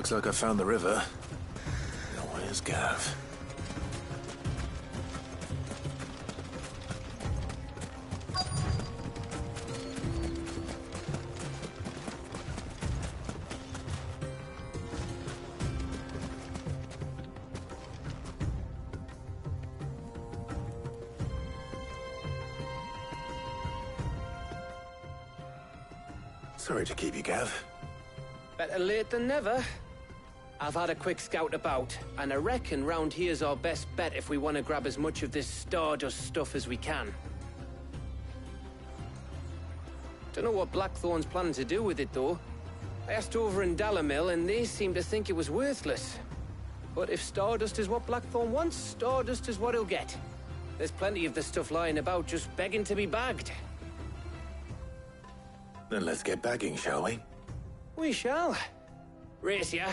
Looks like I found the river. Now where's Gav? Sorry to keep you, Gav. Better late than never. I've had a quick scout about, and I reckon round here's our best bet if we want to grab as much of this Stardust stuff as we can. Don't know what Blackthorn's planning to do with it, though. I asked over in Dalamil, and they seem to think it was worthless. But if Stardust is what Blackthorn wants, Stardust is what he'll get. There's plenty of the stuff lying about just begging to be bagged. Then let's get bagging, shall we? We shall. Race ya.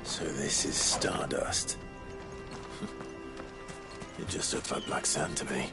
So this is Stardust. It just looked like black sand to me.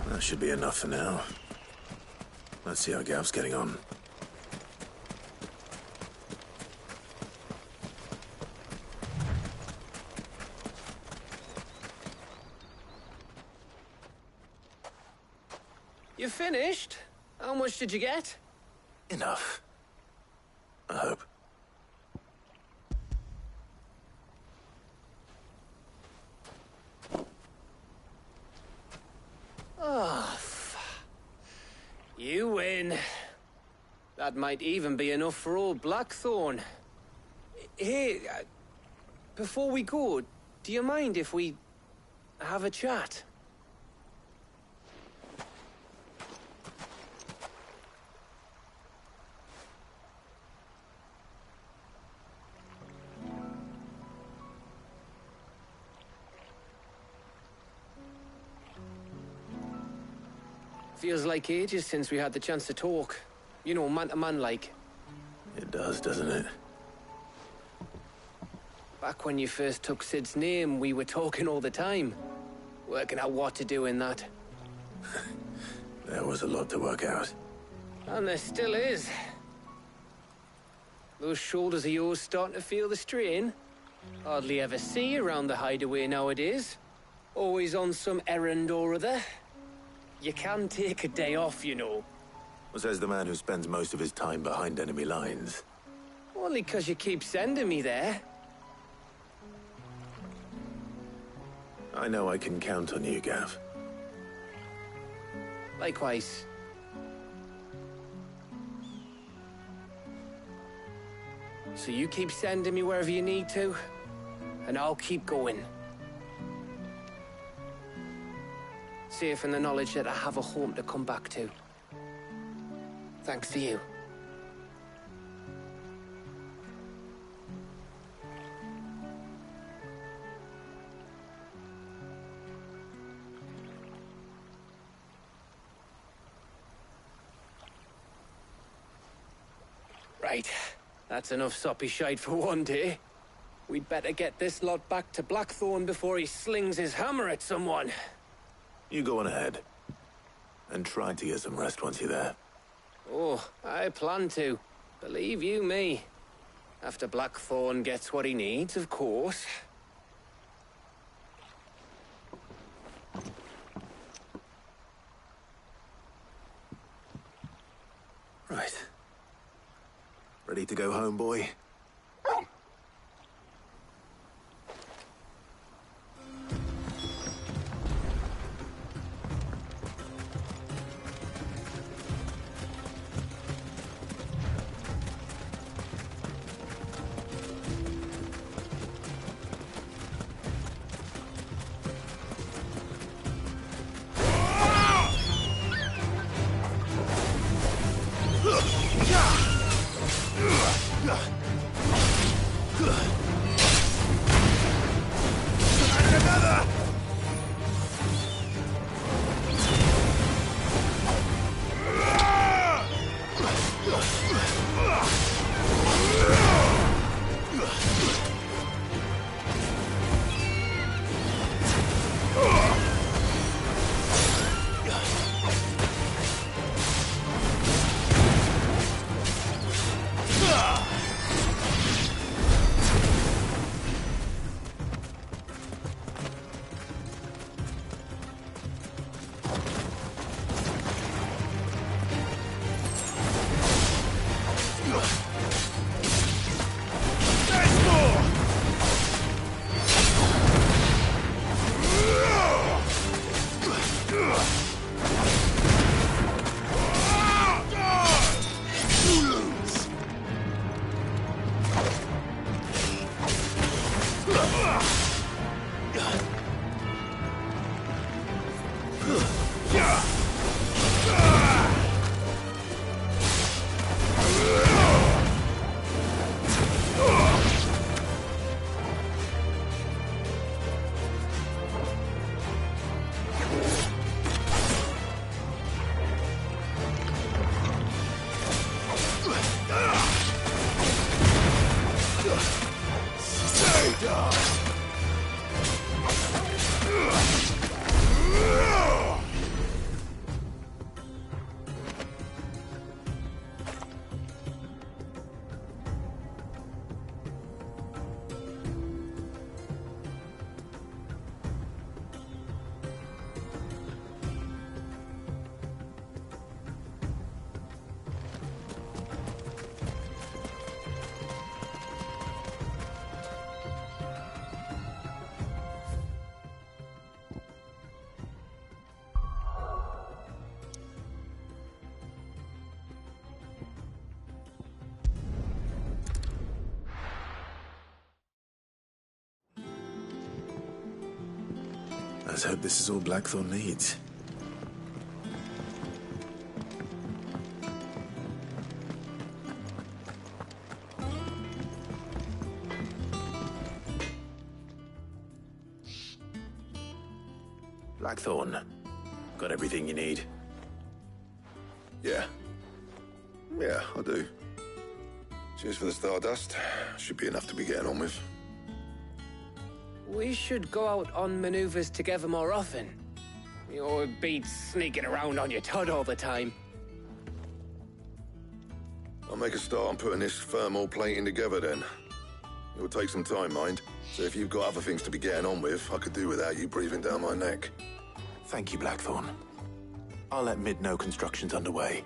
That should be enough for now. Let's see how Gav's getting on. You finished? How much did you get? Enough. I hope. You win. That might even be enough for old Blackthorn. Hey, before we go, do you mind if we have a chat? Feels like ages since we had the chance to talk. You know, man to man like. It does, doesn't it? Back when you first took Sid's name, we were talking all the time. Working out what to do in that. There was a lot to work out. And there still is. Those shoulders of yours starting to feel the strain. Hardly ever see you around the hideaway nowadays. Always on some errand or other. You can take a day off, you know. Says the man who spends most of his time behind enemy lines. Only 'cause you keep sending me there. I know I can count on you, Gav. Likewise. So you keep sending me wherever you need to, and I'll keep going. safe in the knowledge that I have a home to come back to. Thanks to you. Right, that's enough soppy shite for one day. We'd better get this lot back to Blackthorn before he slings his hammer at someone. You go on ahead. And try to get some rest once you're there. Oh, I plan to. Believe you me. After Blackthorn gets what he needs, of course. Right. Ready to go home, boy? Let's hope this is all Blackthorn needs. Blackthorn, got everything you need? Yeah. Yeah, I do. Cheers for the Stardust. Should be enough to be getting on with. We should go out on maneuvers together more often. You're beat sneaking around on your Todd all the time. I'll make a start on putting this thermal plating together then. It'll take some time, mind. So if you've got other things to be getting on with, I could do without you breathing down my neck. Thank you, Blackthorn. I'll let Mid know construction's underway.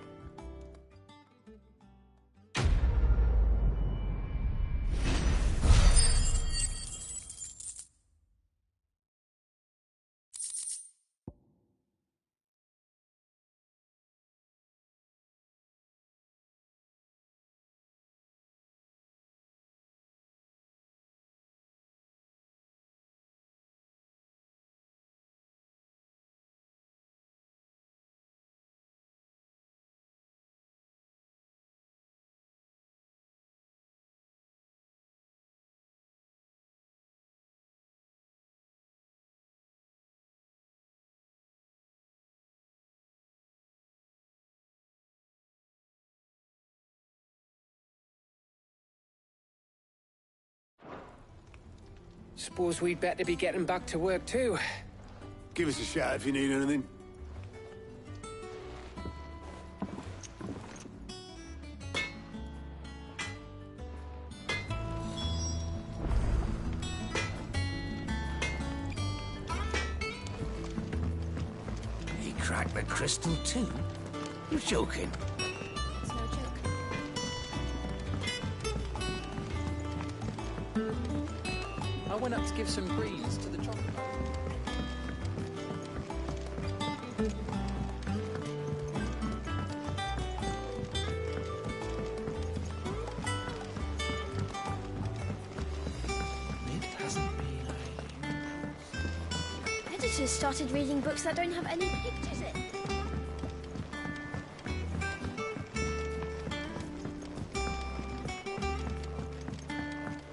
Suppose we'd better be getting back to work too. Give us a shout if you need anything. He cracked the crystal too? You're joking. It's no joke. I went up to give some greens to the chocolate. It hasn't been Editors started reading books that don't have any pictures in.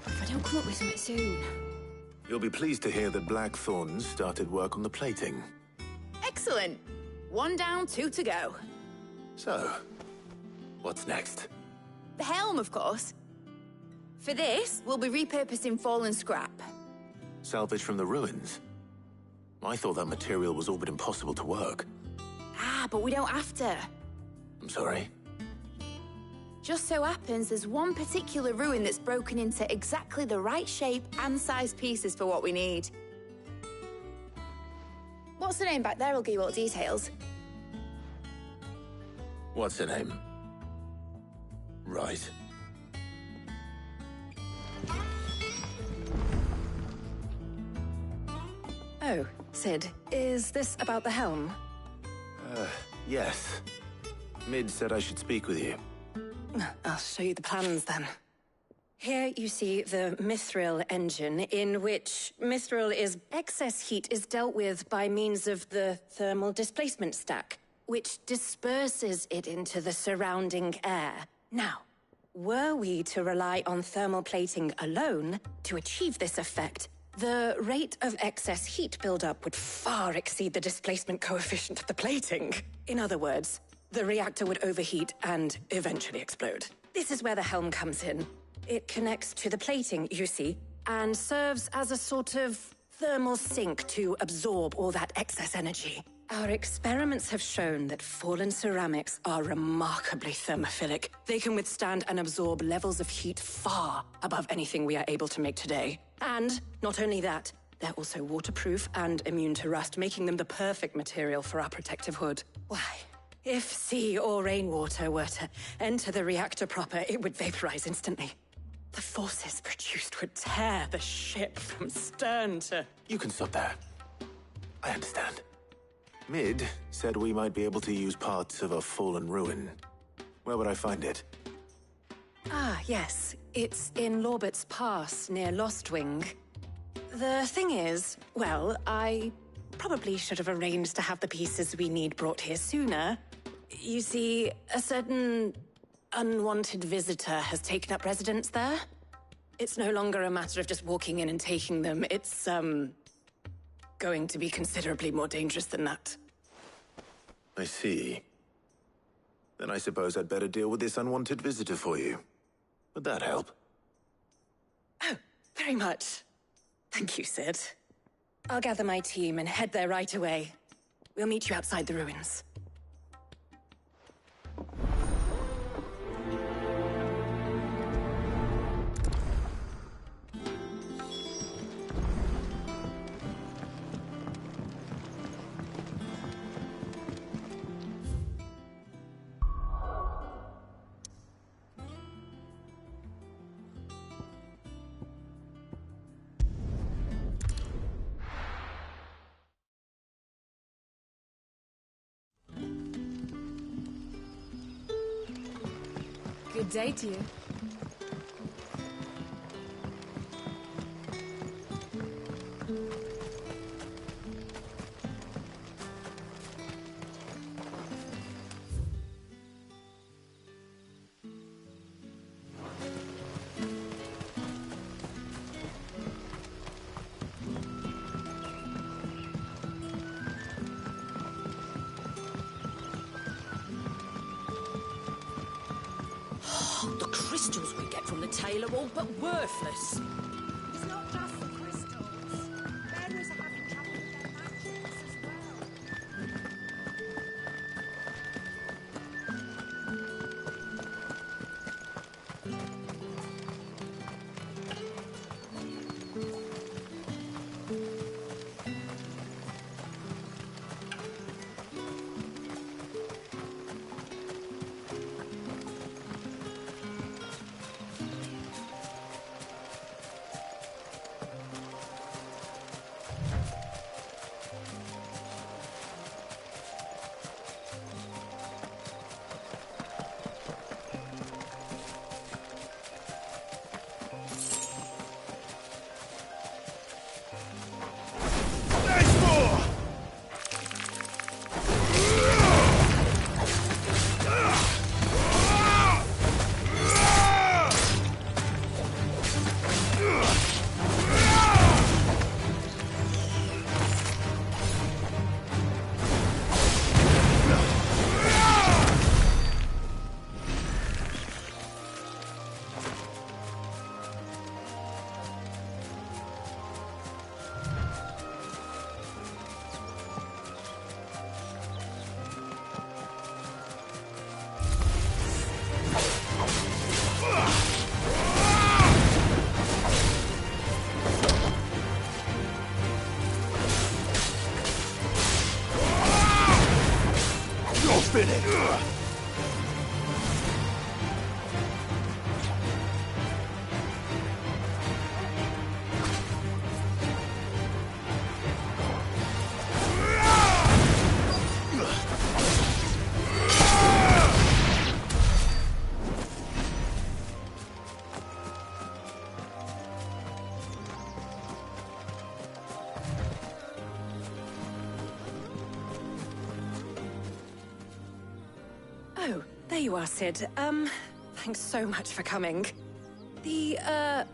If I don't come up with something soon. You'll be pleased to hear that Blackthorn started work on the plating. Excellent. 1 down, 2 to go. So, what's next? The helm, of course. For this, we'll be repurposing fallen scrap. Salvage from the ruins? I thought that material was all but impossible to work. Ah, but we don't have to. I'm sorry. Just so happens there's one particular ruin that's broken into exactly the right shape and size pieces for what we need. What's the name back there? I'll give you all the details. What's her name? Right. Oh, Sid, is this about the helm? Yes. Mid said I should speak with you. I'll show you the plans then. Here you see the Mithril engine, in which Mithril is excess heat is dealt with by means of the thermal displacement stack, which disperses it into the surrounding air. Now, were we to rely on thermal plating alone to achieve this effect, the rate of excess heat buildup would far exceed the displacement coefficient of the plating. In other words, the reactor would overheat and eventually explode. This is where the helm comes in. It connects to the plating, you see, and serves as a sort of thermal sink to absorb all that excess energy. Our experiments have shown that fallen ceramics are remarkably thermophilic. They can withstand and absorb levels of heat far above anything we are able to make today. And not only that, they're also waterproof and immune to rust, making them the perfect material for our protective hood. Why? If sea or rainwater were to enter the reactor proper, it would vaporize instantly. The forces produced would tear the ship from stern to... You can stop there. I understand. Mid said we might be able to use parts of a fallen ruin. Where would I find it? Ah, yes. It's in Lorbert's Pass, near Lostwing. The thing is, well, I probably should have arranged to have the pieces we need brought here sooner. You see, a certain unwanted visitor has taken up residence there. It's no longer a matter of just walking in and taking them. It's, going to be considerably more dangerous than that. I see. Then I suppose I'd better deal with this unwanted visitor for you. Would that help? Oh, very much. Thank you, Sid. I'll gather my team and head there right away. We'll meet you outside the ruins. Good day to you. The crystals we get from the tail are all but worthless. It's not just the crystal. Spin it! Oh, there you are, Sid. Thanks so much for coming. The,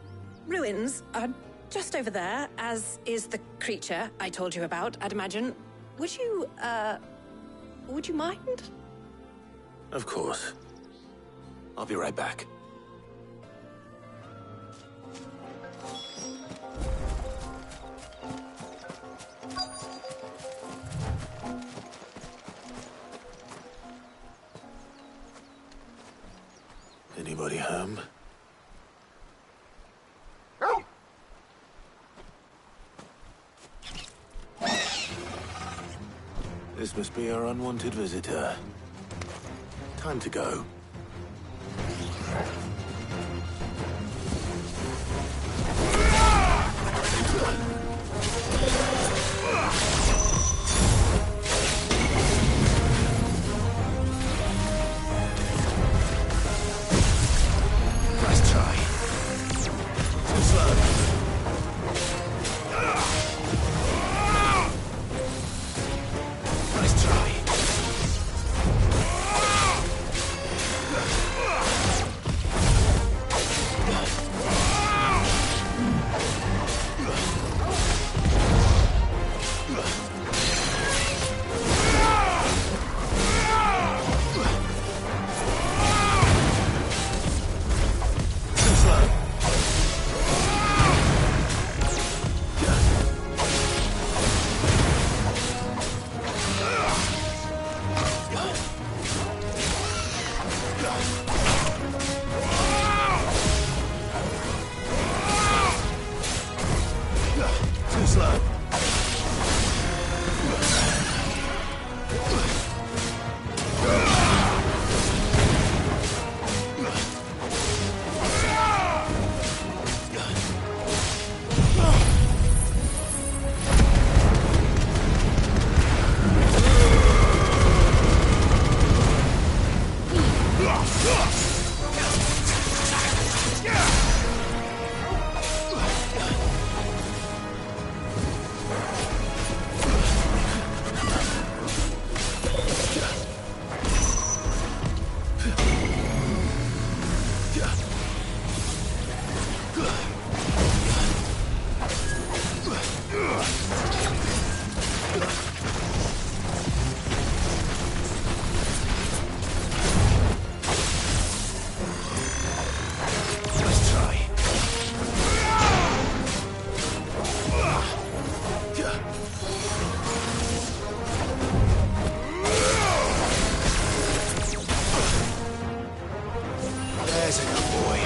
ruins are just over there, as is the creature I told you about, I'd imagine. Would you mind? Of course. I'll be right back. Anybody home? This must be our unwanted visitor. Time to go. Nice try. Too slow. Nice try. Too slow. Nice try. There's a good boy.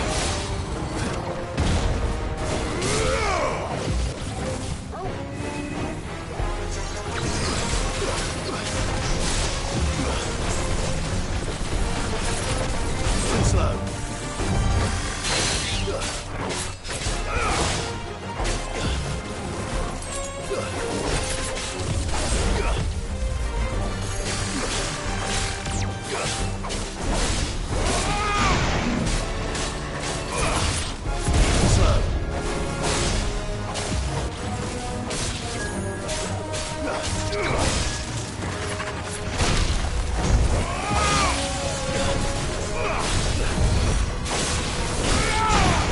Too slow. Slow.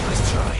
Nice try.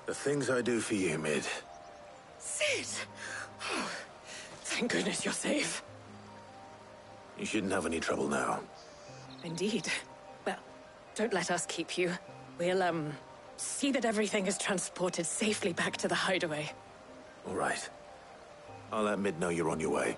The things I do for you, Mid. Sid! Oh, thank goodness you're safe. You shouldn't have any trouble now. Indeed. Well, don't let us keep you. We'll, see that everything is transported safely back to the hideaway. All right. I'll let Mid know you're on your way.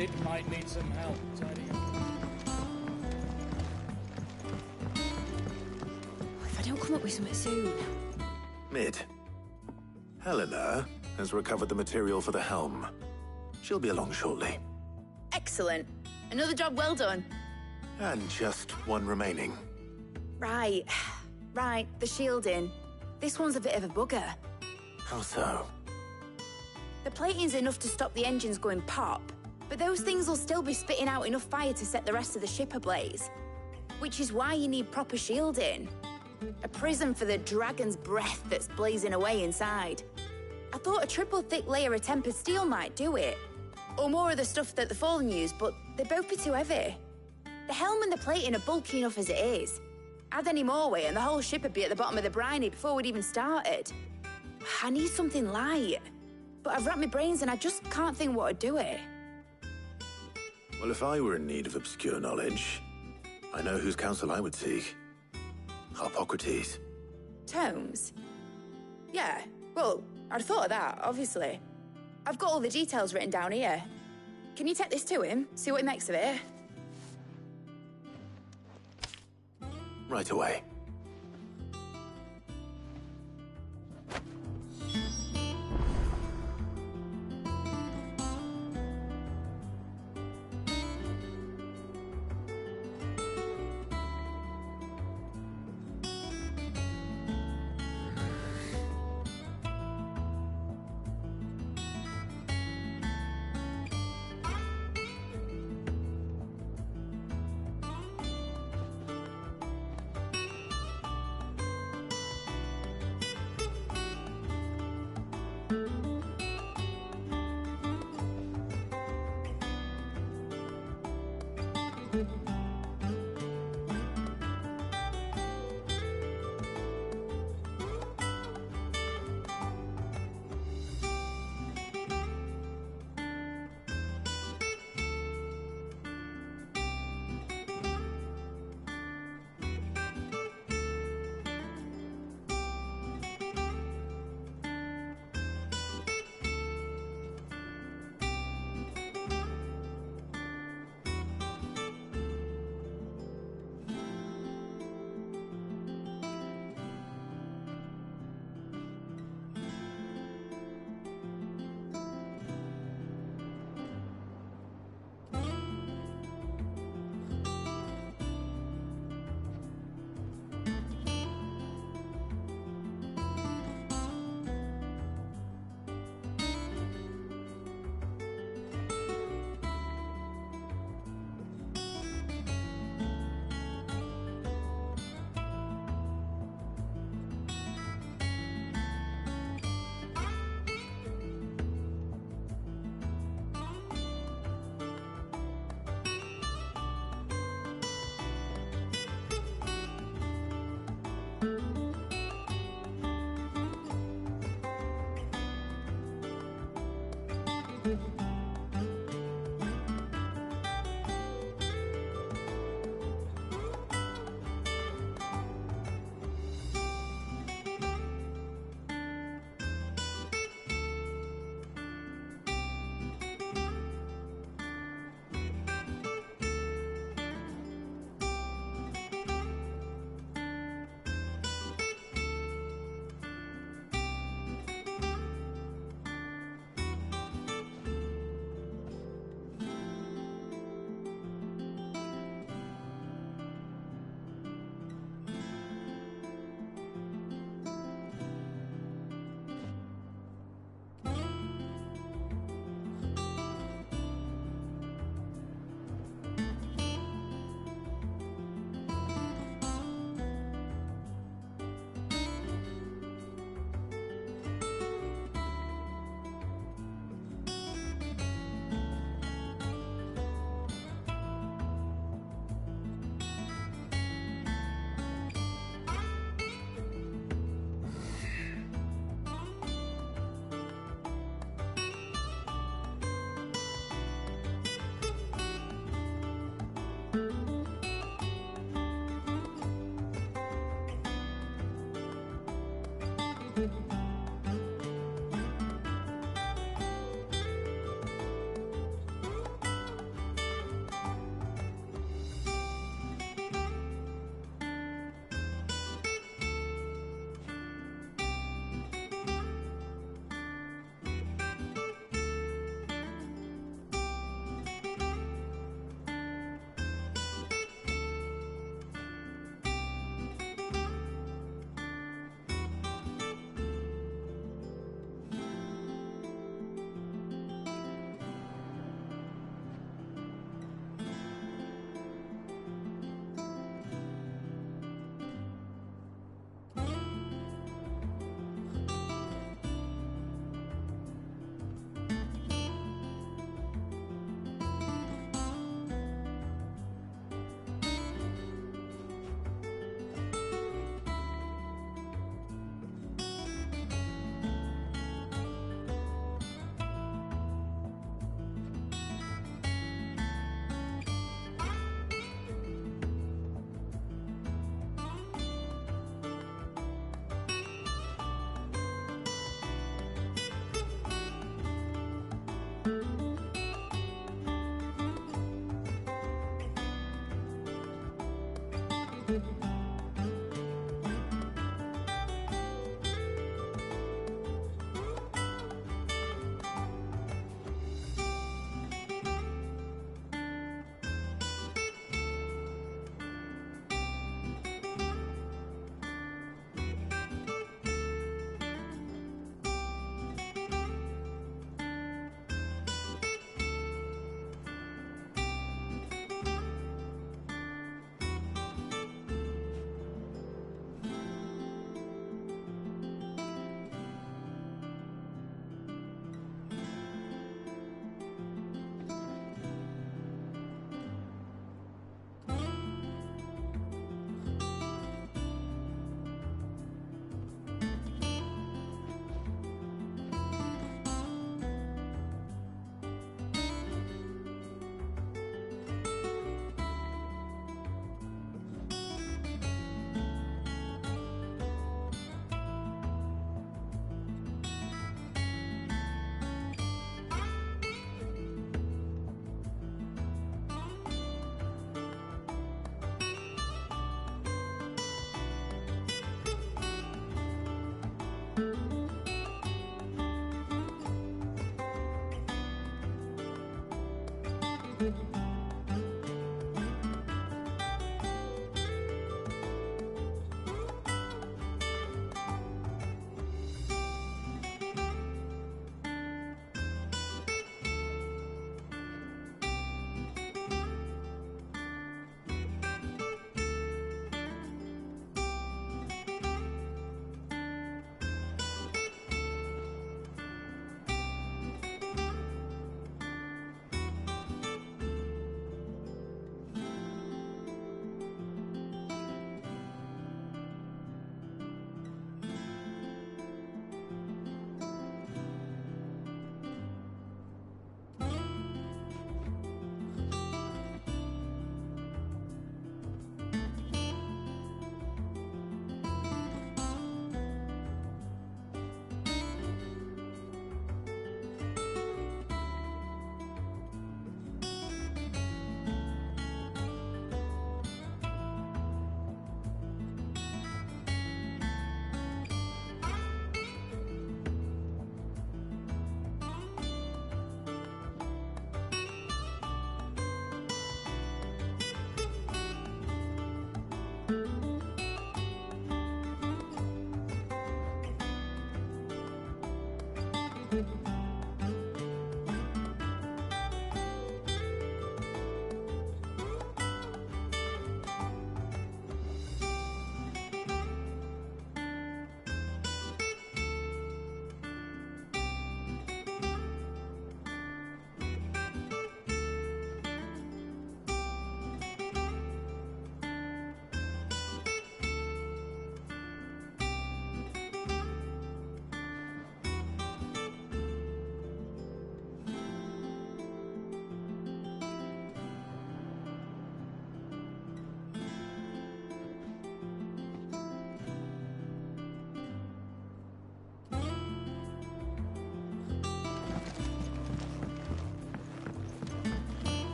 Mid might need some help tidying up. If I don't come up with something soon. Mid. Helena has recovered the material for the helm. She'll be along shortly. Excellent. Another job well done. And just one remaining. Right. Right, the shielding. This one's a bit of a bugger. How so? The plating's enough to stop the engines going pop, but those things will still be spitting out enough fire to set the rest of the ship ablaze. Which is why you need proper shielding. A prison for the dragon's breath that's blazing away inside. I thought a triple thick layer of tempered steel might do it. Or more of the stuff that the Fallen use, but they'd both be too heavy. The helm and the plating are bulky enough as it is. Add any more weight and the whole ship would be at the bottom of the briny before we'd even started. I need something light. But I've racked my brains and I just can't think what would do it. Well, if I were in need of obscure knowledge, I know whose counsel I would seek. Harpocrates. Tomes? Yeah, well, I'd thought of that, obviously. I've got all the details written down here. Can you take this to him, see what he makes of it? Right away.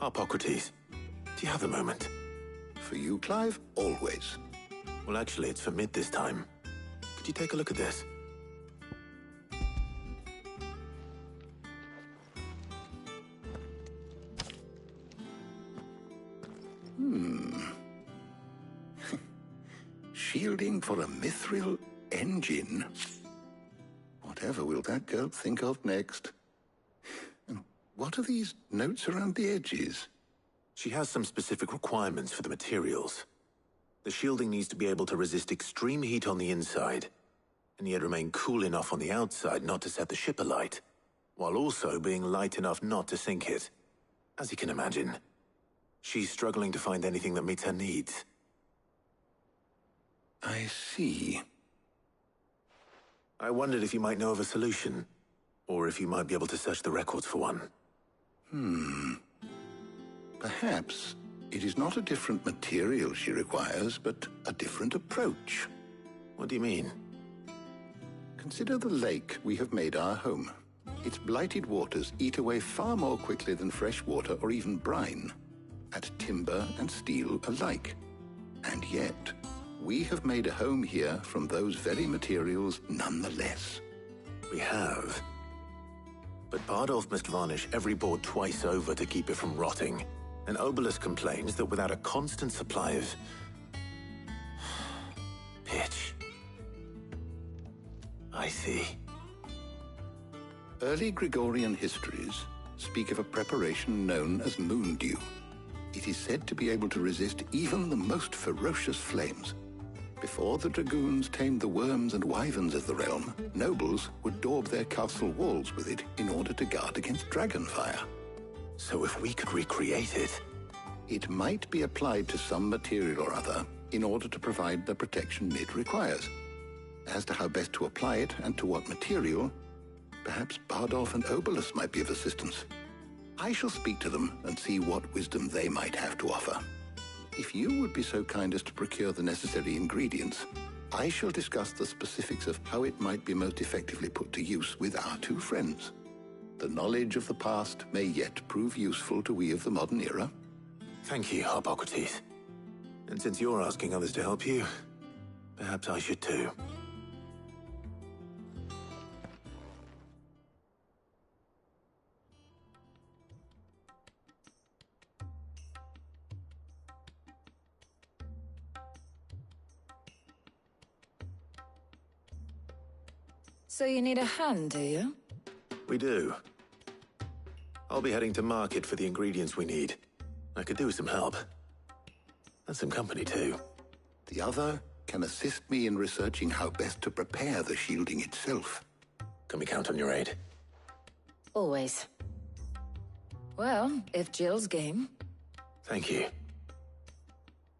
Harpocrates, do you have a moment? For you, Clive, always. Well, actually, it's for Mid this time. Could you take a look at this? Shielding for a mithril engine. Whatever will that girl think of next? And what are these notes around the edges? She has some specific requirements for the materials. The shielding needs to be able to resist extreme heat on the inside, and yet remain cool enough on the outside not to set the ship alight, while also being light enough not to sink it. As you can imagine, she's struggling to find anything that meets her needs. I see. I wondered if you might know of a solution, or if you might be able to search the records for one. Perhaps it is not a different material she requires, but a different approach. What do you mean? Consider the lake we have made our home. Its blighted waters eat away far more quickly than fresh water or even brine, at timber and steel alike. And yet, we have made a home here from those very materials nonetheless. We have. But Bardolph must varnish every board twice over to keep it from rotting. And Obelus complains that without a constant supply of pitch. I see. Early Gregorian histories speak of a preparation known as moondew. It is said to be able to resist even the most ferocious flames. Before the dragoons tamed the worms and wyverns of the realm, nobles would daub their castle walls with it in order to guard against dragon fire. So if we could recreate it... It might be applied to some material or other in order to provide the protection it requires. As to how best to apply it and to what material, perhaps Bardolph and Obolus might be of assistance. I shall speak to them and see what wisdom they might have to offer. If you would be so kind as to procure the necessary ingredients, I shall discuss the specifics of how it might be most effectively put to use with our two friends. The knowledge of the past may yet prove useful to we of the modern era. Thank you, Harpocrates. And since you're asking others to help you, perhaps I should too. So you need a hand, do you? We do. I'll be heading to market for the ingredients we need. I could do with some help. And some company, too. The other can assist me in researching how best to prepare the shielding itself. Can we count on your aid? Always. Well, if Jill's game. Thank you.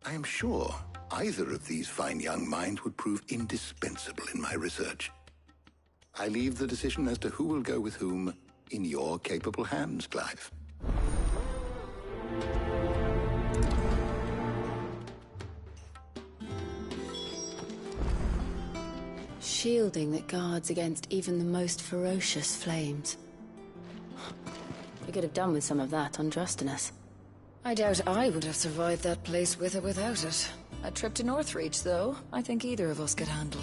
I am sure either of these fine young minds would prove indispensable in my research. I leave the decision as to who will go with whom in your capable hands, Clive. Shielding that guards against even the most ferocious flames. We could have done with some of on Drustinus. I doubt I would have survived that place with or without it. A trip to Northreach, though, I think either of us could handle.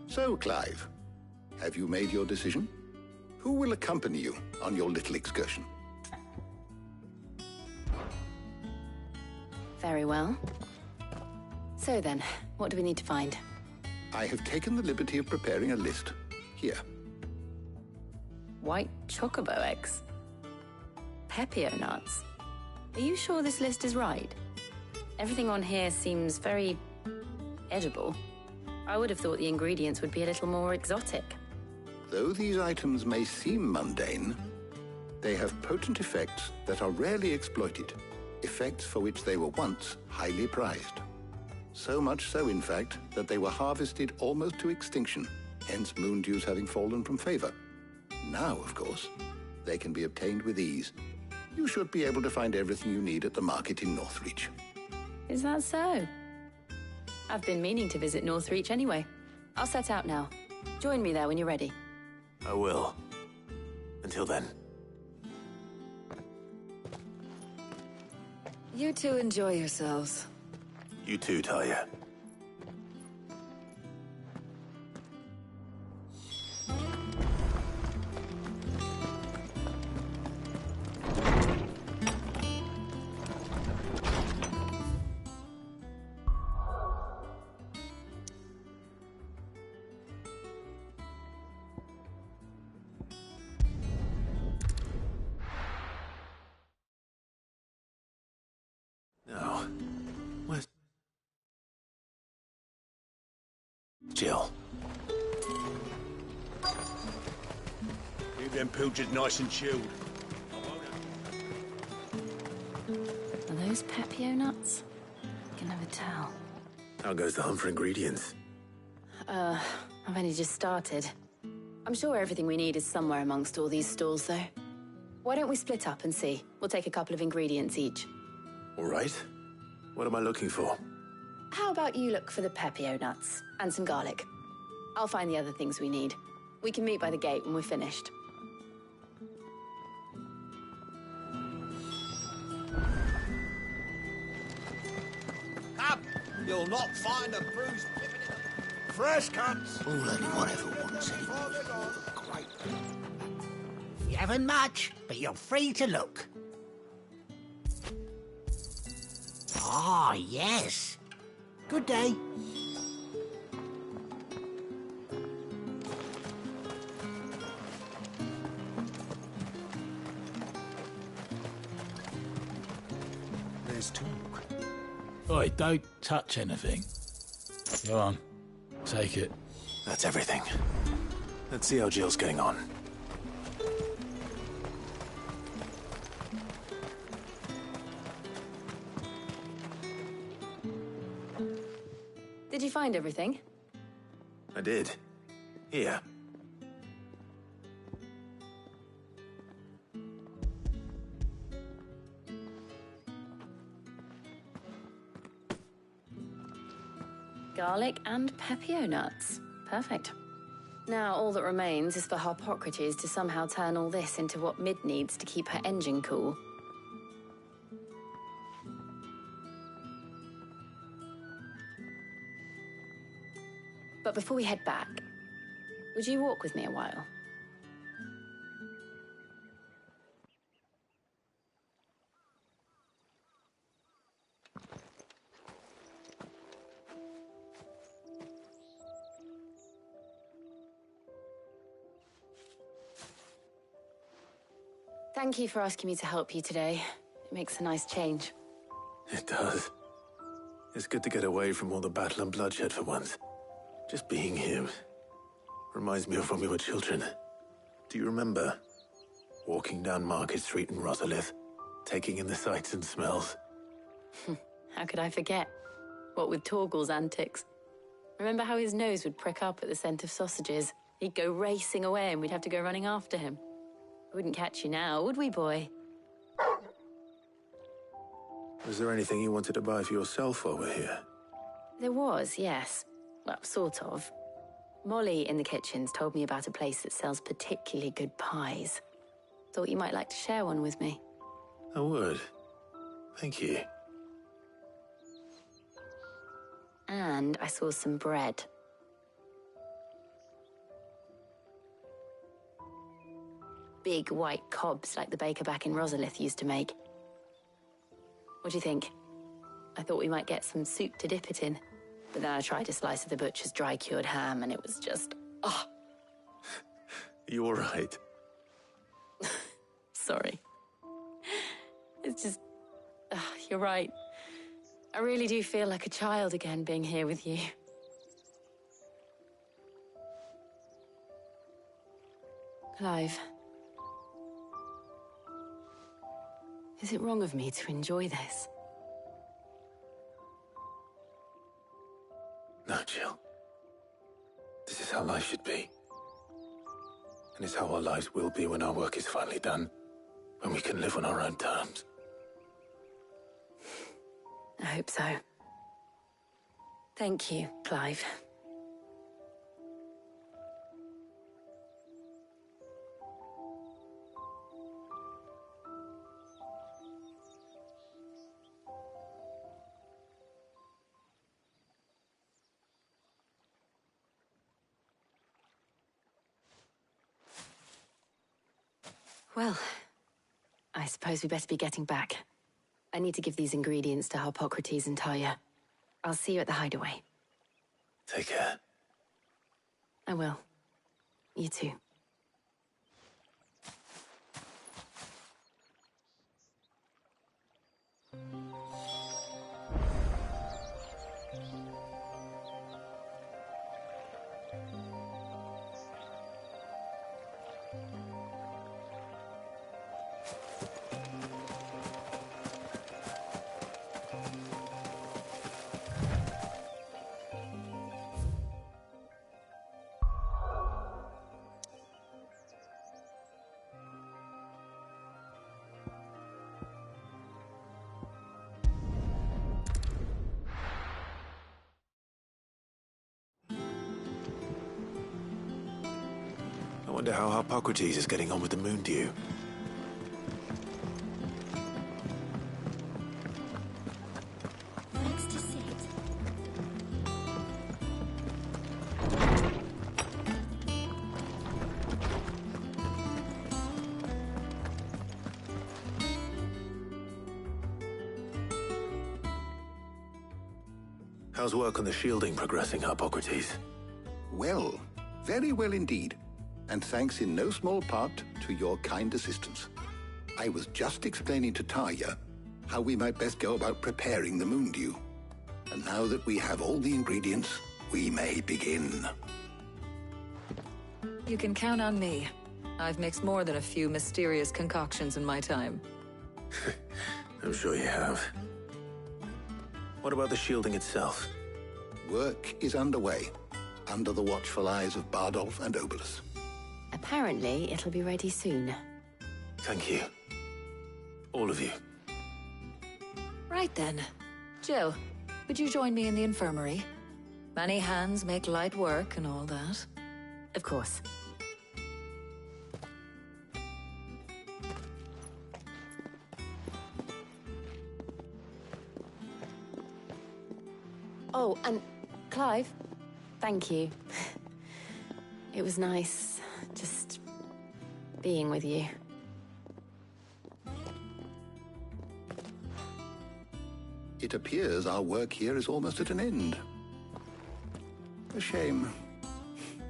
So, Clive, have you made your decision? Who will accompany you on your little excursion? Very well. So then, what do we need to find? I have taken the liberty of preparing a list. Here. White chocobo eggs. Pepio nuts. Are you sure this list is right? Everything on here seems very edible. I would have thought the ingredients would be a little more exotic. Though these items may seem mundane, they have potent effects that are rarely exploited, effects for which they were once highly prized. So much so, in fact, that they were harvested almost to extinction, hence moondews having fallen from favor. Now, of course, they can be obtained with ease. You should be able to find everything you need at the market in Northreach. Is that so? I've been meaning to visit Northreach anyway. I'll set out now. Join me there when you're ready. I will. Until then. You two enjoy yourselves. You too, Talia. Now, where's Jill? Keep them pilchards nice and chilled. Are those Pepio nuts? I can never tell. How goes the hunt for ingredients? I've only just started. I'm sure everything we need is somewhere amongst all these stalls, though. Why don't we split up and see? We'll take a couple of ingredients each. All right. What am I looking for? How about you look for the Pepio nuts and some garlic? I'll find the other things we need. We can meet by the gate when we're finished. Come! You'll not find a bruised pippin in the... Fresh cuts! All anyone ever wants anyway. Great. You haven't much, but you're free to look. Ah, yes. Good day. There's talk. Oi, don't touch anything. Go on. Take it. That's everything. Let's see how Jill's getting on. Did you find everything? I did. Here. Garlic and Pepio nuts. Perfect. Now all that remains is for Harpocrates to somehow turn all this into what Mid needs to keep her engine cool. But before we head back, would you walk with me a while? Thank you for asking me to help you today. It makes a nice change. It does. It's good to get away from all the battle and bloodshed for once. Just being here reminds me of when we were children. Do you remember? Walking down Market Street in Rosalith, taking in the sights and smells. How could I forget? What with Torgal's antics. Remember how his nose would prick up at the scent of sausages? He'd go racing away and we'd have to go running after him. We wouldn't catch you now, would we, boy? Was there anything you wanted to buy for yourself while we're here? There was, yes. Well, sort of. Molly in the kitchens told me about a place that sells particularly good pies. Thought you might like to share one with me. I would. Thank you. And I saw some bread. Big white cobs like the baker back in Rosalith used to make. What do you think? I thought we might get some soup to dip it in. But then I tried a slice of the butcher's dry-cured ham, and it was just... oh! You all right? Sorry. It's just... you're right. I really do feel like a child again being here with you. Clive. Is it wrong of me to enjoy this? No, Jill. This is how life should be. And it's how our lives will be when our work is finally done. When we can live on our own terms. I hope so. Thank you, Clive. Well, I suppose we better be getting back. I need to give these ingredients to Harpocrates and Tarja. I'll see you at the hideaway. Take care. I will. You too. I wonder how Harpocrates is getting on with the Moondew. Thanks to sit. How's work on the shielding progressing, Harpocrates? Well, very well indeed. And thanks in no small part to your kind assistance. I was just explaining to Tarja how we might best go about preparing the Moondew. And now that we have all the ingredients, we may begin. You can count on me. I've mixed more than a few mysterious concoctions in my time. I'm sure you have. What about the shielding itself? Work is underway, under the watchful eyes of Bardolph and Obolus. Apparently, it'll be ready soon. Thank you. All of you. Right then. Jill, would you join me in the infirmary? Many hands make light work and all that. Of course. Oh, and Clive, thank you. It was nice just being with you. It appears our work here is almost at an end. A shame.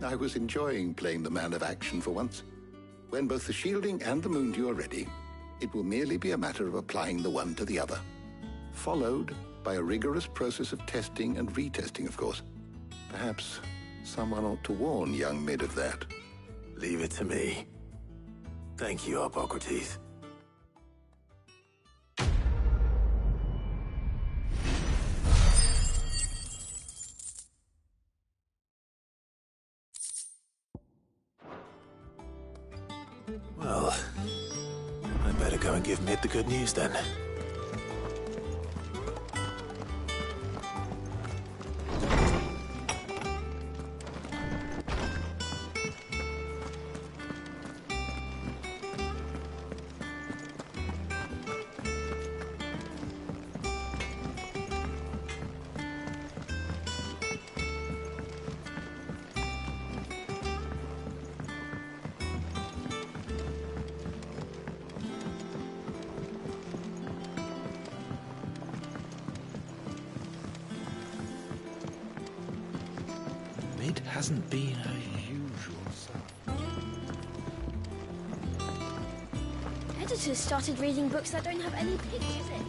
I was enjoying playing the man of action for once. When both the shielding and the Moondew are ready, it will merely be a matter of applying the one to the other. Followed by a rigorous process of testing and retesting, of course. Perhaps someone ought to warn young Mid of that. Leave it to me. Thank you, Hippocrates. Well, I better go and give Mid the good news then. Mid hasn't been her usual self. Editors started reading books that don't have any pictures in.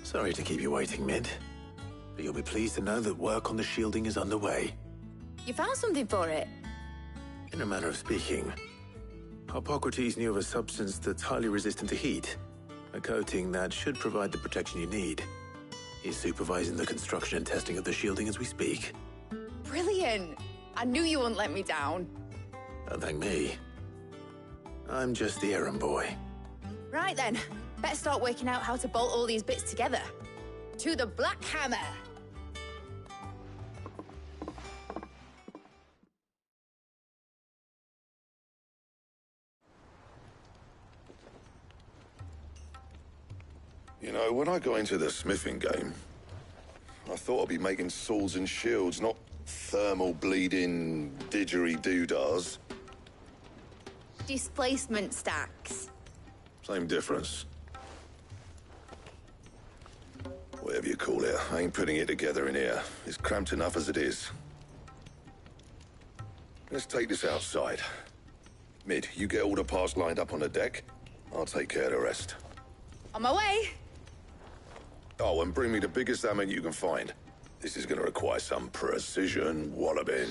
Sorry to keep you waiting, Mid. But you'll be pleased to know that work on the shielding is underway. You found something for it? In a manner of speaking, Hippocrates knew of a substance that's highly resistant to heat. A coating that should provide the protection you need. He's supervising the construction and testing of the shielding as we speak. Brilliant! I knew you wouldn't let me down. Don't thank me. I'm just the errand boy. Right then, better start working out how to bolt all these bits together. To the Black Hammer! You know, when I got into the smithing game, I thought I'd be making swords and shields, not thermal bleeding didgeridoo-dahs. Displacement stacks. Same difference. Whatever you call it, I ain't putting it together in here. It's cramped enough as it is. Let's take this outside. Mid, you get all the parts lined up on the deck. I'll take care of the rest. On my way! Oh, and bring me the biggest hammer you can find. This is gonna require some precision walloping.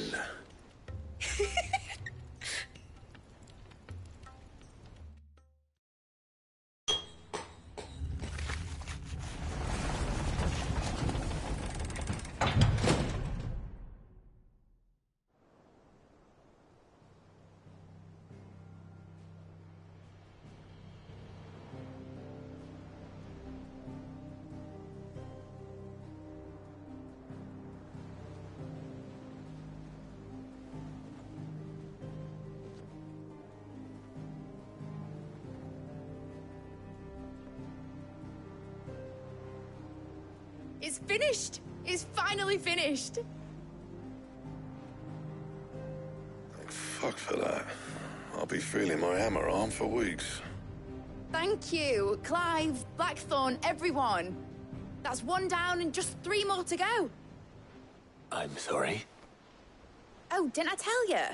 It's finished! It's finally finished! Thank fuck for that. I'll be feeling my hammer arm for weeks. Thank you, Clive, Blackthorn, everyone. That's one down and just 3 more to go. I'm sorry. Oh, didn't I tell you?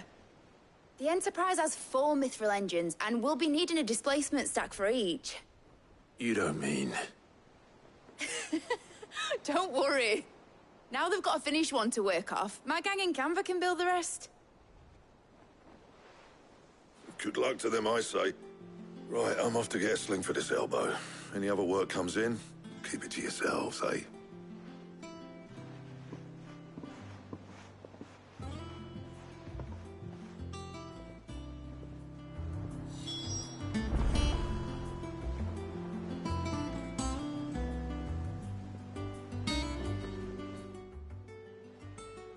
The Enterprise has 4 Mithril engines, and we'll be needing a displacement stack for each. You don't mean... Don't worry. Now they've got a finished one to work off, my gang in Canva can build the rest. Good luck to them, I say. Right, I'm off to get a sling for this elbow. Any other work comes in, keep it to yourselves, eh?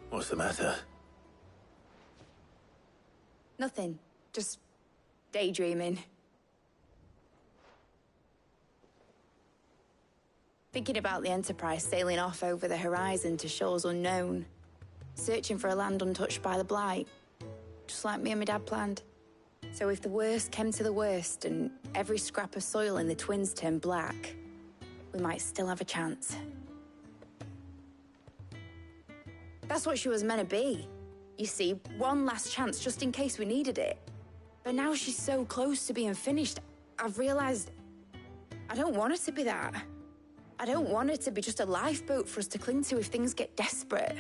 What's the matter? Nothing. Just daydreaming. Thinking about the Enterprise sailing off over the horizon to shores unknown. Searching for a land untouched by the Blight. Just like me and my dad planned. So if the worst came to the worst and every scrap of soil in the Twins turned black, we might still have a chance. That's what she was meant to be. You see, one last chance just in case we needed it. But now she's so close to being finished, I've realized I don't want her to be that. I don't want her to be just a lifeboat for us to cling to if things get desperate.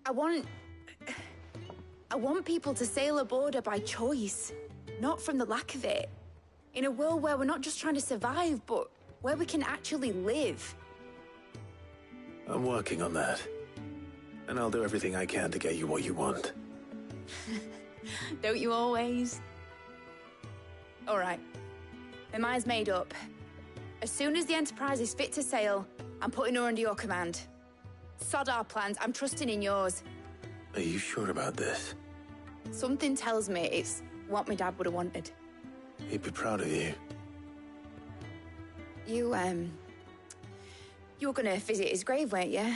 I want people to sail aboard her by choice, not from the lack of it. In a world where we're not just trying to survive, but where we can actually live. I'm working on that. And I'll do everything I can to get you what you want. Don't you always? All right. My mind's made up. As soon as the Enterprise is fit to sail, I'm putting her under your command. Sod our plans, I'm trusting in yours. Are you sure about this? Something tells me it's what my dad would have wanted. He'd be proud of you. You were gonna visit his grave, weren't you?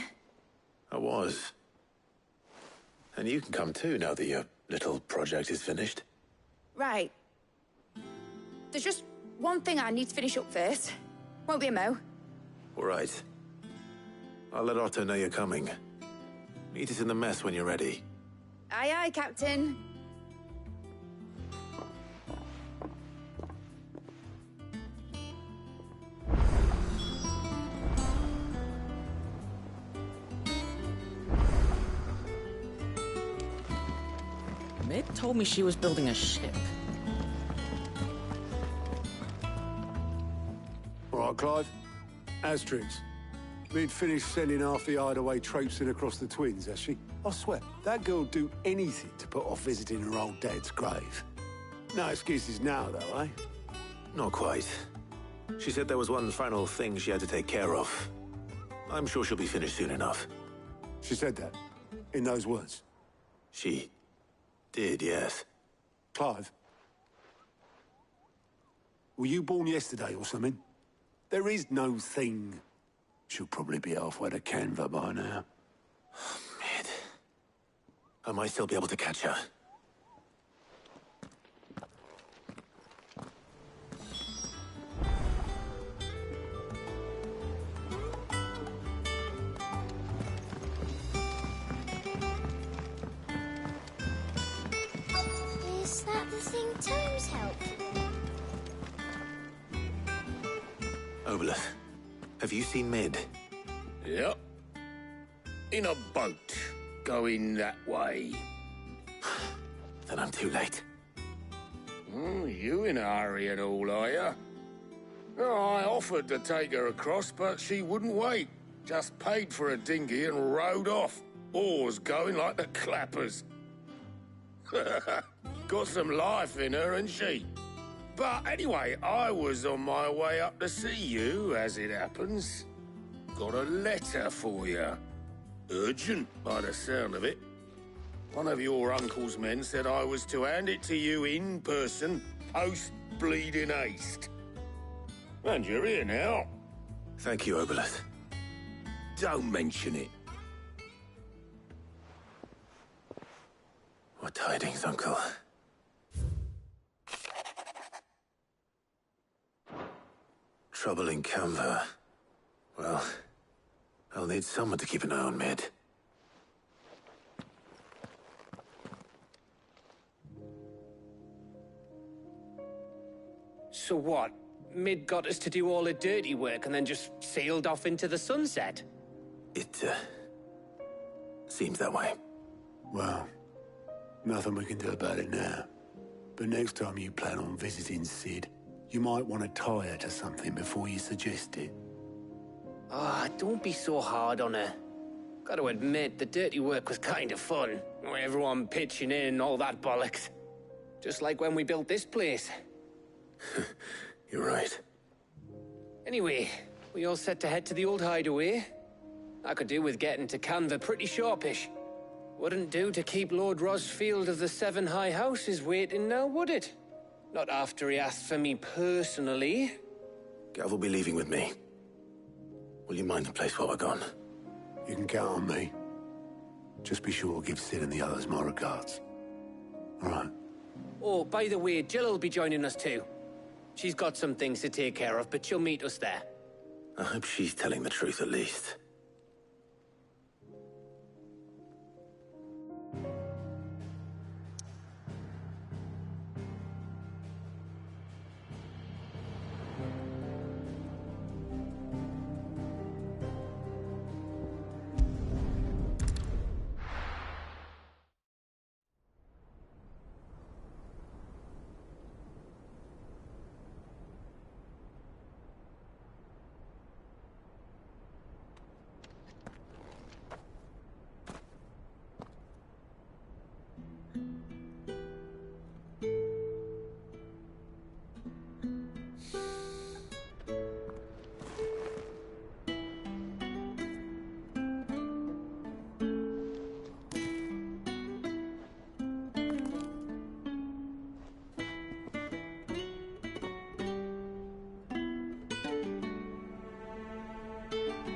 I was. And you can come too, now that your little project is finished. Right. There's just one thing I need to finish up first. Won't be a mo. All right. I'll let Otto know you're coming. Meet us in the mess when you're ready. Aye, aye, Captain. Mid told me she was building a ship. All right, Clive. Asterix. Mid finished sending half the hideaway traipsing across the Twins, has she? I swear, that girl'd do anything to put off visiting her old dad's grave. No excuses now, though, eh? Not quite. She said there was one final thing she had to take care of. I'm sure she'll be finished soon enough. She said that? In those words? She did, yes. Clive? Were you born yesterday or something? There is no thing. She'll probably be halfway to Canva by now. Mid. I might still be able to catch her. Is that the thing Tomes helped? Obolus, have you seen Mid? Yep. In a boat, going that way. Then I'm too late. Oh, you in a hurry and all, are you? Oh, I offered to take her across, but she wouldn't wait. Just paid for a dinghy and rowed off. Oars going like the clappers. Got some life in her, and she. But anyway, I was on my way up to see you, as it happens. Got a letter for you. Urgent, by the sound of it. One of your uncle's men said I was to hand it to you in person, post-bleeding haste. And you're here now. Thank you, Obolus. Don't mention it. What tidings, Uncle? Trouble in Canva. Well, I'll need someone to keep an eye on Mid. So what? Mid got us to do all the dirty work and then just sailed off into the sunset? It, seems that way. Well, nothing we can do about it now. But next time you plan on visiting Sid, you might want to tie her to something before you suggest it. Ah, don't be so hard on her. Gotta admit, the dirty work was kind of fun. Everyone pitching in and all that bollocks. Just like when we built this place. You're right. Anyway, we all set to head to the old hideaway. I could do with getting to Canva pretty sharpish. Wouldn't do to keep Lord Rosfield of the Seven High Houses waiting now, would it? Not after he asked for me personally. Gav will be leaving with me. Will you mind the place while we're gone? You can count on me. Just be sure to give Sid and the others my regards. All right. Oh, by the way, Jill will be joining us too. She's got some things to take care of, but she'll meet us there. I hope she's telling the truth at least.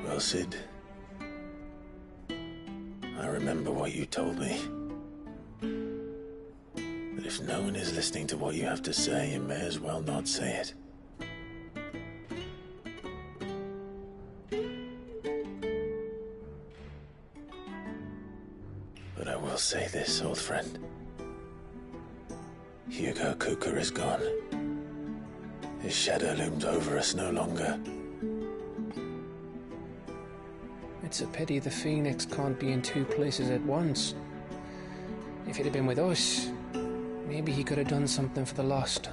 Well, Sid, I remember what you told me. That if no one is listening to what you have to say, you may as well not say it. But I will say this, old friend. Hugo Cooker is gone. His shadow looms over us no longer. It's a pity the Phoenix can't be in two places at once. If he'd have been with us, maybe he could have done something for the lost.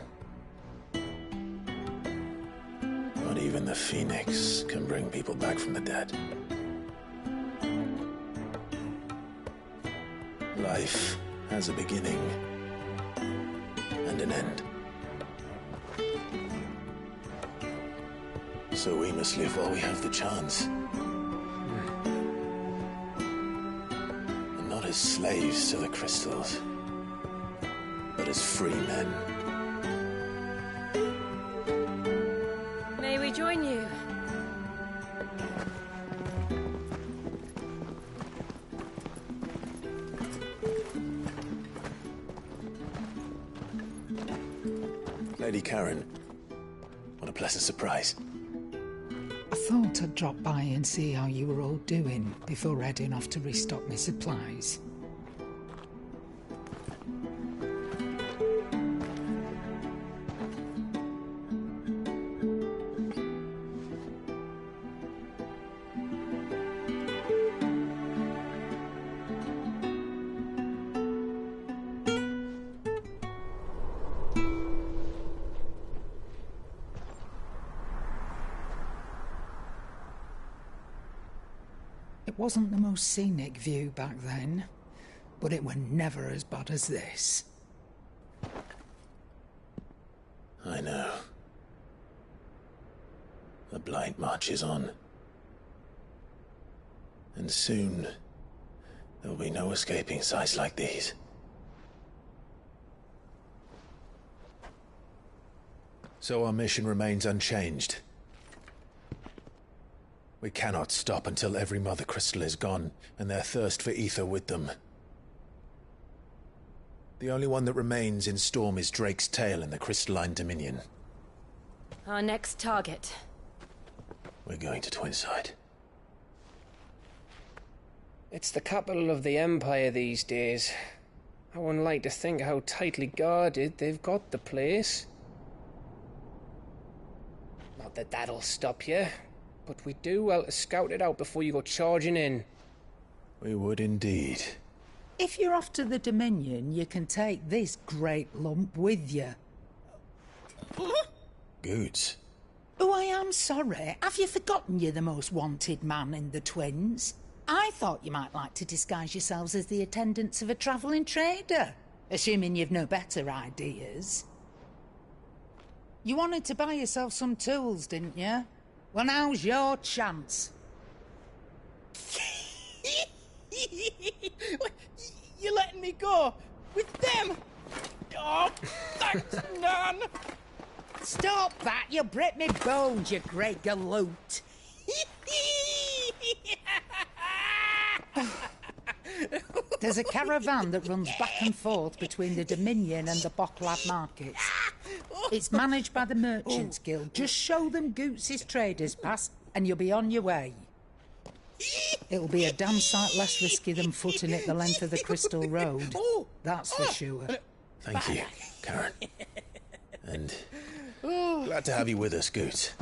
Not even the Phoenix can bring people back from the dead. Life has a beginning and an end. So we must live while we have the chance. And not as slaves to the crystals, but as free men. May we join you? Lady Karen, what a pleasant surprise. I thought I'd drop by and see how you were all doing before heading off to restock my supplies. It wasn't the most scenic view back then, but it were never as bad as this. I know. The Blight marches on. And soon, there'll be no escaping sights like these. So our mission remains unchanged. We cannot stop until every Mother Crystal is gone, and their thirst for ether with them. The only one that remains in Storm is Drake's Tail in the Crystalline Dominion. Our next target. We're going to Twinside. It's the capital of the Empire these days. I wouldn't like to think how tightly guarded they've got the place. Not that that'll stop you, but we do well to scout it out before you go charging in. We would indeed. If you're off to the Dominion, you can take this great lump with you. Goods. Oh, I am sorry. Have you forgotten you're the most wanted man in the Twins? I thought you might like to disguise yourselves as the attendants of a travelling trader, assuming you've no better ideas. You wanted to buy yourself some tools, didn't you? Well, now's your chance. You're letting me go with them? Oh, thanks, Nan. Stop that! You'll break me bones, you great galoot. There's a caravan that runs back and forth between the Dominion and the Bocklad markets. It's managed by the Merchants Guild. Just show them Goots' traders pass and you'll be on your way. It'll be a damn sight less risky than footing it the length of the Crystal Road. That's for sure. Thank you, Karen. And glad to have you with us, Goots.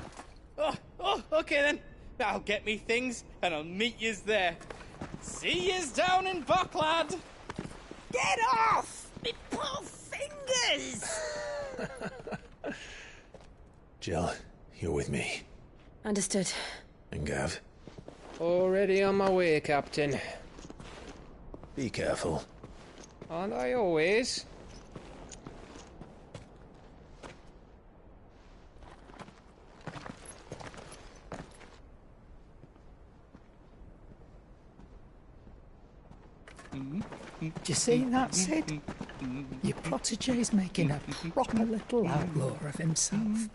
Okay then. I'll get me things and I'll meet yous there. See yous down in Bocklad. Get off! Me poor fingers! Jill, you're with me. Understood. And Gav? Already on my way, Captain. Be careful. Aren't I always? Do you see that, Sid? Your protégé's making a proper little outlaw of himself.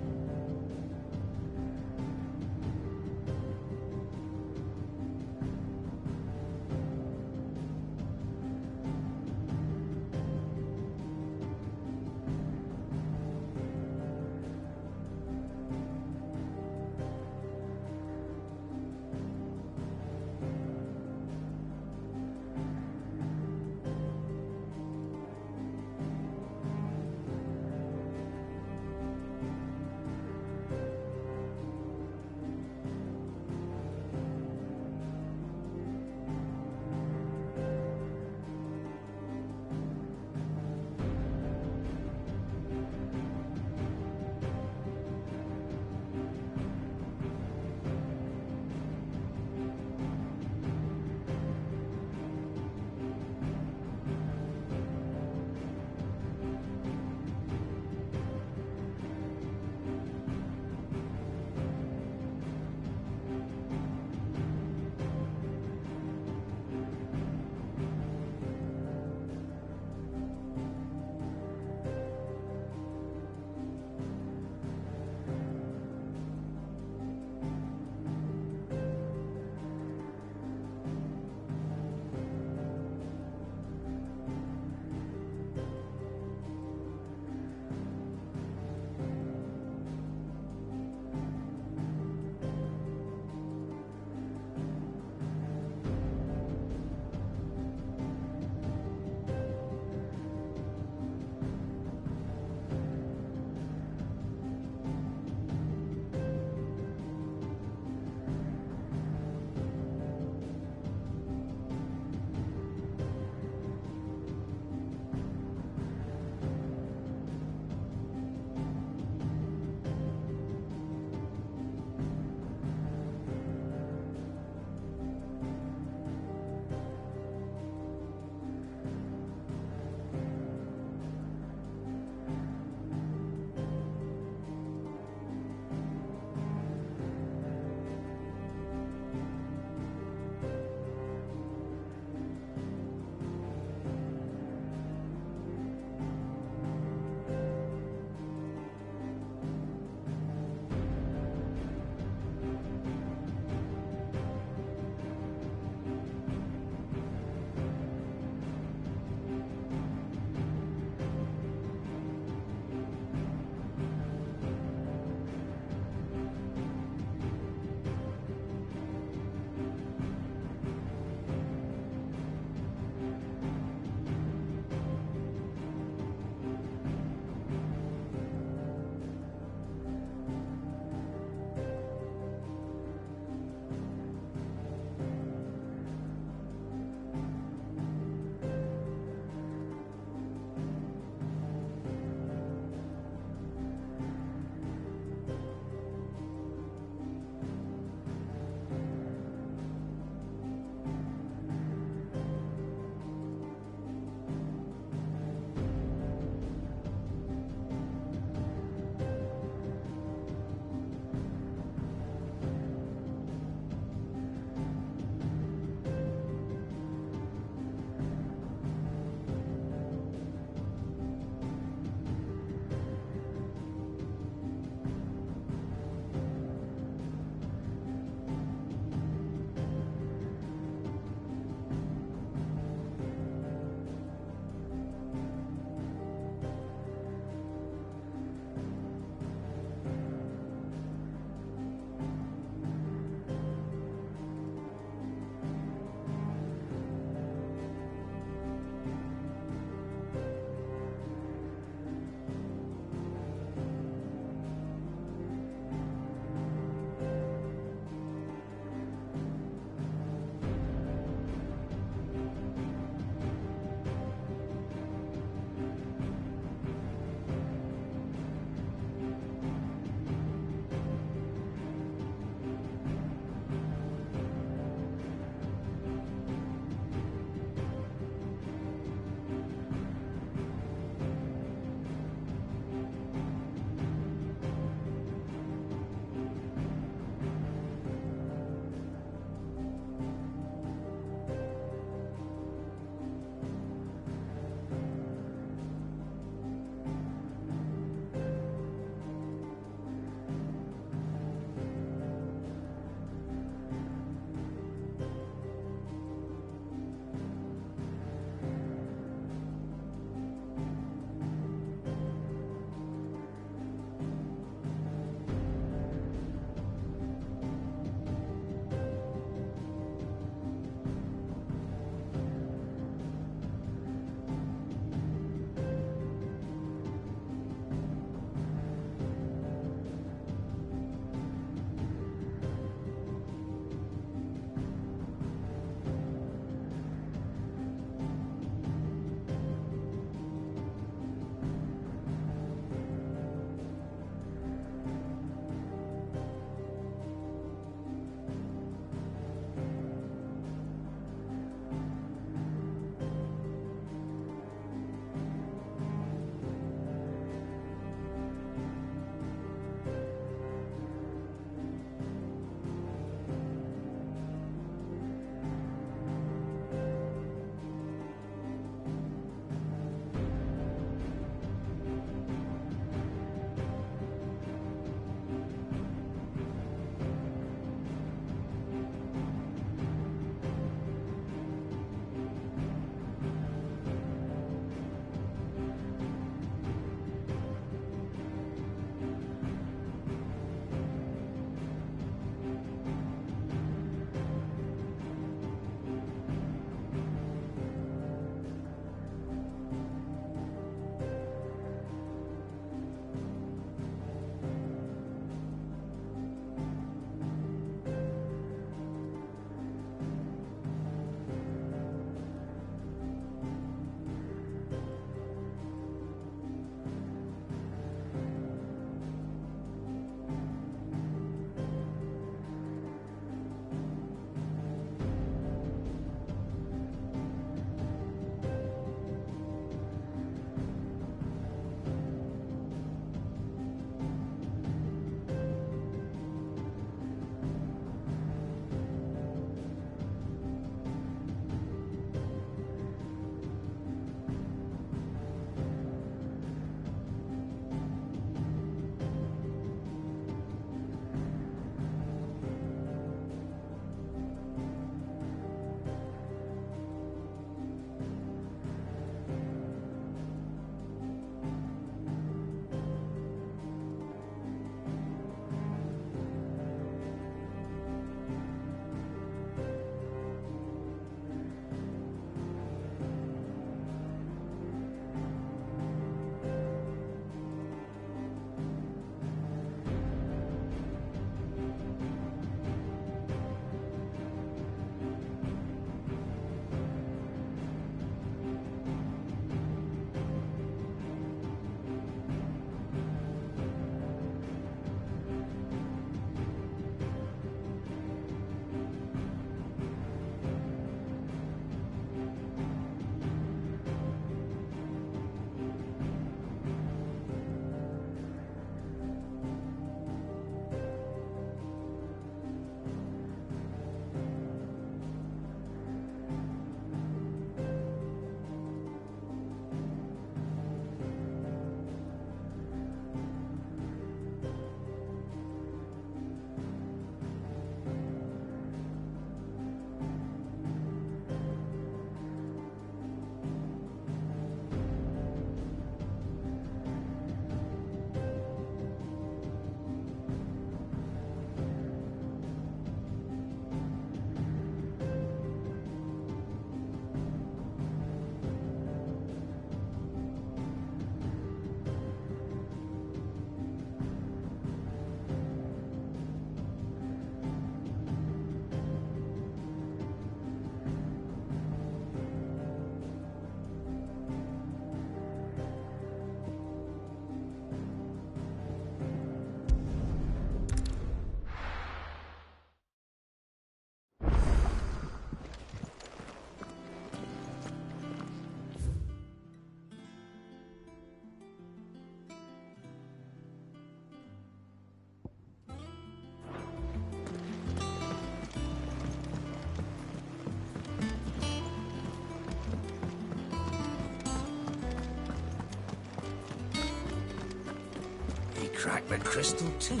crack the crystal too.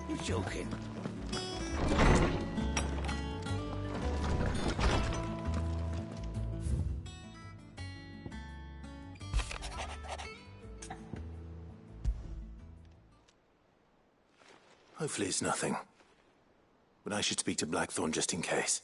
You're joking. Hopefully it's nothing. But I should speak to Blackthorn just in case.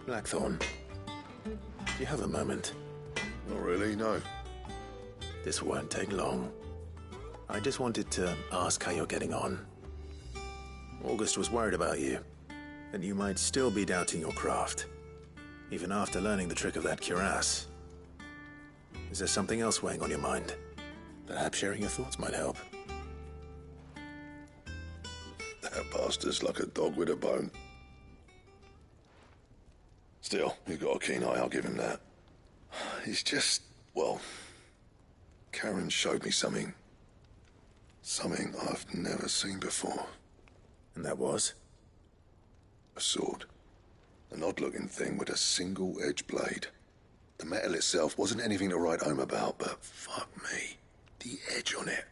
Blackthorn, do you have a moment? Not really, no. This won't take long. I just wanted to ask how you're getting on. August was worried about you, that you might still be doubting your craft, even after learning the trick of that cuirass. Is there something else weighing on your mind? Perhaps sharing your thoughts might help. That bastard's like a dog with a bone. Still, you've got a keen eye, I'll give him that. He's just, well, Karen showed me something. Something I've never seen before. And that was? A sword. An odd-looking thing with a single-edged blade. The metal itself wasn't anything to write home about, but fuck me. The edge on it.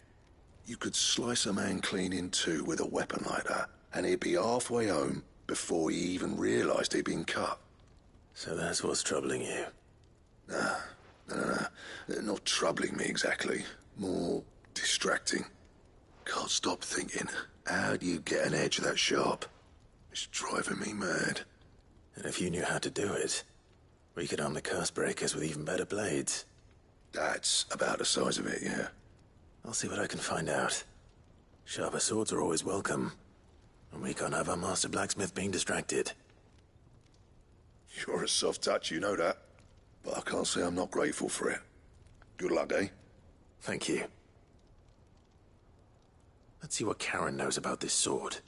You could slice a man clean in two with a weapon like that, and he'd be halfway home before he even realised he'd been cut. So that's what's troubling you? No. Not troubling me exactly. More distracting. Can't stop thinking, how do you get an edge that sharp? It's driving me mad. And if you knew how to do it, we could arm the curse breakers with even better blades. That's about the size of it, yeah. I'll see what I can find out. Sharper swords are always welcome. And we can't have our master blacksmith being distracted. You're a soft touch, you know that. But I can't say I'm not grateful for it. Good luck, eh? Thank you. Let's see what Karen knows about this sword.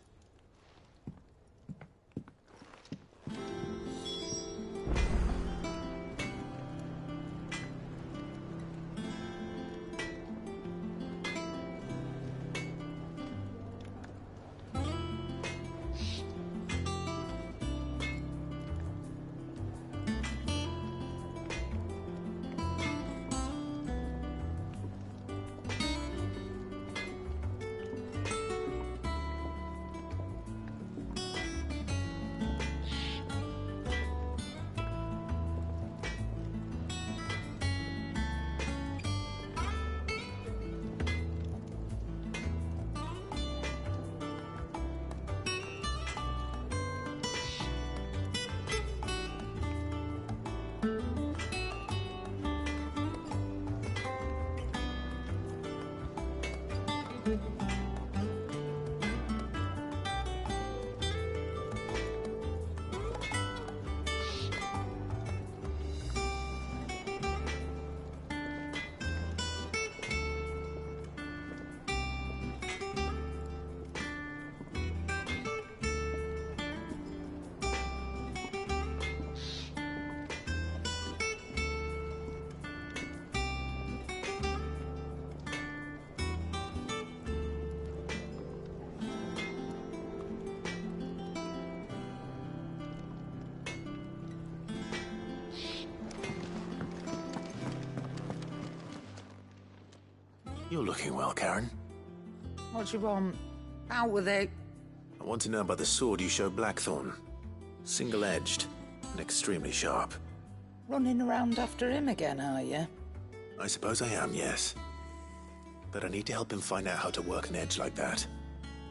You're looking well, Karen. What do you want? Out with it. I want to know about the sword you showed Blackthorn. Single-edged and extremely sharp. Running around after him again, are you? I suppose I am, yes. But I need to help him find out how to work an edge like that.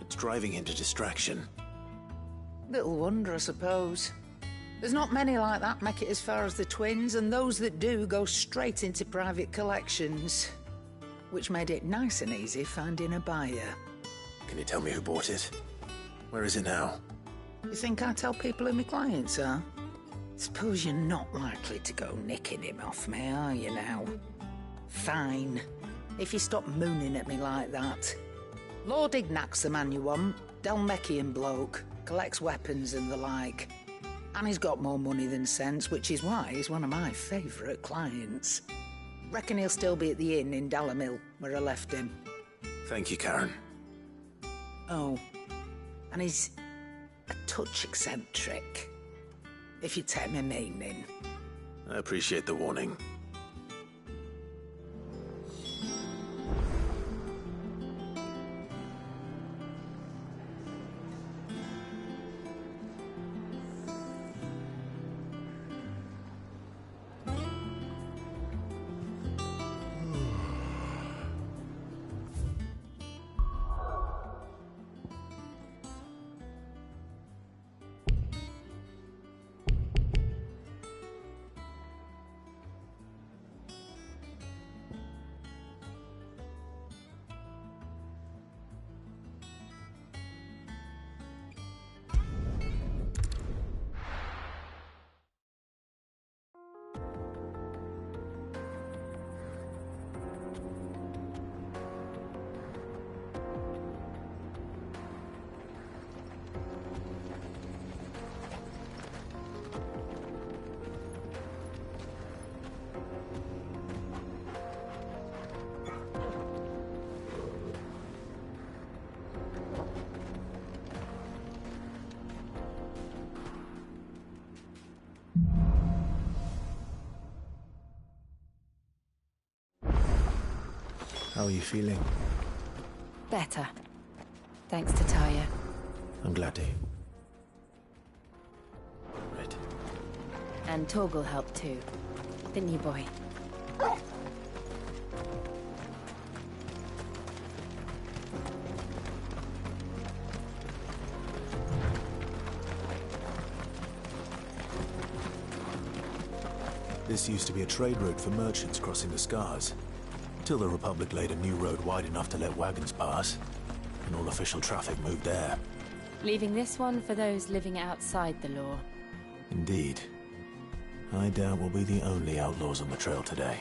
It's driving him to distraction. Little wonder, I suppose. There's not many like that make it as far as the twins, and those that do go straight into private collections. Which made it nice and easy finding a buyer. Can you tell me who bought it? Where is it now? You think I tell people who my clients are? Suppose you're not likely to go nicking him off me, are you now? Fine. If you stop mooning at me like that. Lord Ignac's the man you want. Dalmekian bloke. Collects weapons and the like. And he's got more money than sense, which is why he's one of my favourite clients. Reckon he'll still be at the inn in Dalamil, where I left him. Thank you, Karen. Oh, and he's a touch eccentric, if you take my meaning. I appreciate the warning. How are you feeling? Better. Thanks to Taya. I'm glad to. Right. And Torgal helped too. Didn't you, boy? This used to be a trade route for merchants crossing the Scars. Till the Republic laid a new road wide enough to let wagons pass, and all official traffic moved there. Leaving this one for those living outside the law. Indeed. I doubt we'll be the only outlaws on the trail today.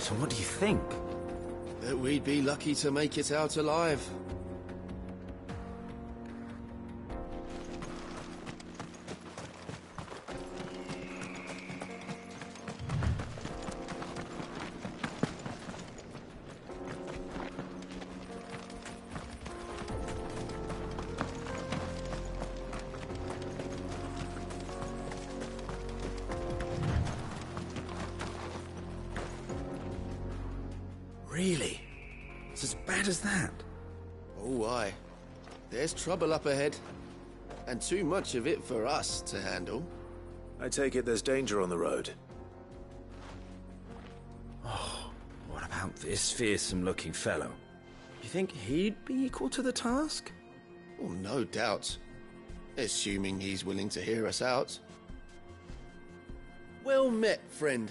So what do you think? That we'd be lucky to make it out alive. Really? It's as bad as that? Oh, aye. There's trouble up ahead. And too much of it for us to handle. I take it there's danger on the road. Oh, what about this fearsome-looking fellow? You think he'd be equal to the task? Oh, no doubt. Assuming he's willing to hear us out. Well met, friend.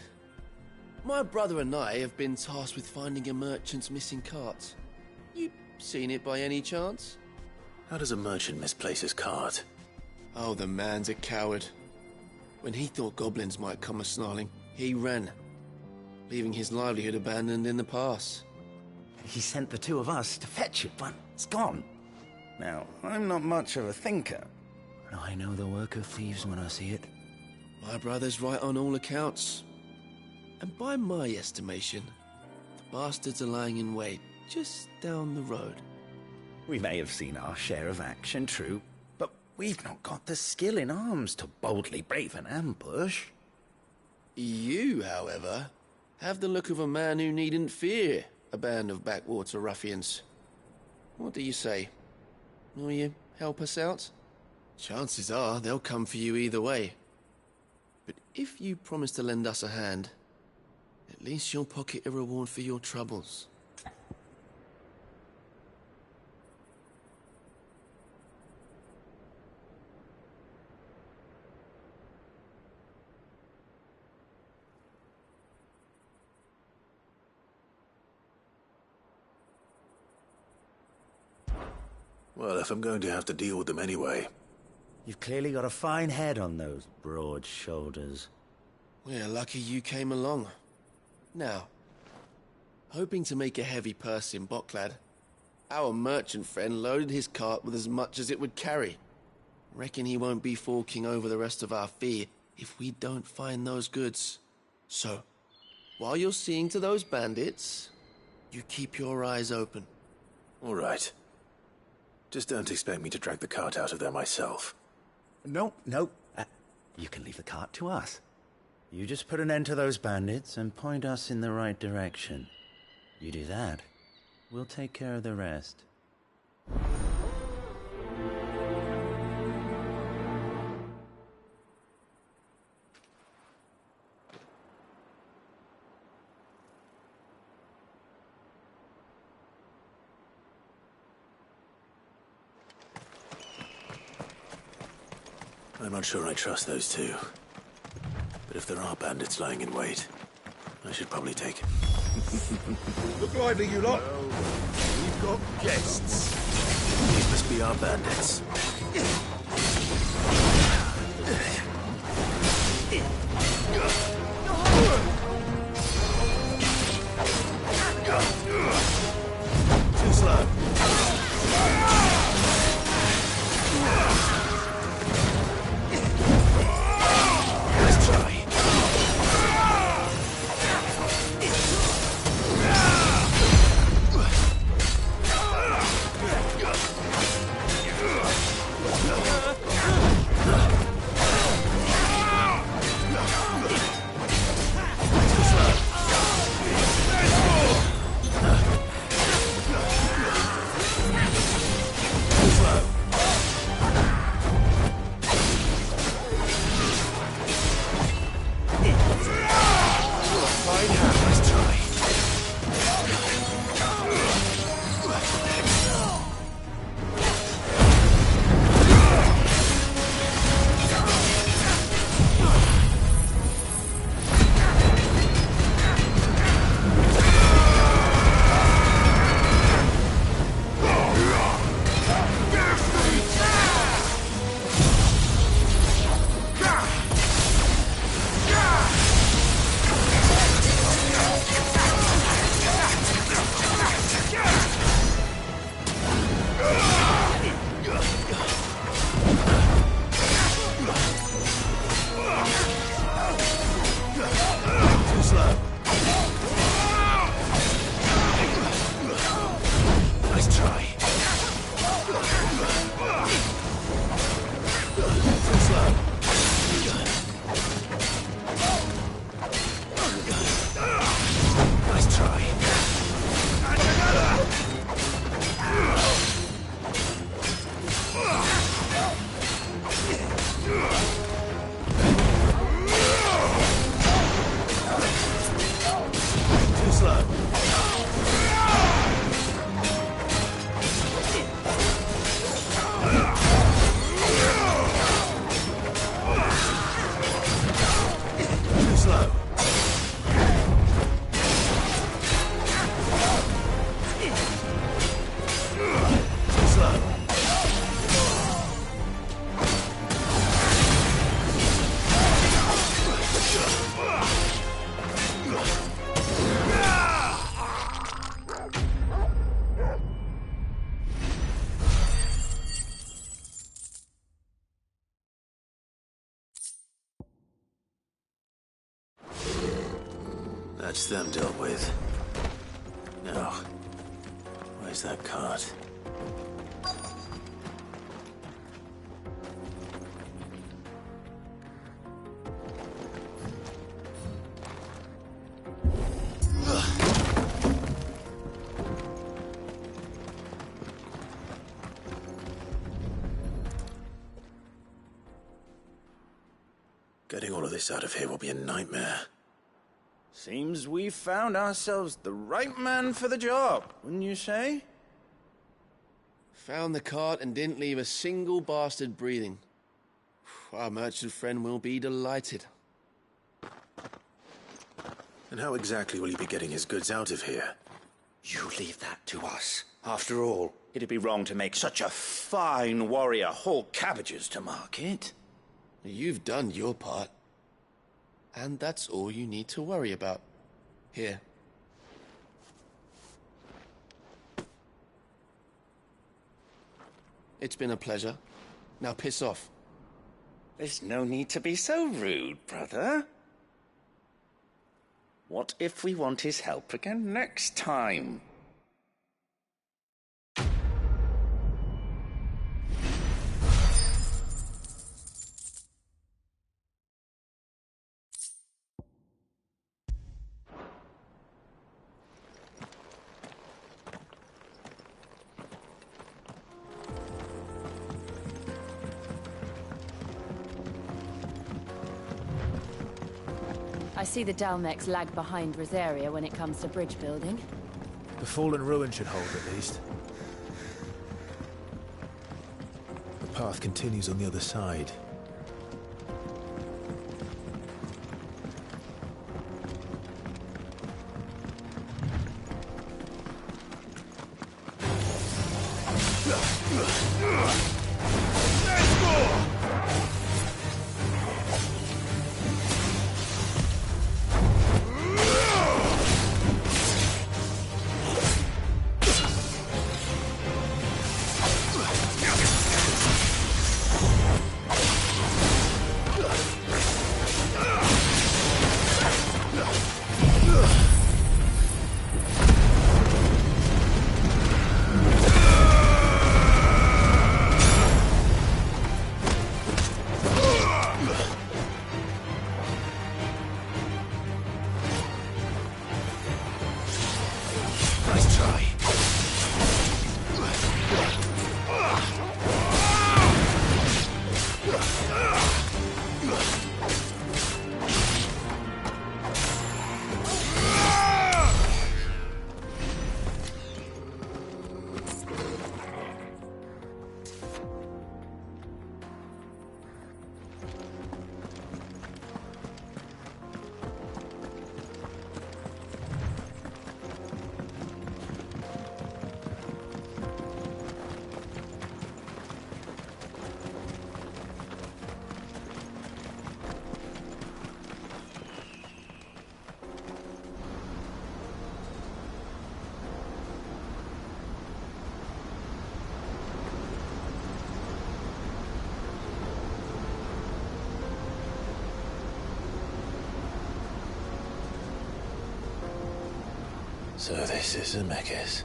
My brother and I have been tasked with finding a merchant's missing cart. You seen it by any chance? How does a merchant misplace his cart? Oh, the man's a coward. When he thought goblins might come a-snarling, he ran. leaving his livelihood abandoned in the pass. He sent the two of us to fetch it, but it's gone. Now, I'm not much of a thinker, but I know the work of thieves when I see it. My brother's right on all accounts. And by my estimation, the bastards are lying in wait just down the road. We may have seen our share of action, true, but we've not got the skill in arms to boldly brave an ambush. You, however, have the look of a man who needn't fear a band of backwater ruffians. What do you say? Will you help us out? Chances are they'll come for you either way. But if you promise to lend us a hand, at least you'll pocket a reward for your troubles. Well, if I'm going to have to deal with them anyway. You've clearly got a fine head on those broad shoulders. We're lucky you came along. Now, hoping to make a heavy purse in Boklad, our merchant friend loaded his cart with as much as it would carry. Reckon he won't be forking over the rest of our fee if we don't find those goods. So, while you're seeing to those bandits, you keep your eyes open. All right. Just don't expect me to drag the cart out of there myself. No. You can leave the cart to us. You just put an end to those bandits and point us in the right direction. You do that, we'll take care of the rest. I'm not sure I trust those two. But if there are bandits lying in wait, I should probably take it. Look lively, you lot. We've got guests. These must be our bandits. Too slow. No. That's them dealt with. Now, where's that cart? Getting all of this out of here will be a nightmare. Seems we've found ourselves the right man for the job, wouldn't you say? Found the cart and didn't leave a single bastard breathing. Our merchant friend will be delighted. And how exactly will he be getting his goods out of here? You leave that to us. After all, it'd be wrong to make such a fine warrior haul cabbages to market. You've done your part. And that's all you need to worry about. Here. It's been a pleasure. Now piss off. There's no need to be so rude, brother. What if we want his help again next time? I see the Dalmex lag behind Rosaria when it comes to bridge building. The fallen ruin should hold, at least. The path continues on the other side. So this is Zemeckis.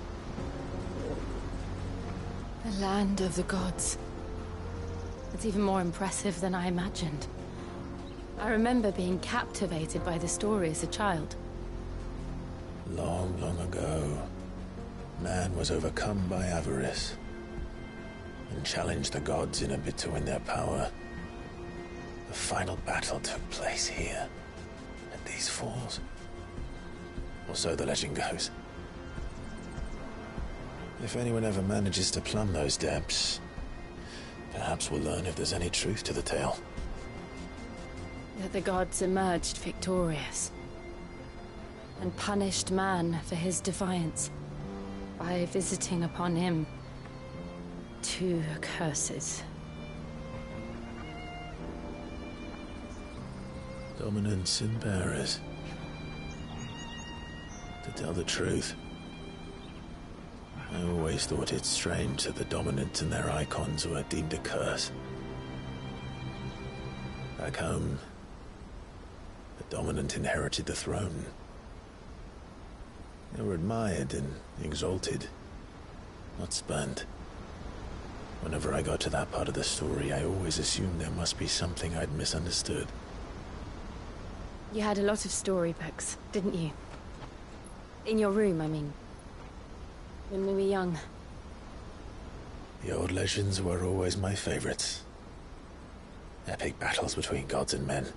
The land of the gods. It's even more impressive than I imagined. I remember being captivated by the story as a child. Long, long ago, man was overcome by avarice and challenged the gods in a bid to win their power. The final battle took place here, at these falls. Or so the legend goes. If anyone ever manages to plumb those depths, perhaps we'll learn if there's any truth to the tale. That the gods emerged victorious and punished man for his defiance by visiting upon him 2 curses. Dominants and bearers. To tell the truth, I always thought it strange that the dominant and their icons were deemed a curse. Back home, the dominant inherited the throne, They were admired and exalted, not spurned. Whenever I got to that part of the story, I always assumed there must be something I'd misunderstood. You had a lot of storybooks, didn't you? In your room, I mean. When we were young. The old legends were always my favorites. Epic battles between gods and men.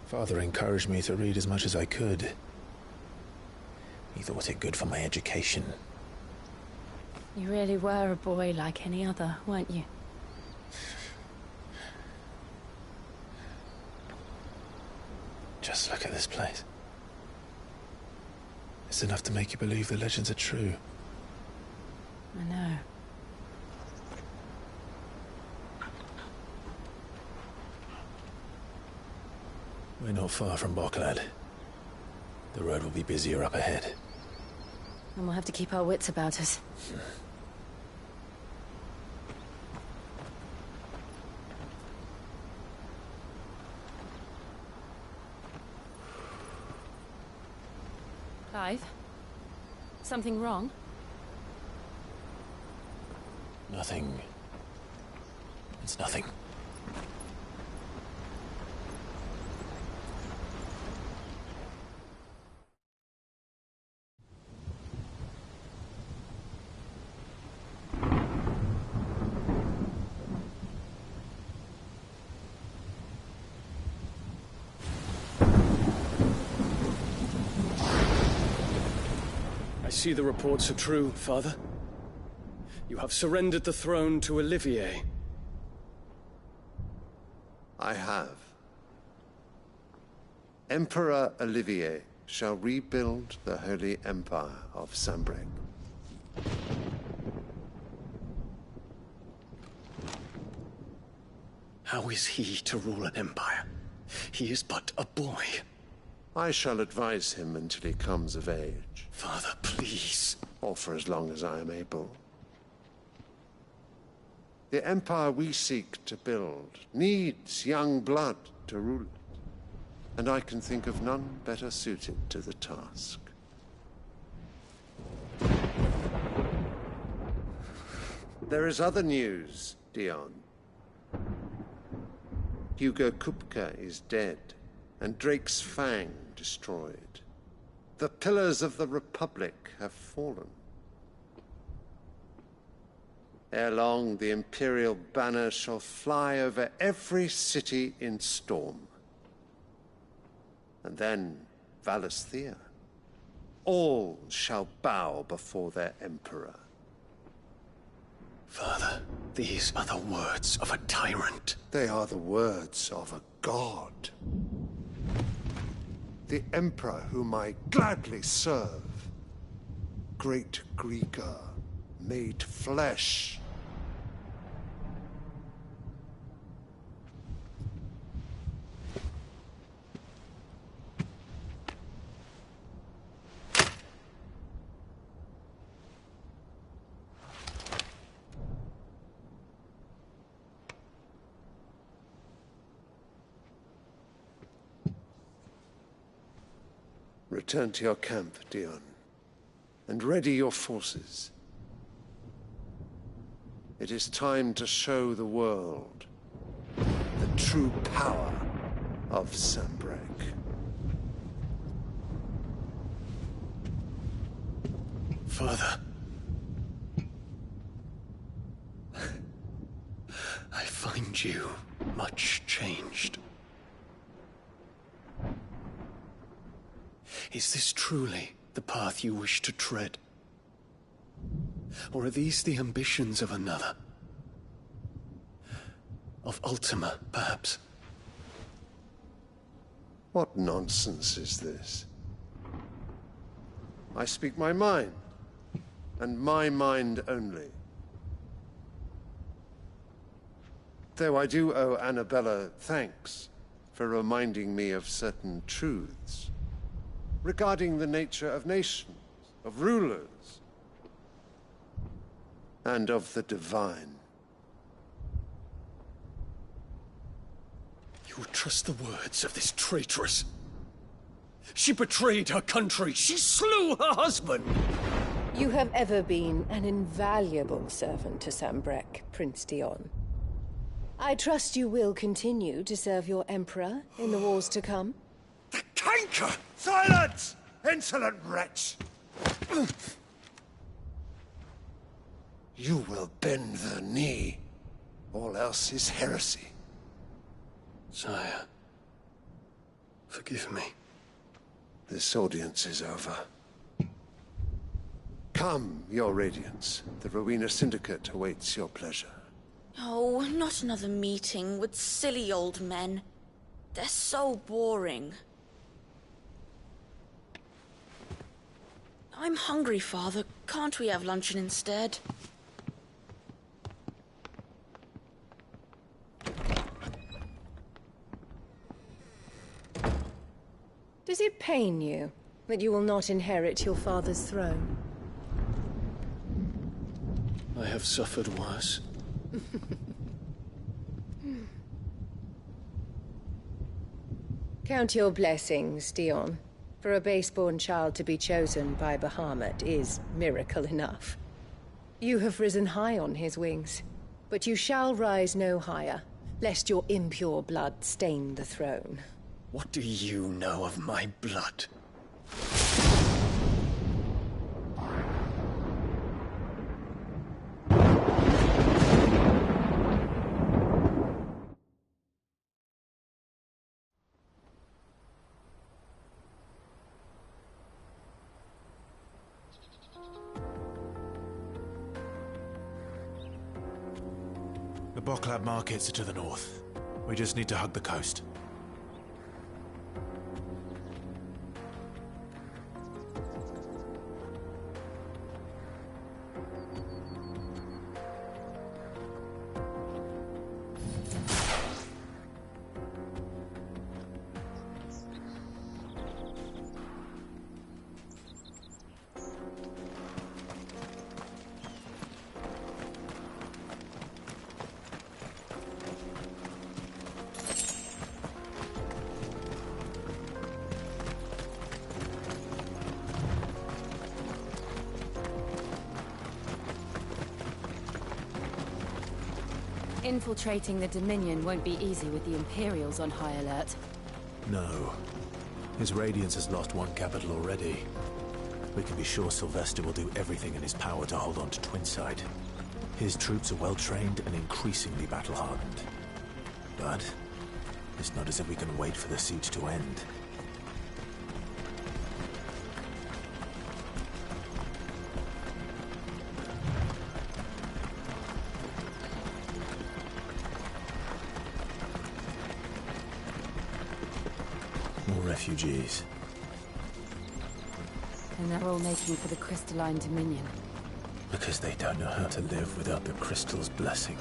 Father encouraged me to read as much as I could. He thought it good for my education. You really were a boy like any other, weren't you? Just look at this place. It's enough to make you believe the legends are true. I know. We're not far from Boklad. The road will be busier up ahead. And we'll have to keep our wits about us. Clive? Something wrong? Nothing. It's nothing. I see the reports are true, Father. You have surrendered the throne to Olivier. I have. Emperor Olivier shall rebuild the Holy Empire of Sanbreque. How is he to rule an empire? He is but a boy. I shall advise him until he comes of age. Father, please. Or for as long as I am able. The empire we seek to build needs young blood to rule it, and I can think of none better suited to the task. There is other news, Dion. Hugo Kupka is dead, and Drake's Fang destroyed. The pillars of the Republic have fallen. Ere long, the Imperial banner shall fly over every city in Storm. And then Valisthea. All shall bow before their Emperor. Father, these are the words of a tyrant. They are the words of a god. The Emperor whom I gladly serve. Great Greagor, made flesh. Return to your camp, Dion, and ready your forces. It is time to show the world the true power of Sanbreque. Father. I find you much changed. Is this truly the path you wish to tread? Or are these the ambitions of another? Of Ultima, perhaps? What nonsense is this? I speak my mind, and my mind only. Though I do owe Annabella thanks for reminding me of certain truths regarding the nature of nations, of rulers, and of the divine. You would trust the words of this traitress? She betrayed her country. She slew her husband. You have ever been an invaluable servant to Sambrek, Prince Dion. I trust you will continue to serve your Emperor in the wars to come. The canker! Silence! Insolent wretch! You will bend the knee. All else is heresy. Sire, forgive me. This audience is over. Come, Your Radiance. The Rowena Syndicate awaits your pleasure. Oh, not another meeting with silly old men. They're so boring. I'm hungry, Father. Can't we have luncheon instead? Does it pain you that you will not inherit your father's throne? I have suffered worse. Count your blessings, Dion. For a base-born child to be chosen by Bahamut is miracle enough. You have risen high on his wings, but you shall rise no higher, lest your impure blood stain the throne. What do you know of my blood? The Boklab markets are to the north. We just need to hug the coast. Infiltrating the Dominion won't be easy with the Imperials on high alert. No. His Radiance has lost one capital already. We can be sure Sylvester will do everything in his power to hold on to Twinside. His troops are well-trained and increasingly battle-hardened. But it's not as if we can wait for the siege to end. Refugees. And they're all making for the Crystalline Dominion. Because they don't know how to live without the Crystal's blessing.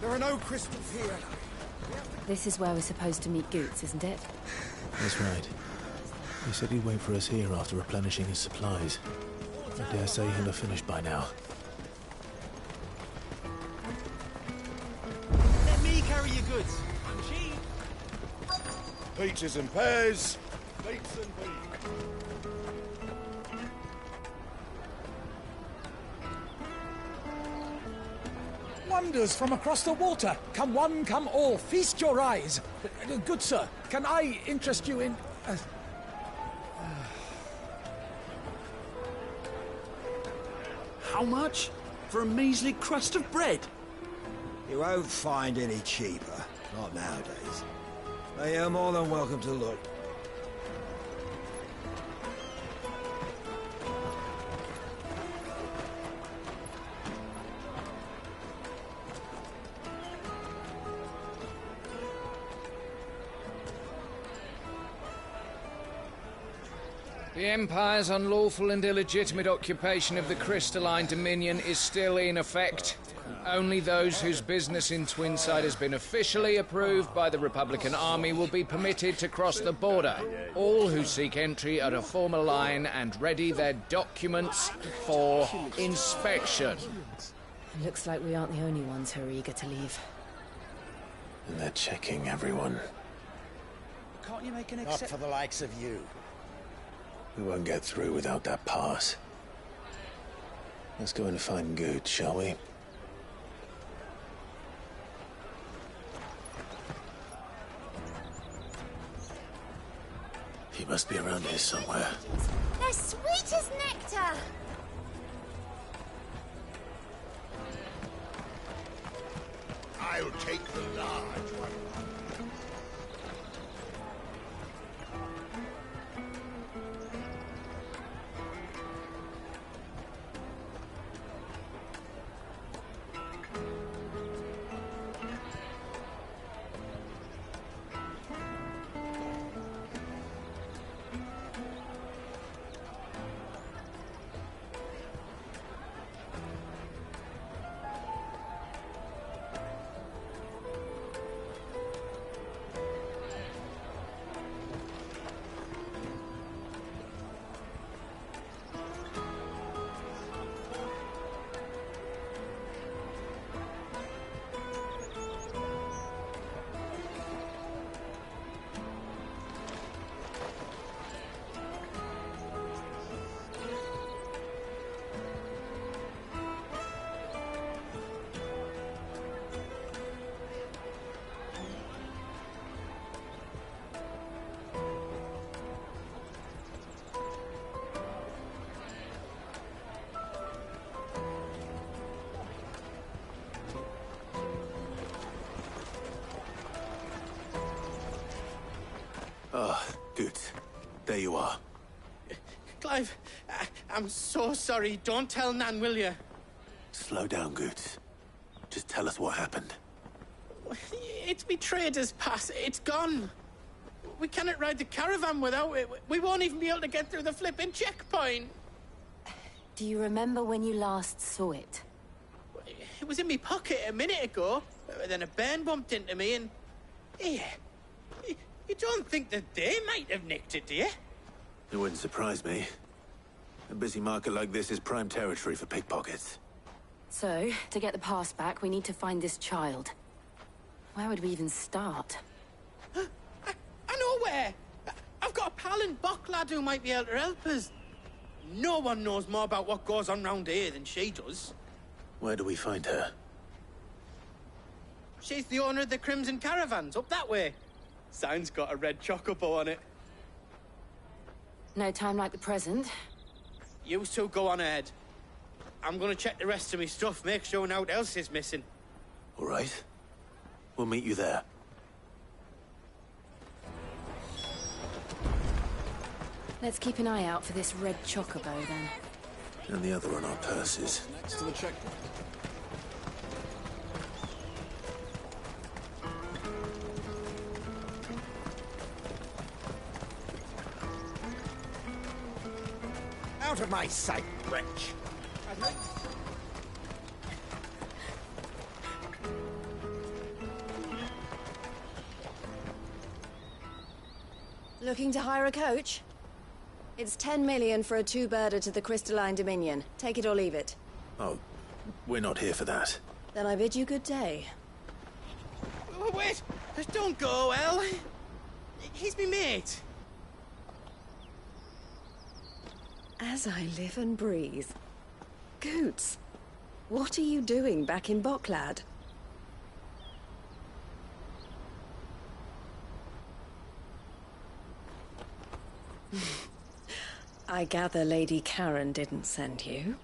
There are no crystals here. This is where we're supposed to meet Goots, isn't it? That's right. He said he'd wait for us here after replenishing his supplies. I dare say he'll have finished by now. Let me carry your goods. I'm cheap. Peaches and pears. Beets and beans. wonders from across the water. Come one, come all, feast your eyes. Good sir, can I interest you in... How much? For a measly crust of bread? You won't find any cheaper. Not nowadays. But you're more than welcome to look. The Empire's unlawful and illegitimate occupation of the Crystalline Dominion is still in effect. Only those whose business in Twinside has been officially approved by the Republican Army will be permitted to cross the border. All who seek entry are to form a line and ready their documents for inspection. Looks like we aren't the only ones who are eager to leave. And they're checking everyone. Can't you make an Not for the likes of you. We won't get through without that pass. Let's go and find Goot, shall we? He must be around here somewhere. They're sweet as nectar! I'll take the large one. Ah, Goot. There you are. Clive, I'm so sorry. Don't tell Nan, will you? Slow down, Goot. Just tell us what happened. It's me trader's pass. It's gone. We cannot ride the caravan without it. We won't even be able to get through the flipping checkpoint. Do you remember when you last saw it? It was in my pocket a minute ago. Then a bairn bumped into me and... Here. You don't think that they might have nicked it, do you? It wouldn't surprise me. A busy market like this is prime territory for pickpockets. So, to get the pass back, we need to find this child. Where would we even start? I know where! I've got a pal in Bocklad who might be able to help us. No one knows more about what goes on round here than she does. Where do we find her? She's the owner of the Crimson Caravans, up that way. Sign's got a red chocobo on it. No time like the present. You two go on ahead. I'm gonna check the rest of my stuff, make sure naught else is missing. All right. We'll meet you there. Let's keep an eye out for this red chocobo, then. And the other on our purses. Next to the checkpoint. Out of my sight, wretch! Looking to hire a coach? It's 10 million for a two-birder to the Crystalline Dominion. Take it or leave it. Oh, we're not here for that. Then I bid you good day. Oh, wait! Don't go, El. He's me mate. As I live and breathe. Goots. What are you doing back in Boklad? I gather Lady Karen didn't send you.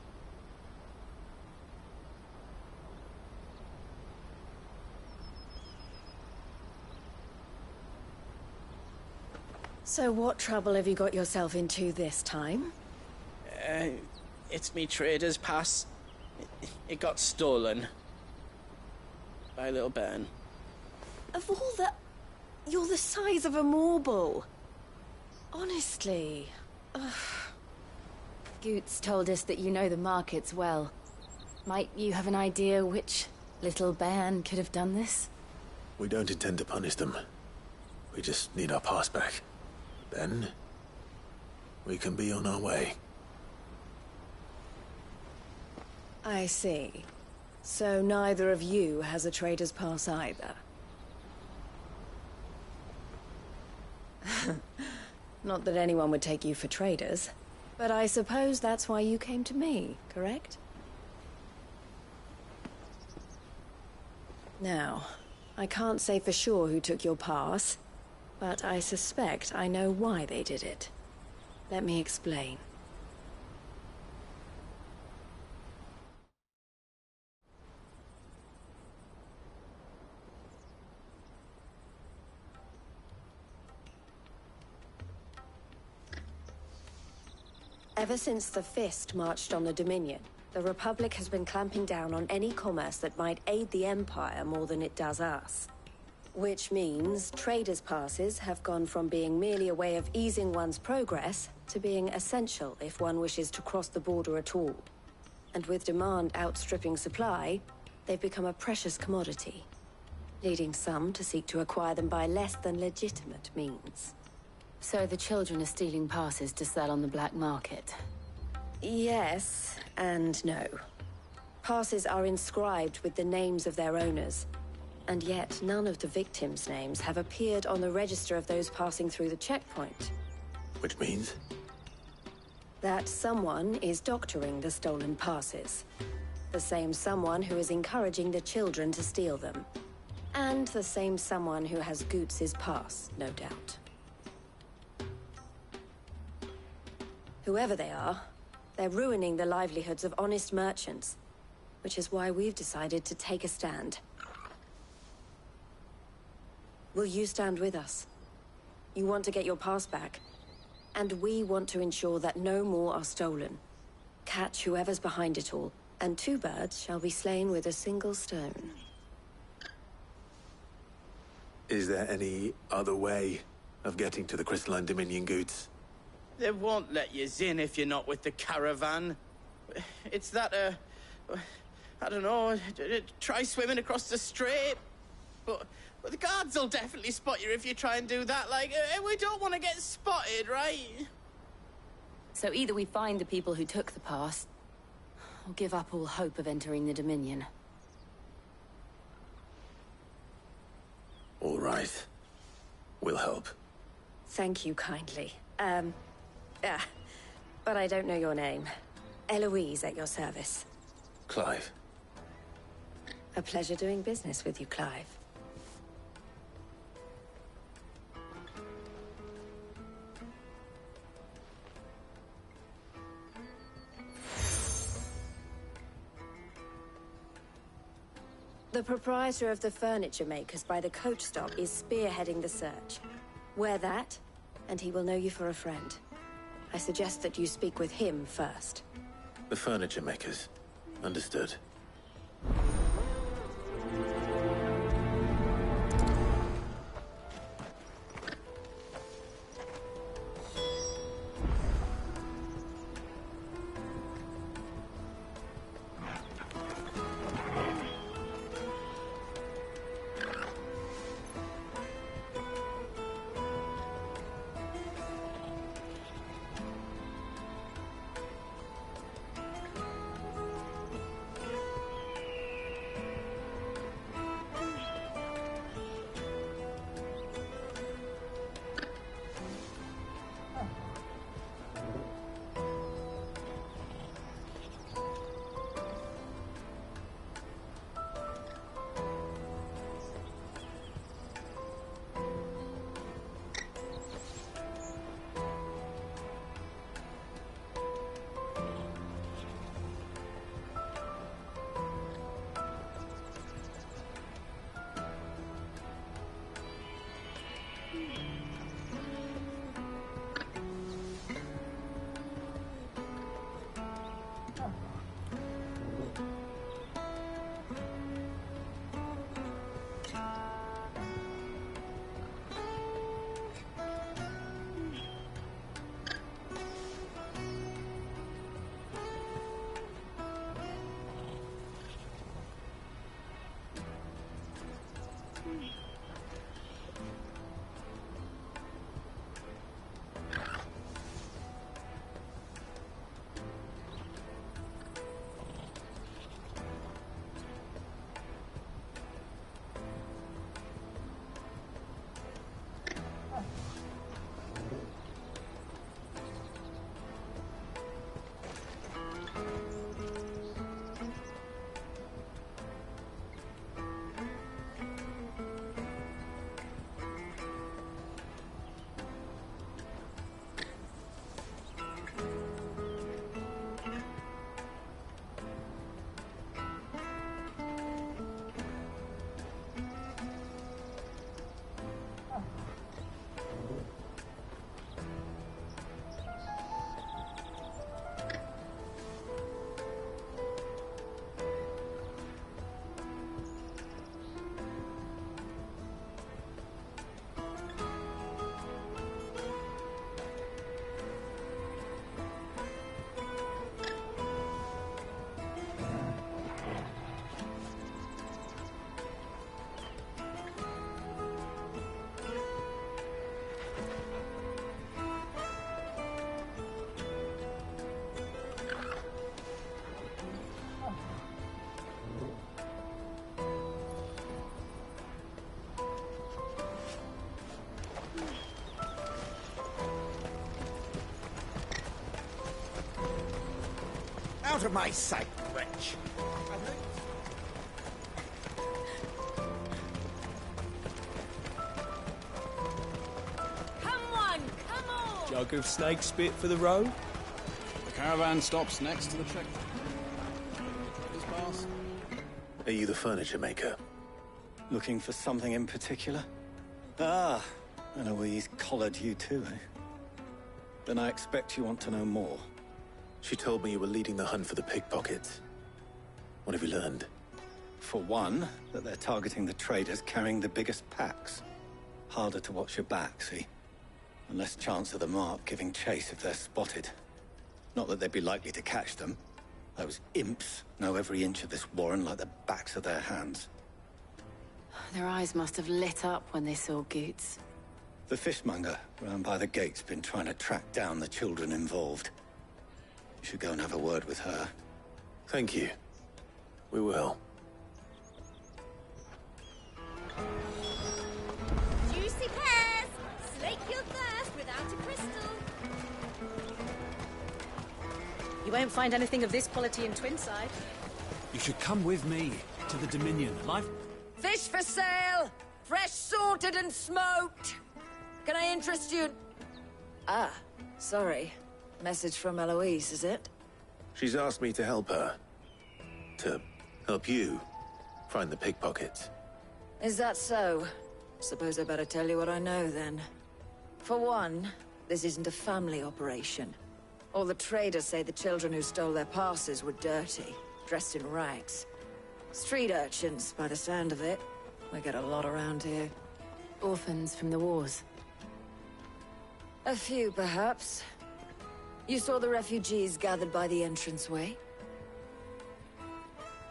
So what trouble have you got yourself into this time? It's me trader's pass. It got stolen. By a little bairn. Of all the... You're the size of a marble. Honestly. Ugh. Goots told us that you know the markets well. Might you have an idea which little bairn could have done this? We don't intend to punish them. We just need our pass back. Then, we can be on our way. I see. So neither of you has a trader's pass either. Not that anyone would take you for traders, but I suppose that's why you came to me, correct? Now, I can't say for sure who took your pass, but I suspect I know why they did it. Let me explain. Ever since the Fist marched on the Dominion, the Republic has been clamping down on any commerce that might aid the Empire more than it does us. Which means traders' passes have gone from being merely a way of easing one's progress to being essential if one wishes to cross the border at all. And with demand outstripping supply, they've become a precious commodity, leading some to seek to acquire them by less than legitimate means. So the children are stealing passes to sell on the black market? Yes, and no. Passes are inscribed with the names of their owners, and yet none of the victims' names have appeared on the register of those passing through the checkpoint. Which means? That someone is doctoring the stolen passes. The same someone who is encouraging the children to steal them. And the same someone who has Goots' pass, no doubt. Whoever they are, they're ruining the livelihoods of honest merchants, which is why we've decided to take a stand. Will you stand with us? You want to get your pass back, and we want to ensure that no more are stolen. Catch whoever's behind it all, and 2 birds shall be slain with a single stone. Is there any other way of getting to the Crystalline Dominion, Goots? They won't let you in if you're not with the caravan. It's that, I don't know, try swimming across the strait. But the guards will definitely spot you if you try and do that. Like, we don't want to get spotted, right? So either we find the people who took the pass, or give up all hope of entering the Dominion. All right. We'll help. Thank you kindly. But I don't know your name. Eloise at your service. Clive. A pleasure doing business with you, Clive. The proprietor of the furniture makers by the coach stop is spearheading the search. Wear that, and he will know you for a friend. I suggest that you speak with him first. The furniture makers. Understood. Out of my sight, wretch! Come on, come on! Jug of snake spit for the road? The caravan stops next to the checkpoint. Are you the furniture maker? Looking for something in particular? Ah, Eloise collared you too, eh? Then I expect you want to know more. She told me you were leading the hunt for the pickpockets. What have you learned? For one, that they're targeting the traders carrying the biggest packs. Harder to watch your back, see? And less chance of the mark giving chase if they're spotted. Not that they'd be likely to catch them. Those imps know every inch of this warren like the backs of their hands. Their eyes must have lit up when they saw Goots. The fishmonger round by the gate's been trying to track down the children involved. You should go and have a word with her. Thank you. We will. Juicy pears! Slake your thirst without a crystal. You won't find anything of this quality in Twinside. You should come with me to the Dominion. Fish for sale! Fresh sorted and smoked! Can I interest you? Ah, sorry. Message from Eloise, is it? She's asked me to help her. To help you find the pickpockets. Is that so? Suppose I better tell you what I know, then. For one, this isn't a family operation. All the traders say the children who stole their passes were dirty, dressed in rags. Street urchins, by the sound of it. We get a lot around here. Orphans from the wars. A few, perhaps. You saw the refugees gathered by the entranceway?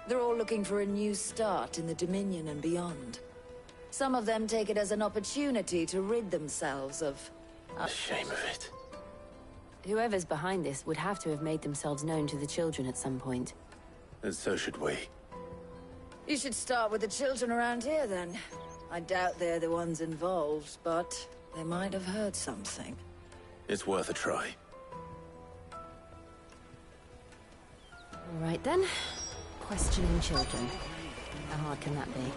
They're all looking for a new start in the Dominion and beyond. Some of them take it as an opportunity to rid themselves of... Shame of it. Whoever's behind this would have to have made themselves known to the children at some point. And so should we. You should start with the children around here, then. I doubt they're the ones involved, but they might have heard something. It's worth a try. All right, then. Questioning children. How hard can that be?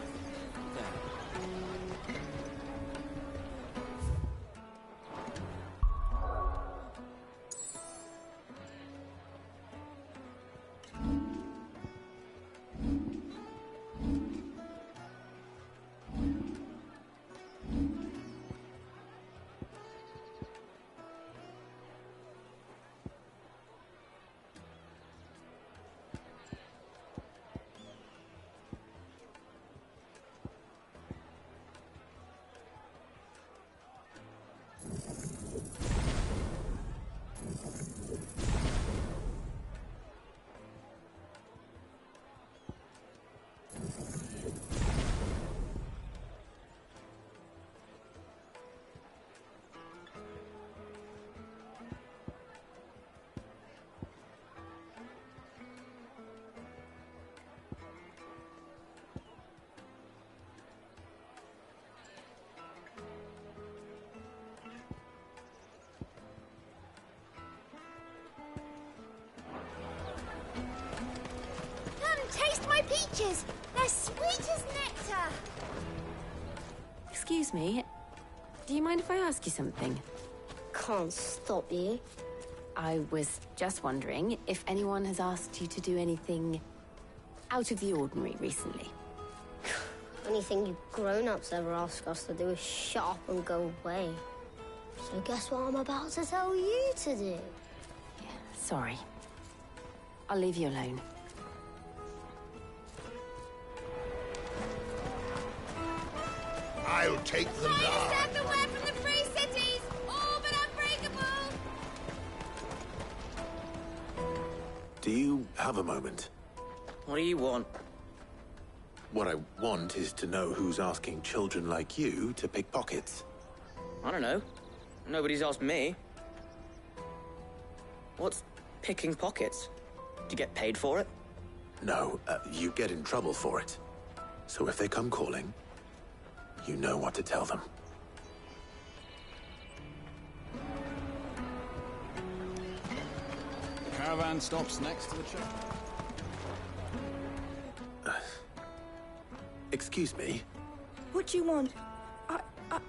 my peaches! They're sweet as nectar! Excuse me. Do you mind if I ask you something? Can't stop you. I was just wondering if anyone has asked you to do anything out of the ordinary recently. Anything you grown-ups ever ask us to do is shut up and go away. So guess what I'm about to tell you to do? Sorry. I'll leave you alone. I'll take them down. Step away from the free cities! All but unbreakable! Do you have a moment? What do you want? What I want is to know who's asking children like you to pick pockets. I don't know. Nobody's asked me. What's picking pockets? Do you get paid for it? No, you get in trouble for it. So if they come calling, you know what to tell them. The caravan stops next to the church. Excuse me? What do you want?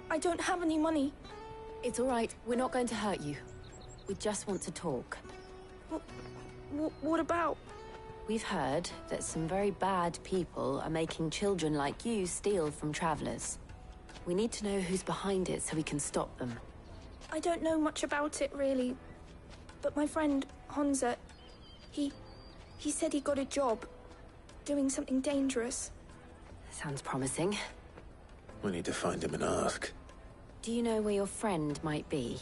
I don't have any money. It's all right. We're not going to hurt you. We just want to talk. What about? We've heard that some very bad people are making children like you steal from travelers. We need to know who's behind it so we can stop them. I don't know much about it, really. But my friend, Honza, he said he got a job doing something dangerous. Sounds promising. We need to find him and ask. Do you know where your friend might be?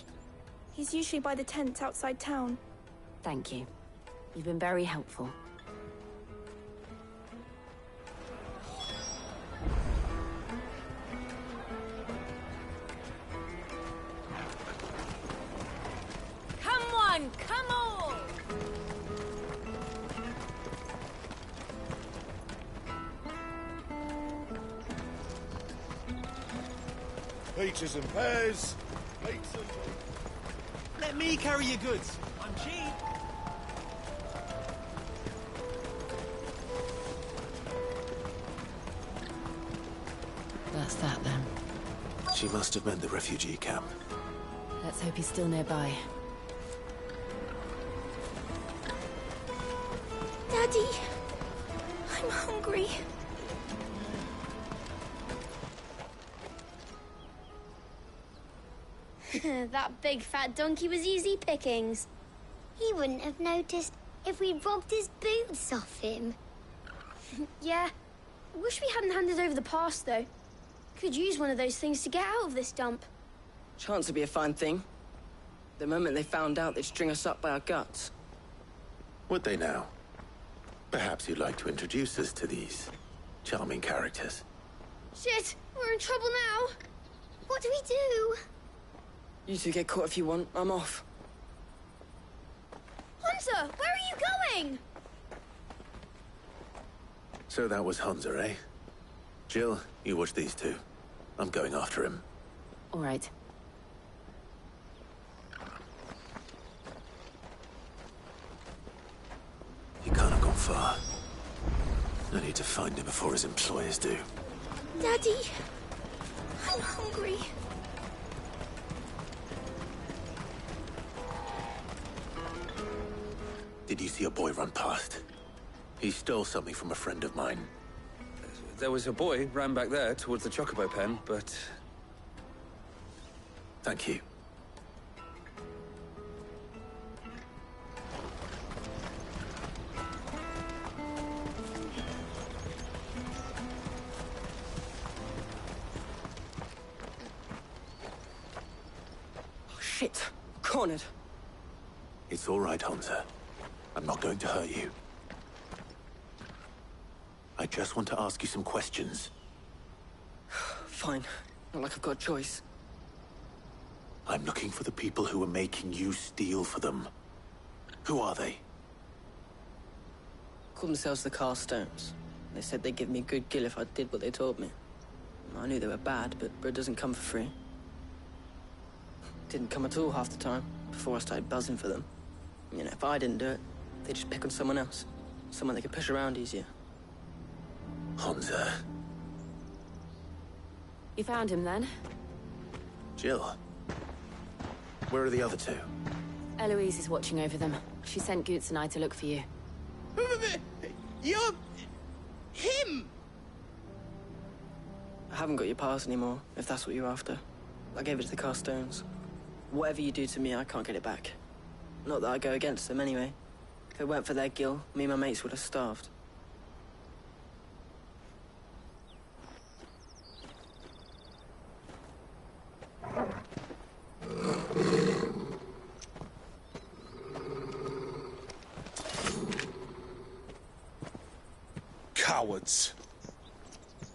He's usually by the tents outside town. Thank you. You've been very helpful. Come on, come on! Peaches and pears. Let me carry your goods. I'm cheap. That's that then. She must have meant the refugee camp. Let's hope he's still nearby. Daddy, I'm hungry. That big fat donkey was easy pickings. He wouldn't have noticed if we'd robbed his boots off him. Yeah. Wish we hadn't handed over the pass, though. Could use one of those things to get out of this dump. Chance would be a fine thing. The moment they found out, they'd string us up by our guts. Would they now? Perhaps you'd like to introduce us to these charming characters. Shit, we're in trouble now. What do we do? You two get caught if you want. I'm off. Hunter, where are you going? So that was Hunza, eh? Jill, you watch these two. I'm going after him. All right. He can't have gone far. I need to find him before his employers do. Daddy, I'm hungry. Did you see a boy run past? He stole something from a friend of mine. There was a boy ran back there towards the Chocobo pen, but... Thank you. Oh, shit. Cornered. It's all right, Hunter. I'm not going to hurt you. I just want to ask you some questions. Fine. Not like I've got a choice. I'm looking for the people who are making you steal for them. Who are they? Called themselves the Carstones. They said they'd give me a good gill if I did what they told me. I knew they were bad, but bread doesn't come for free. Didn't come at all half the time, before I started buzzing for them. You know, if I didn't do it, they'd just pick on someone else. Someone they could push around easier. Hansa. You found him then? Jill. Where are the other two? Eloise is watching over them. She sent Goots and I to look for you. You're... him! I haven't got your pass anymore, if that's what you're after. I gave it to the Carstones. Whatever you do to me, I can't get it back. Not that I go against them, anyway. If it weren't for their guild, me and my mates would have starved. Cowards!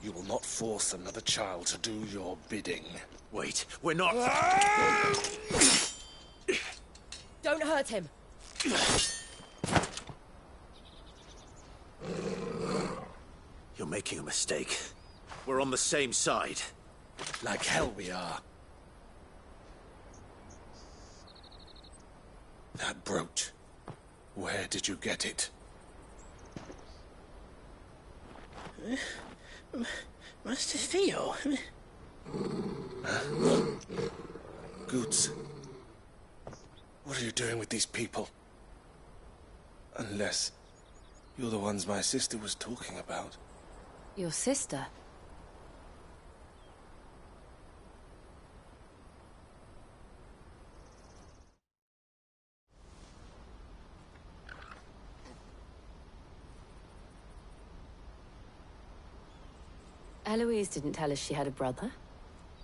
You will not force another child to do your bidding. Wait, we're not... Don't hurt him. You're making a mistake. We're on the same side. Like hell we are. That brooch. Where did you get it? Master Theo? Goots. What are you doing with these people? Unless you're the ones my sister was talking about. Your sister? Eloise didn't tell us she had a brother.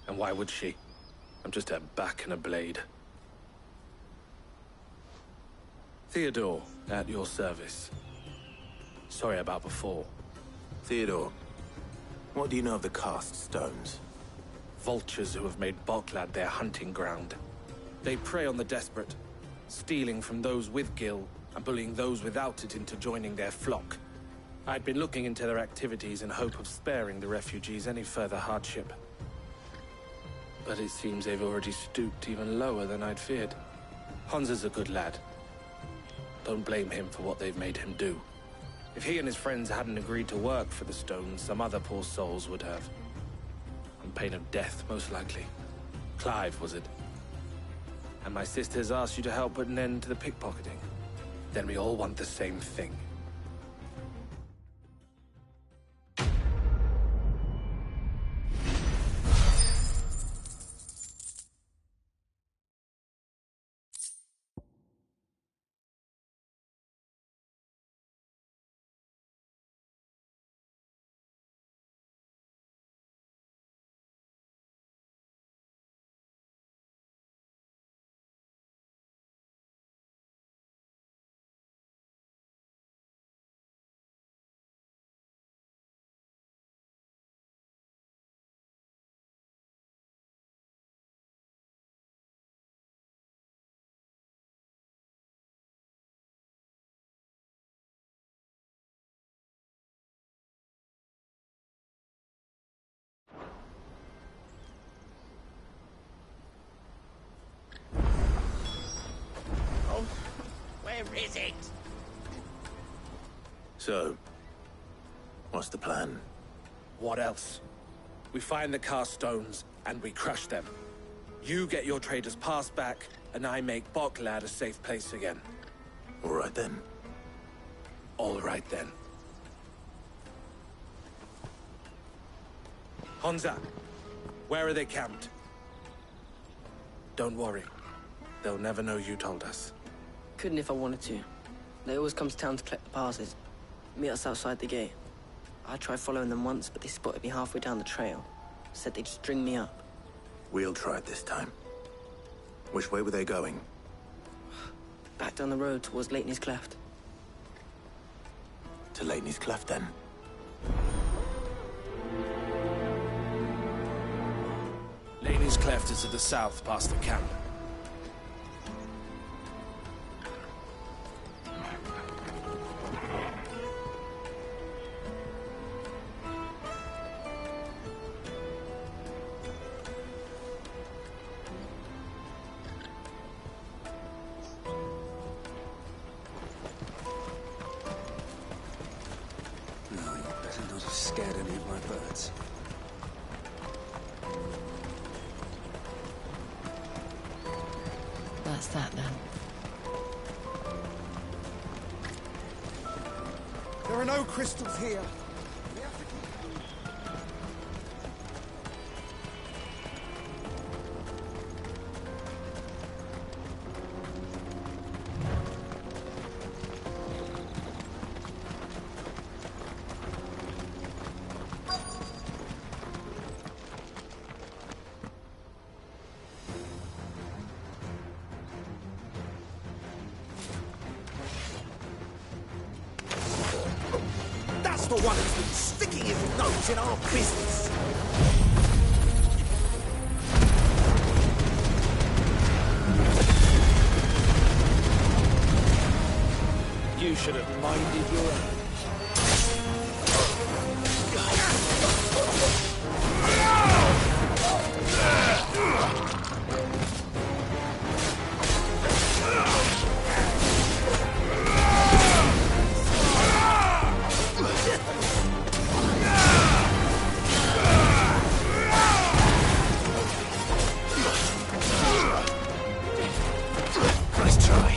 And why would she? I'm just her back and a blade. Theodore, at your service. Sorry about before. Theodore, what do you know of the Cast Stones? Vultures who have made Boklad their hunting ground. They prey on the desperate, stealing from those with Gil and bullying those without it into joining their flock. I'd been looking into their activities in hope of sparing the refugees any further hardship. But it seems they've already stooped even lower than I'd feared. Hansa's a good lad. Don't blame him for what they've made him do. If he and his friends hadn't agreed to work for the Stones, some other poor souls would have. On pain of death, most likely. Clive, was it? And my sisters asked you to help put an end to the pickpocketing. Then we all want the same thing. Where is it? So, what's the plan? What else? We find the Carstones, and we crush them. You get your trader's pass back, and I make Boklad a safe place again. All right then. All right then. Hansa, where are they camped? Don't worry. They'll never know you told us. Couldn't if I wanted to. They always come to town to collect the passes. Meet us outside the gate. I tried following them once, but they spotted me halfway down the trail. Said they'd string me up. We'll try it this time. Which way were they going? Back down the road towards Leitney's Cleft. To Leitney's Cleft, then. Leitney's Cleft is to the south, past the camp. scared any of my birds. That's that then. There are no crystals here. That's the one who's been sticking his nose in our business. You should have minded your own. Nice try.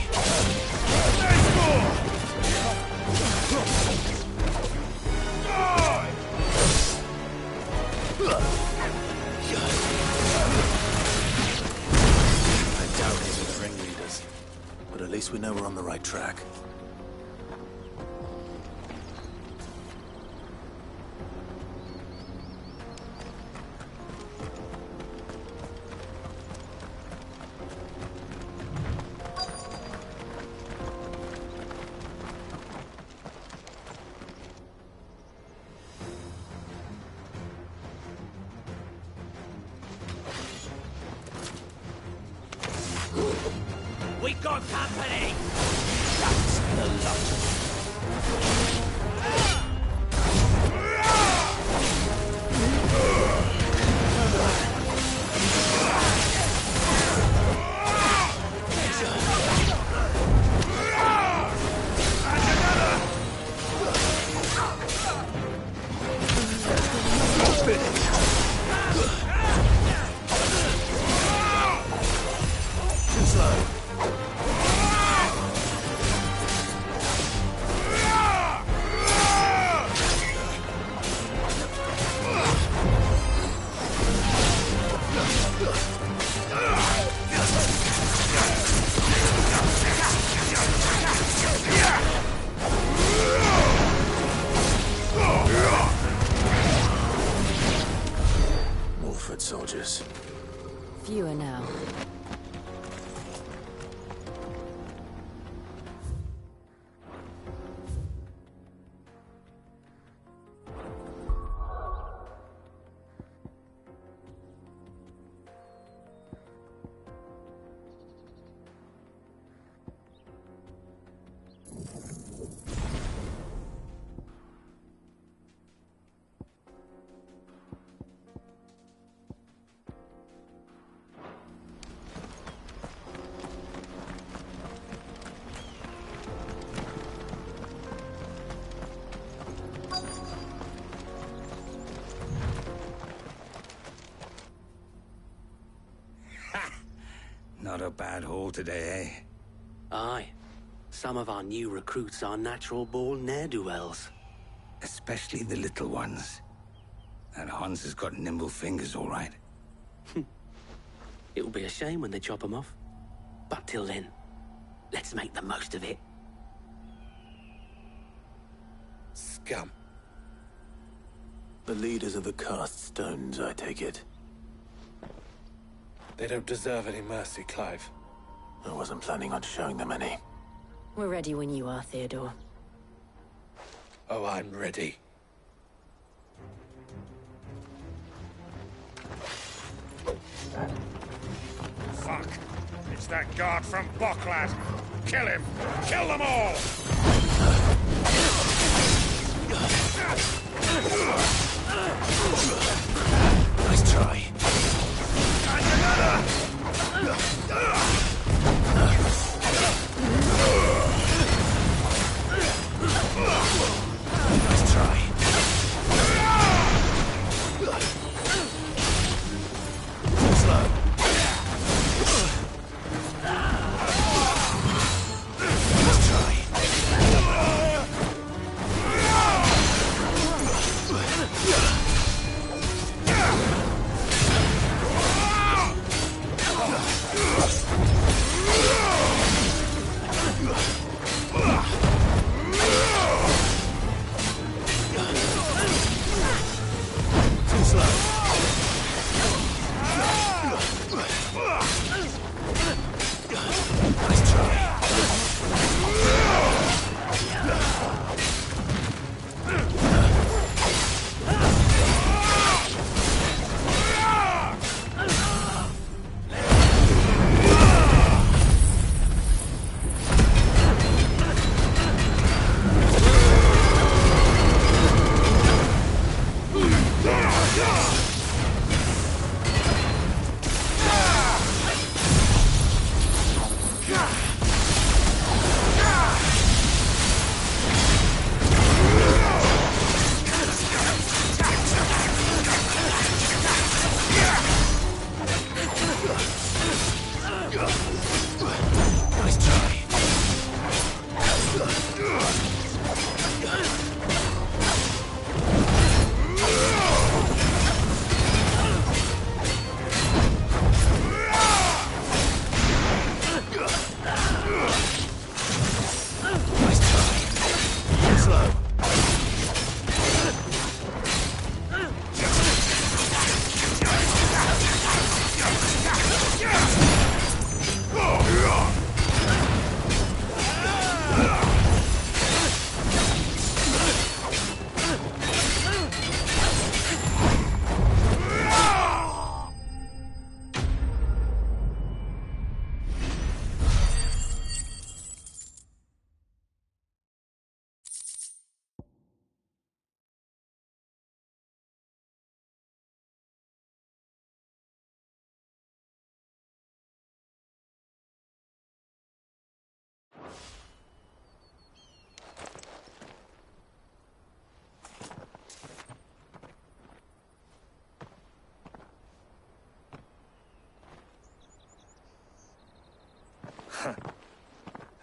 I doubt these are the ringleaders, but at least we know we're on the right track. We got company! That's the lot. Too slow. More foot soldiers. Fewer now. Not a bad haul today, eh? Aye. Some of our new recruits are natural-born ne'er-do-wells. Especially the little ones. That Hans has got nimble fingers, all right. It'll be a shame when they chop them off. But till then, let's make the most of it. Scum. The leaders of the cast stones, I take it. They don't deserve any mercy, Clive. I wasn't planning on showing them any. We're ready when you are, Theodore. Oh, I'm ready. Fuck. It's that guard from Boklad. Kill him. Kill them all. Nice try. Nice try.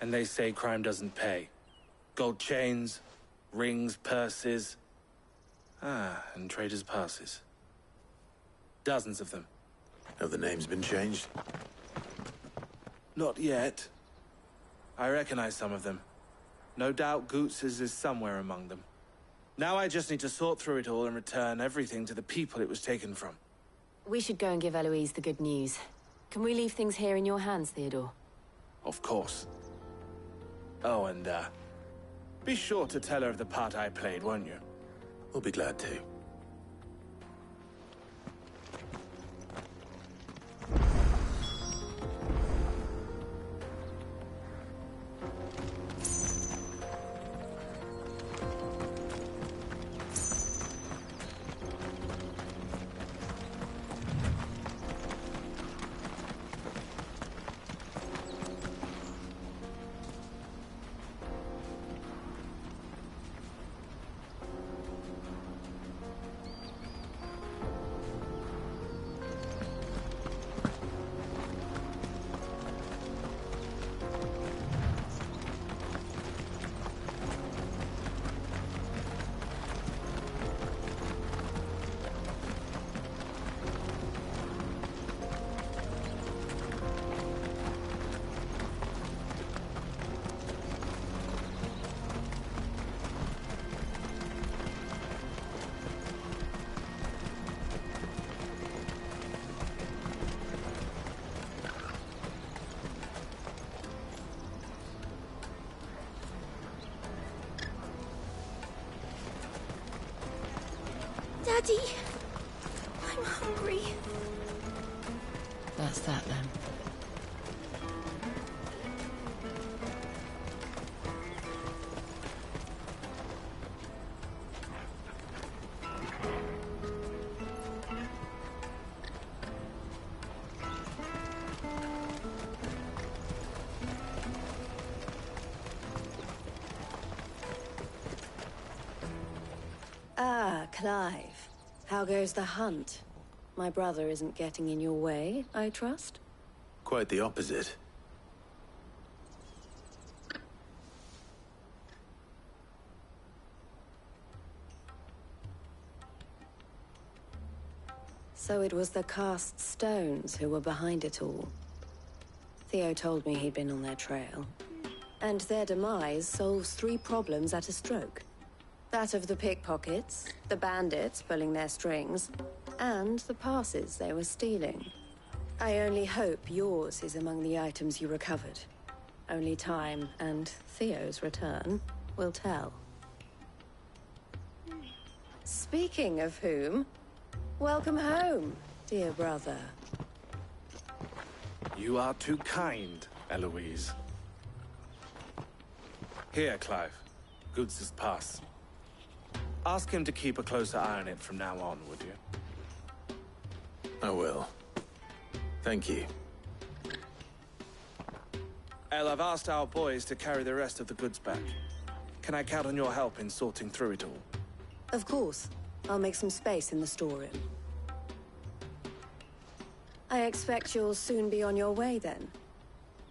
And they say crime doesn't pay. Gold chains, rings, purses. And traders' passes. Dozens of them. Have the names been changed? Not yet. I recognize some of them. No doubt Goots's is somewhere among them. Now I just need to sort through it all and return everything to the people it was taken from. We should go and give Eloise the good news. Can we leave things here in your hands, Theodore? Of course. Oh, and, be sure to tell her of the part I played, won't you? We'll be glad to. Daddy, I'm hungry. That's that then. Ah, Clive. How goes the hunt? My brother isn't getting in your way, I trust? Quite the opposite. So it was the cast stones who were behind it all. Theo told me he'd been on their trail. And their demise solves 3 problems at a stroke. That of the pickpockets, the bandits pulling their strings, and the passes they were stealing. I only hope yours is among the items you recovered. Only time and Theo's return will tell. Speaking of whom, welcome home, dear brother. You are too kind, Eloise. Here, Clive. Goods' pass. Ask him to keep a closer eye on it from now on, would you? I will. Thank you. El, I've asked our boys to carry the rest of the goods back. Can I count on your help in sorting through it all? Of course. I'll make some space in the storeroom. I expect you'll soon be on your way then.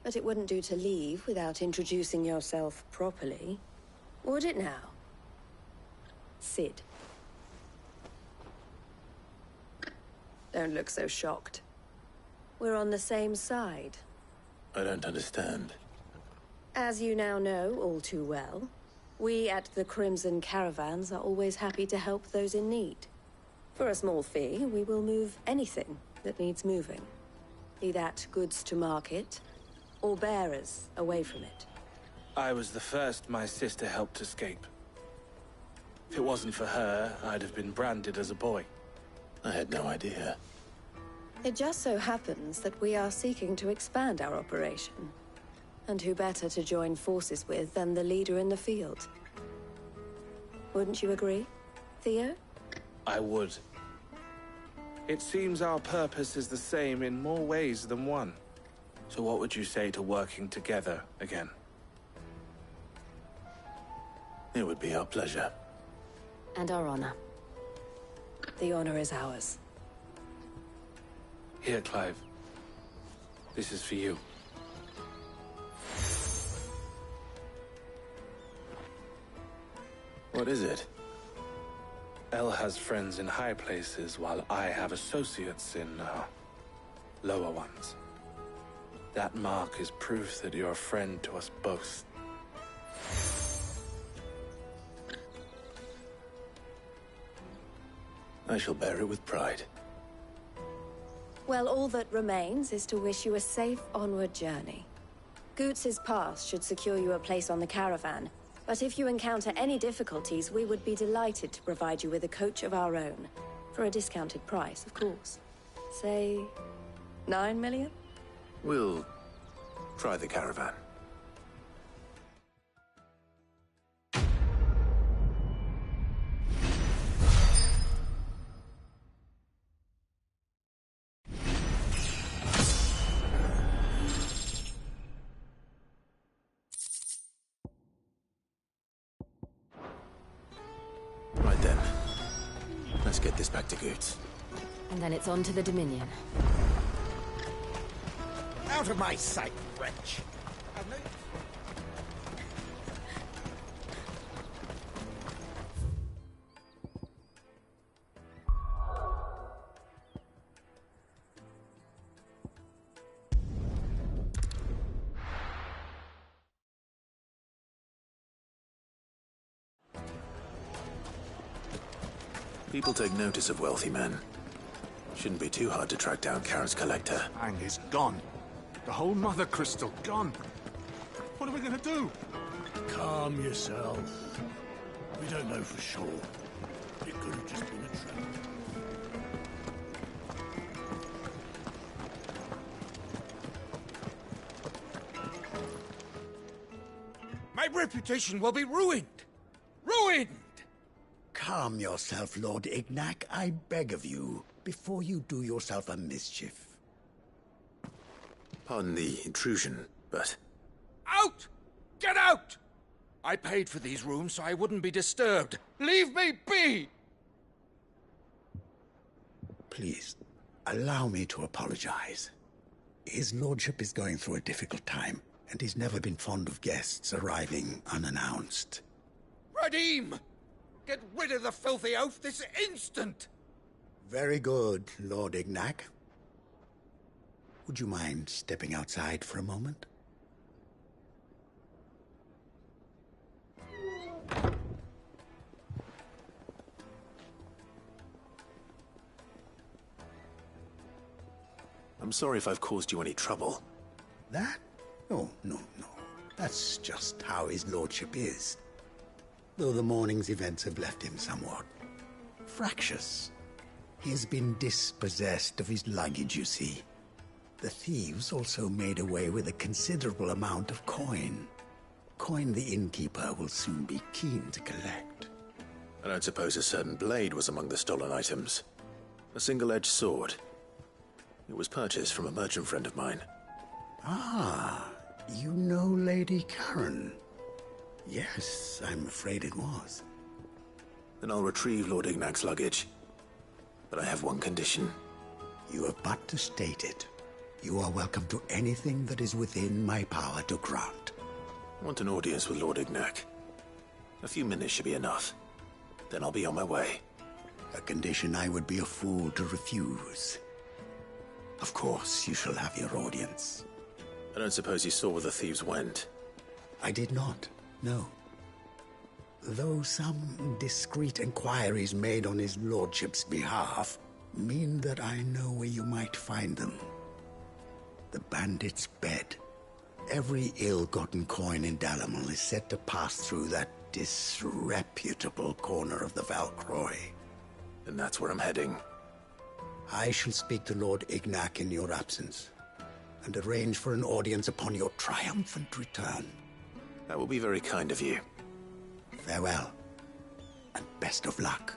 But it wouldn't do to leave without introducing yourself properly. Would it now? Cid. Don't look so shocked. We're on the same side. I don't understand. As you now know all too well, we at the Crimson Caravans are always happy to help those in need. For a small fee, we will move anything that needs moving. Be that goods to market, or bearers away from it. I was the first my sister helped escape. If it wasn't for her, I'd have been branded as a boy. I had no idea. It just so happens that we are seeking to expand our operation. And who better to join forces with than the leader in the field? Wouldn't you agree, Theo? I would. It seems our purpose is the same in more ways than one. So what would you say to working together again? It would be our pleasure. And our honor. The honor is ours. Here, Clive. This is for you. What is it? El has friends in high places, while I have associates in, lower ones. That mark is proof that you're a friend to us both. I shall bear it with pride. Well, all that remains is to wish you a safe onward journey. Goots' pass should secure you a place on the caravan, but if you encounter any difficulties, we would be delighted to provide you with a coach of our own. For a discounted price, of course. Say, 9 million? We'll try the caravan. Right then. Let's get this back to Goots. And then it's on to the Dominion. Out of my sight, wretch! People take notice of wealthy men. Shouldn't be too hard to track down Karat's collector. And he's gone. The whole Mother Crystal gone. What are we gonna do? Calm yourself. We don't know for sure. It could have just been a trap. My reputation will be ruined! Ruined! Calm yourself, Lord Ignac, I beg of you, before you do yourself a mischief. Pardon the intrusion, but... Out! Get out! I paid for these rooms so I wouldn't be disturbed. Leave me be! Please, allow me to apologize. His lordship is going through a difficult time, and he's never been fond of guests arriving unannounced. Radim! Get rid of the filthy oaf this instant! Very good, Lord Ignac. Would you mind stepping outside for a moment? I'm sorry if I've caused you any trouble. That? Oh, no. That's just how his lordship is. Though the morning's events have left him somewhat fractious. He has been dispossessed of his luggage, you see. The thieves also made away with a considerable amount of coin. Coin the innkeeper will soon be keen to collect. I don't suppose a certain blade was among the stolen items. A single-edged sword. It was purchased from a merchant friend of mine. Ah, you know Lady Karen. Yes, I'm afraid it was. Then I'll retrieve Lord Ignac's luggage. But I have one condition. You have but to state it. You are welcome to anything that is within my power to grant. I want an audience with Lord Ignac. A few minutes should be enough. Then I'll be on my way. A condition I would be a fool to refuse. Of course, you shall have your audience. I don't suppose you saw where the thieves went? I did not, no. Though some discreet inquiries made on his lordship's behalf mean that I know where you might find them. The bandit's bed. Every ill-gotten coin in Dalimil is said to pass through that disreputable corner of the Val Croix. And that's where I'm heading. I shall speak to Lord Ignac in your absence, and arrange for an audience upon your triumphant return. That will be very kind of you. Farewell, and best of luck.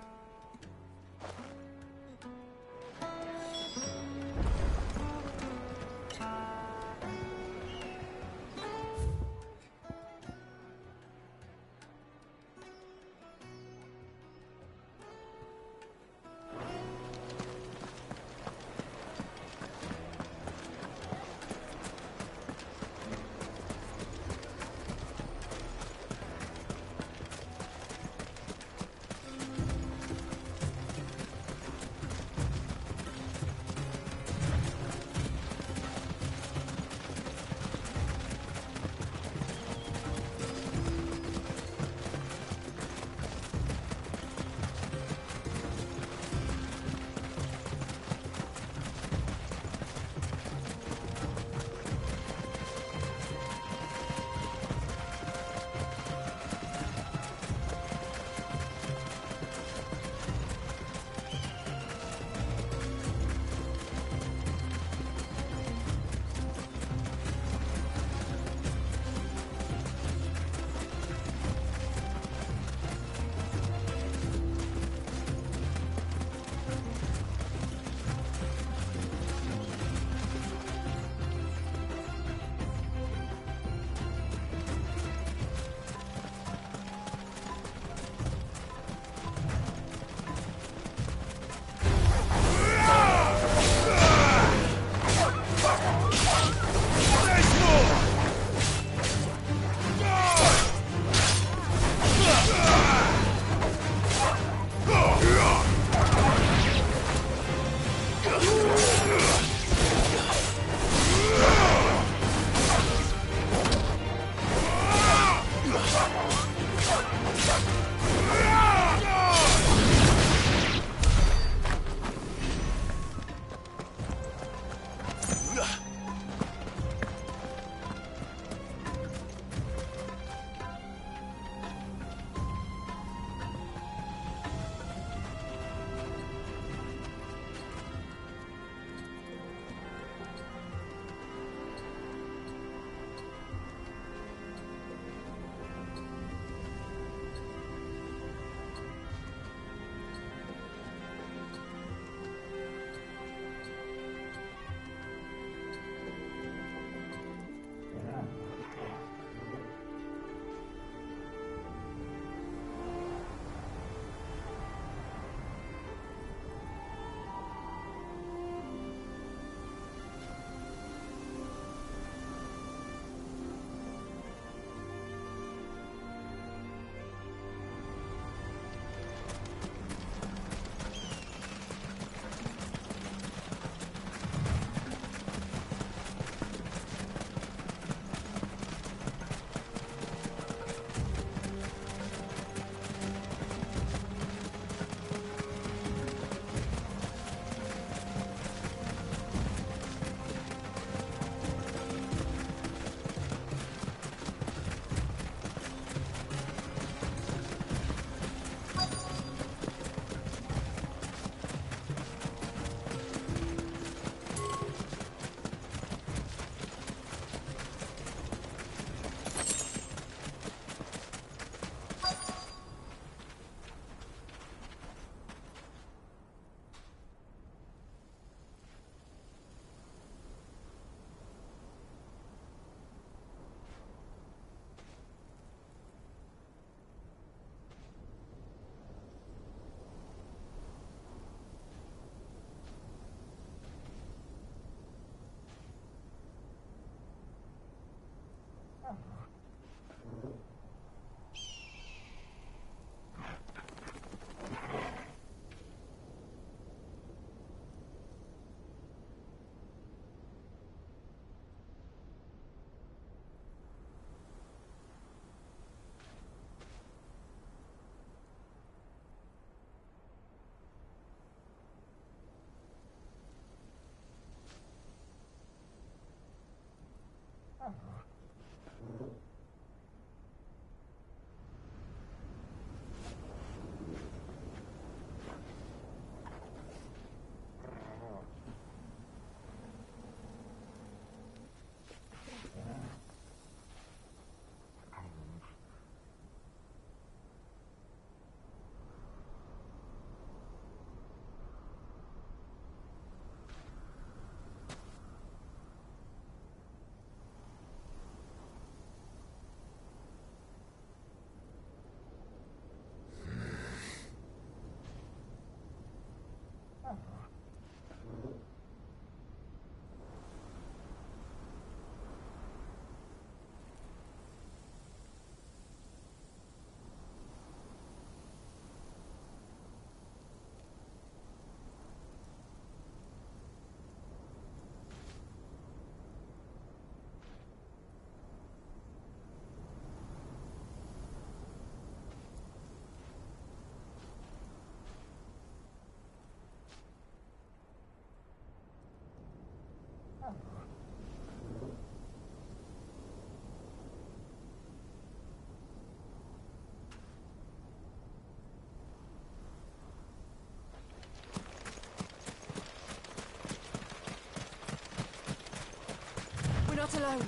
not alone.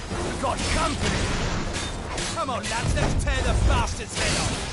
We've got company! Come on, lads, let's tear the bastard's head off!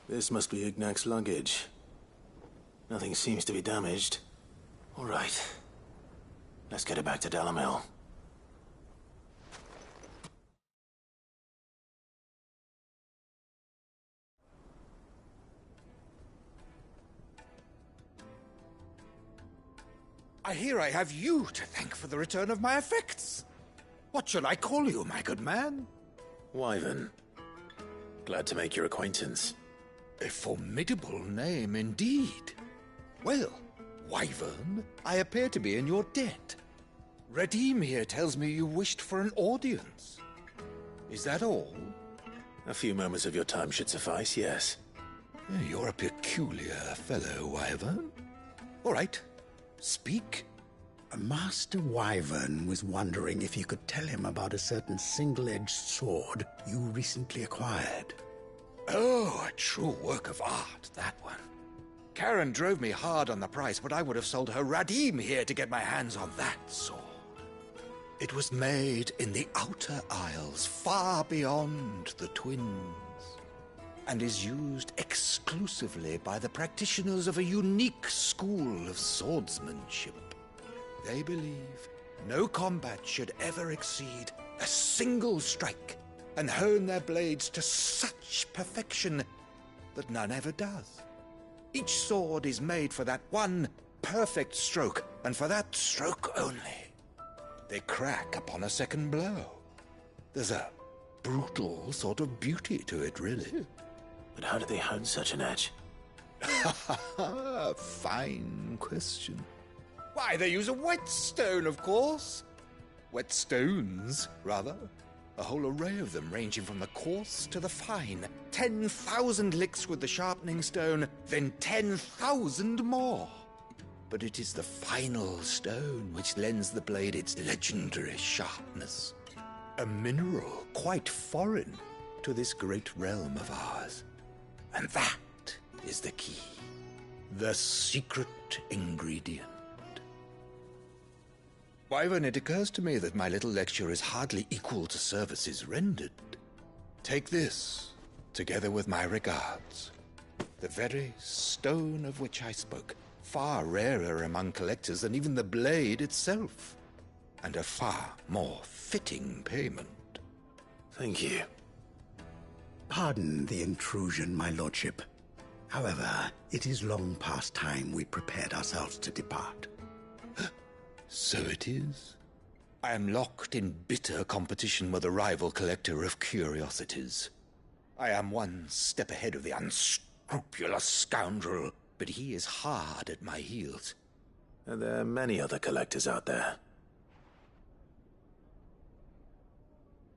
This must be Ignac's luggage. Nothing seems to be damaged. All right. Let's get it back to Dalamil. I hear I have you to thank for the return of my effects. What shall I call you, my good man? Wyvern. Glad to make your acquaintance. A formidable name indeed. Well, Wyvern, I appear to be in your debt. Redeem here tells me you wished for an audience. Is that all? A few moments of your time should suffice, yes. You're a peculiar fellow, Wyvern. All right, speak. Master Wyvern was wondering if you could tell him about a certain single-edged sword you recently acquired. Oh, a true work of art, that one. Karen drove me hard on the price, but I would have sold her Radim here to get my hands on that sword. It was made in the Outer Isles, far beyond the Twins, and is used exclusively by the practitioners of a unique school of swordsmanship. They believe no combat should ever exceed a single strike, and hone their blades to such perfection that none ever does. Each sword is made for that one perfect stroke, and for that stroke only. They crack upon a second blow. There's a brutal sort of beauty to it, really. But how do they hone such an edge? Fine question. Why, they use a whetstone, of course. Whetstones, rather. A whole array of them, ranging from the coarse to the fine. 10,000 licks with the sharpening stone, then 10,000 more. But it is the final stone which lends the blade its legendary sharpness. A mineral quite foreign to this great realm of ours. And that is the key. The secret ingredient. Wyvern, it occurs to me that my little lecture is hardly equal to services rendered. Take this, together with my regards. The very stone of which I spoke, far rarer among collectors than even the blade itself, and a far more fitting payment. Thank you. Pardon the intrusion, my lordship. However, it is long past time we prepared ourselves to depart. So it is. I am locked in bitter competition with a rival collector of curiosities. I am one step ahead of the unscrupulous scoundrel, but he is hard at my heels. Are there many other collectors out there?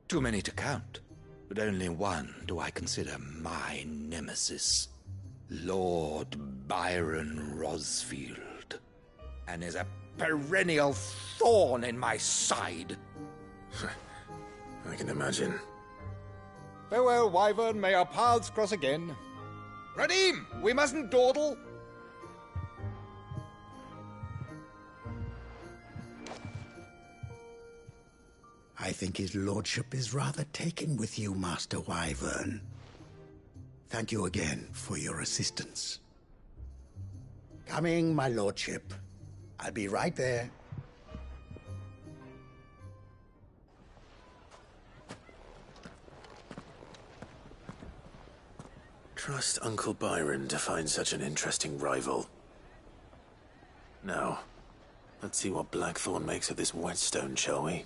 Too many to count, but only one do I consider my nemesis. Lord Byron Rosfield. And is a perennial thorn in my side. I can imagine. Farewell, Wyvern. May our paths cross again. Radim, we mustn't dawdle. I think his lordship is rather taken with you, Master Wyvern. Thank you again for your assistance. Coming, my lordship. I'll be right there. Trust Uncle Byron to find such an interesting rival. Now, let's see what Blackthorn makes of this whetstone, shall we?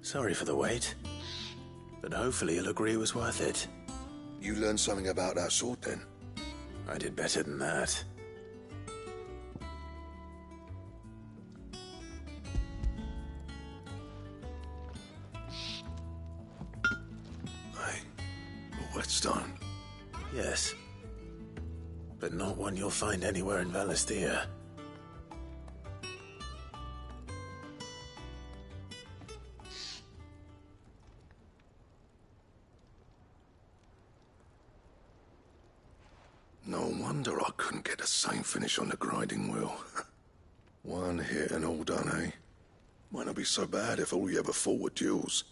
Sorry for the wait, but hopefully you'll agree it was worth it. You learned something about that sword, then? I did better than that. A whetstone? Yes. But not one you'll find anywhere in Valisthea. No wonder I couldn't get the same finish on the grinding wheel. One hit and all done, eh? Might not be so bad if all you ever fought were duels.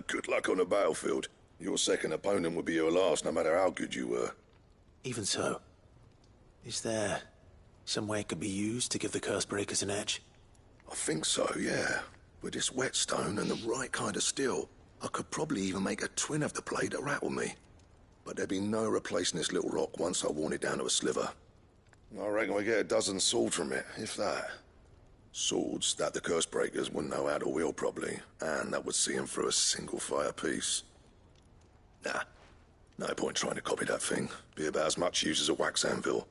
Good luck on the battlefield. Your second opponent would be your last, no matter how good you were. Even so, is there some way it could be used to give the Cursebreakers an edge? I think so, yeah. With this whetstone and the right kind of steel, I could probably even make a twin of the blade that rattled me. But there'd be no replacing this little rock once I worn it down to a sliver. I reckon we get a dozen swords from it, if that. Swords that the Cursebreakers wouldn't know how to wield properly, and that would see them through a single fire piece. Nah, no point trying to copy that thing. Be about as much use as a wax anvil.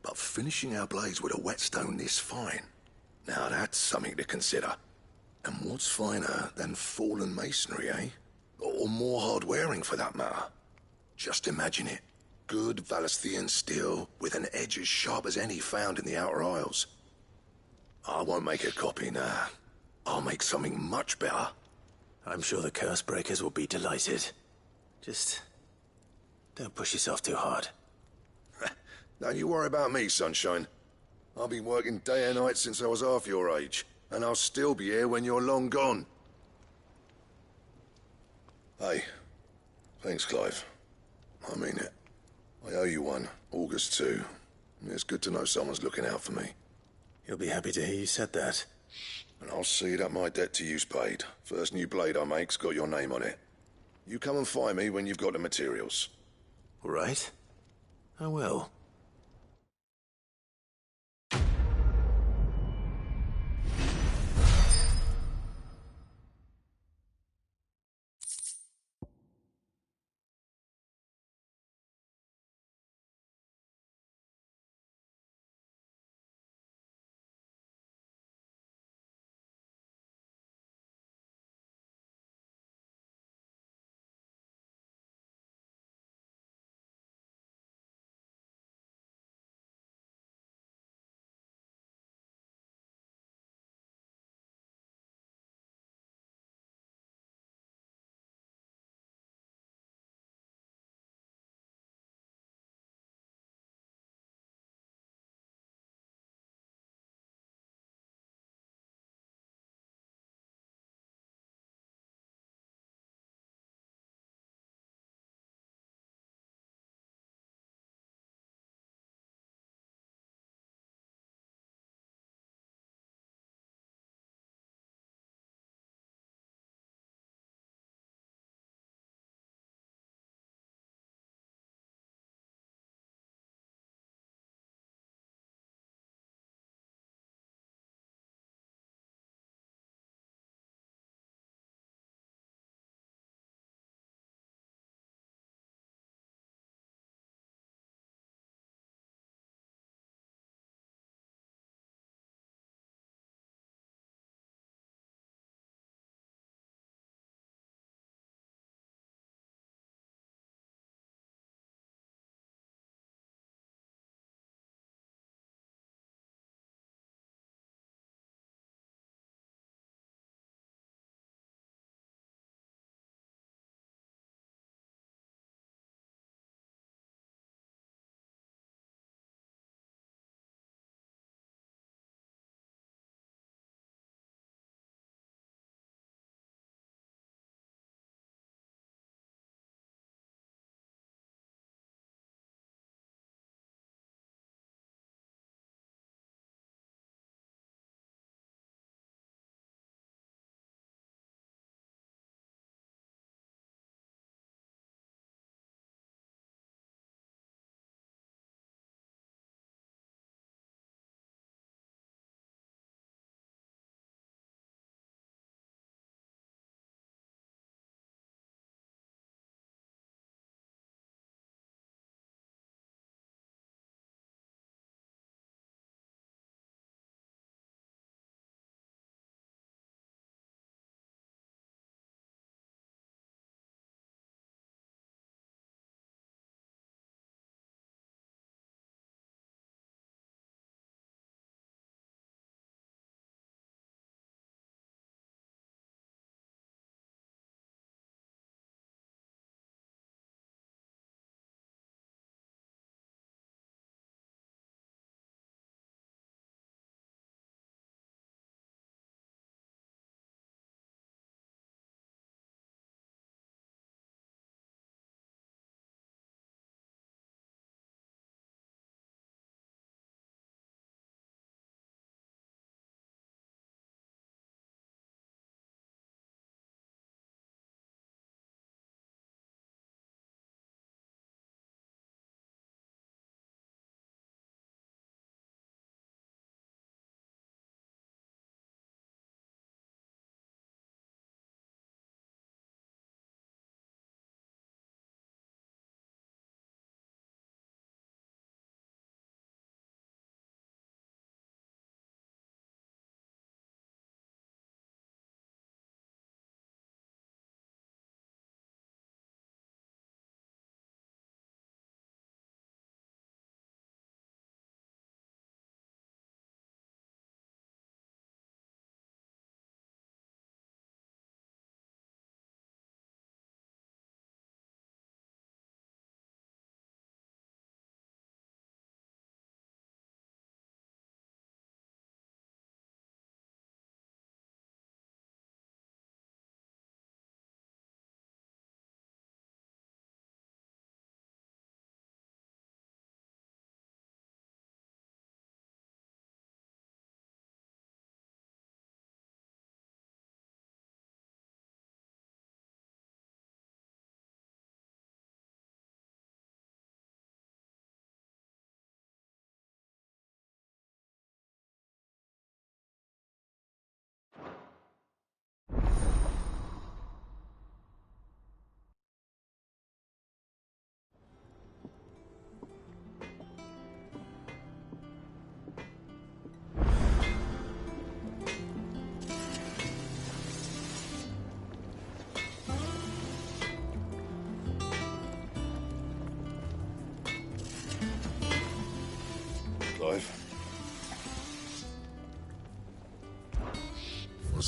But finishing our blades with a whetstone this fine, Now that's something to consider. And what's finer than fallen masonry, eh? Or more hard-wearing, for that matter. Just imagine it. Good Valisthian steel with an edge as sharp as any found in the Outer Isles. I won't make a copy, nah. I'll make something much better. I'm sure the Curse Breakers will be delighted. Just don't push yourself too hard. Don't you worry about me, Sunshine. I've been working day and night since I was half your age, and I'll still be here when you're long gone. Hey, thanks, Clive. I mean it. I owe you one, August too. It's good to know someone's looking out for me. You'll be happy to hear you said that. And I'll see that my debt to you's paid. First new blade I make's got your name on it. You come and find me when you've got the materials. All right. I will.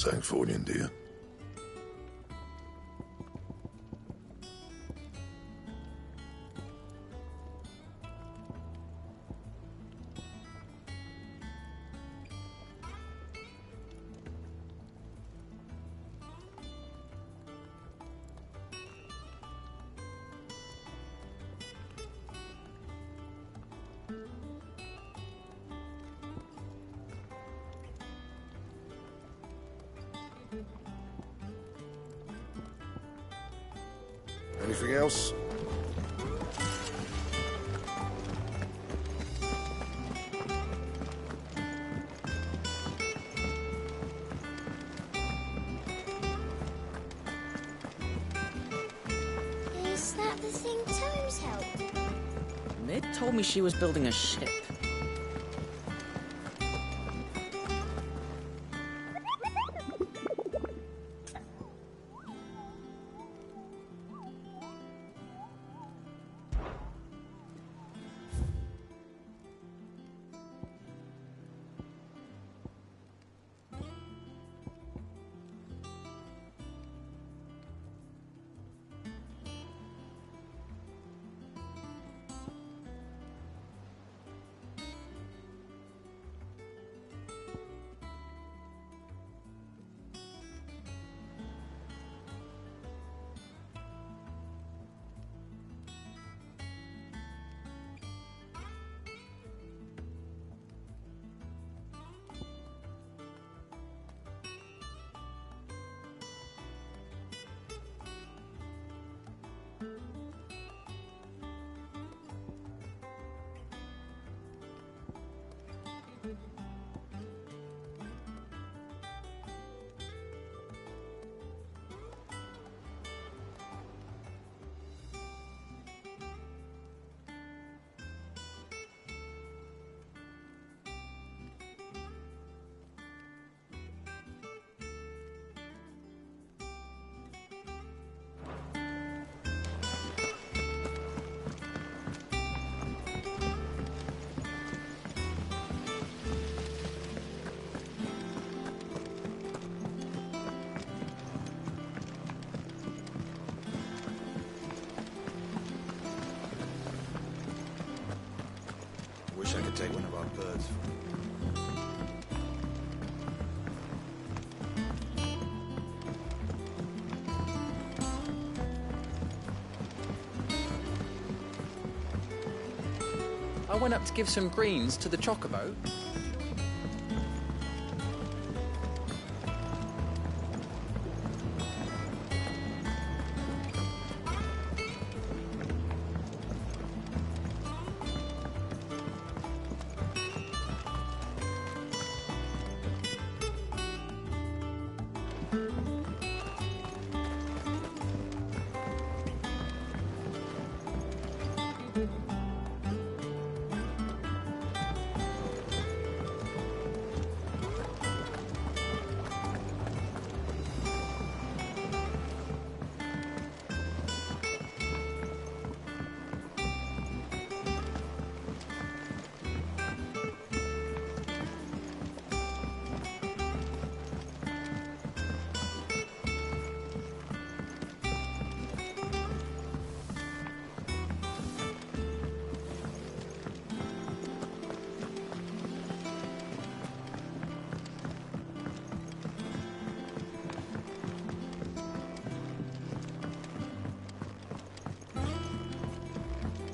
Sanktfordian, dear. Anything else? Is that the thing Tomes helped? Ned told me she was building a ship. Wish I could take one of our birds. I went up to give some greens to the chocobo.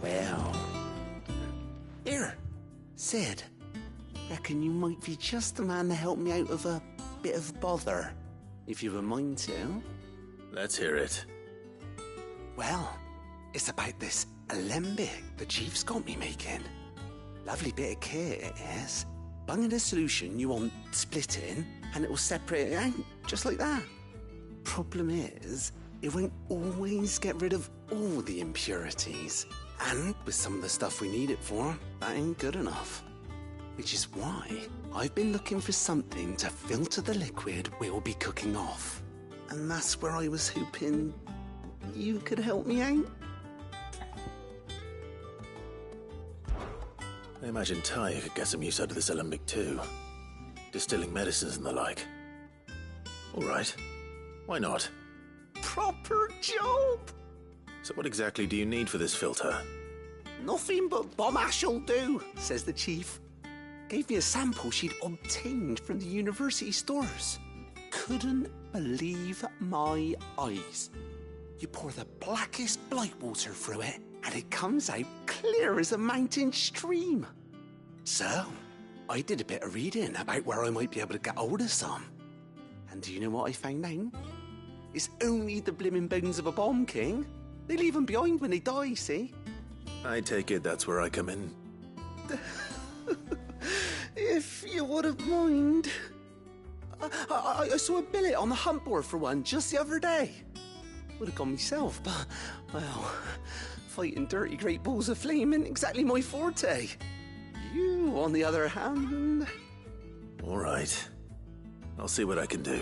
Well. Here, Sid. Reckon you might be just the man to help me out of a bit of bother, if you've a mind to. Let's hear it. Well, it's about this alembic the chief's got me making. Lovely bit of kit it is. Bung in a solution you want splitting, and it will separate it out, just like that. Problem is, it won't always get rid of all the impurities. And with some of the stuff we need it for, that ain't good enough. Which is why I've been looking for something to filter the liquid we'll be cooking off. And that's where I was hoping you could help me out. I imagine Tyr could get some use out of this alembic too. Distilling medicines and the like. All right. Why not? Proper job! So what exactly do you need for this filter? Nothing but bomb ash'll do, says the chief. Gave me a sample she'd obtained from the university stores. Couldn't believe my eyes. You pour the blackest blight water through it, and it comes out clear as a mountain stream. So, I did a bit of reading about where I might be able to get hold of some. And do you know what I found out? It's only the blimmin' bones of a bomb king. They leave them behind when they die, see? I take it that's where I come in. If you wouldn't mind. I saw a billet on the hunt board for one just the other day. Would have gone myself, but, well, fighting dirty great balls of flame ain't exactly my forte. You, on the other hand... All right. I'll see what I can do.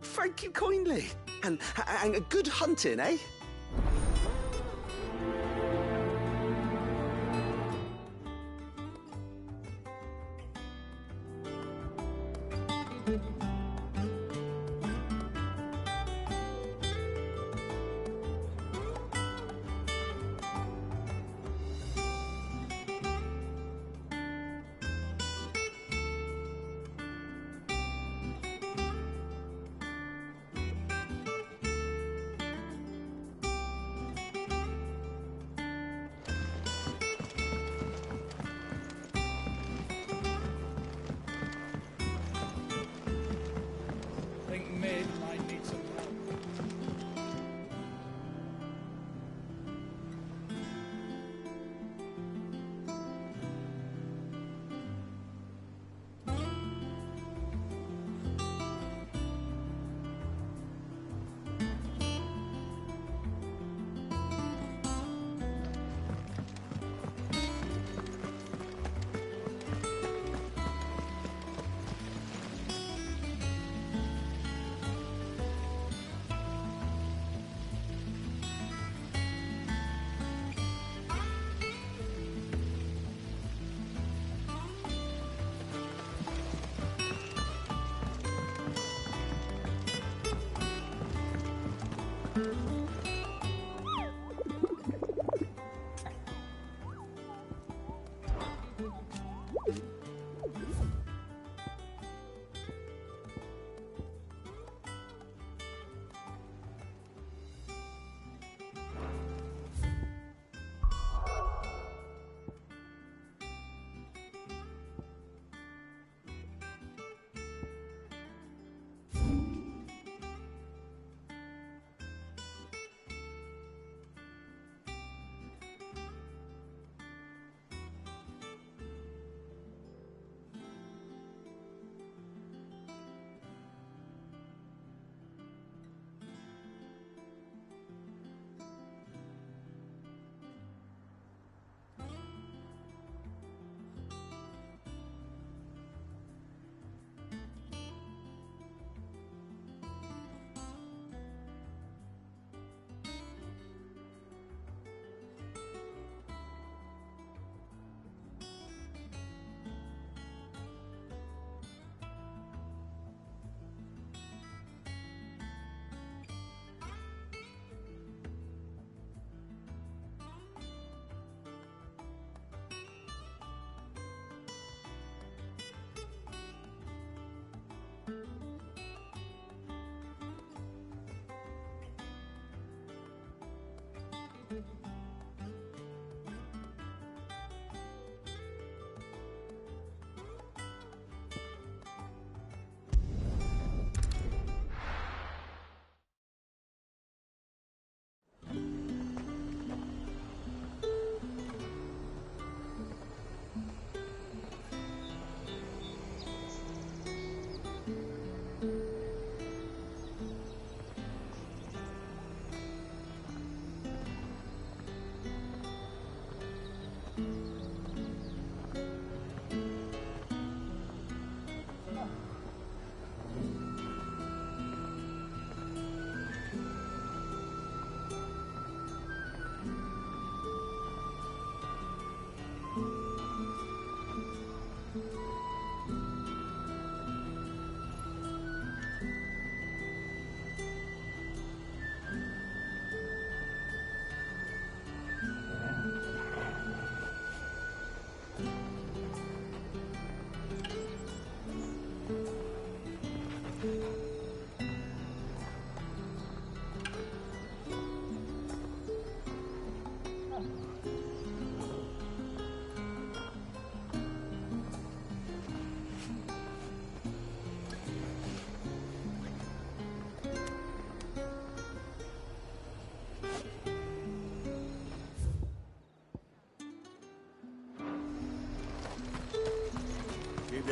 Thank you kindly. And a good hunting, eh?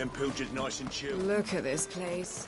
them pilgers nice and chill. Look at this place.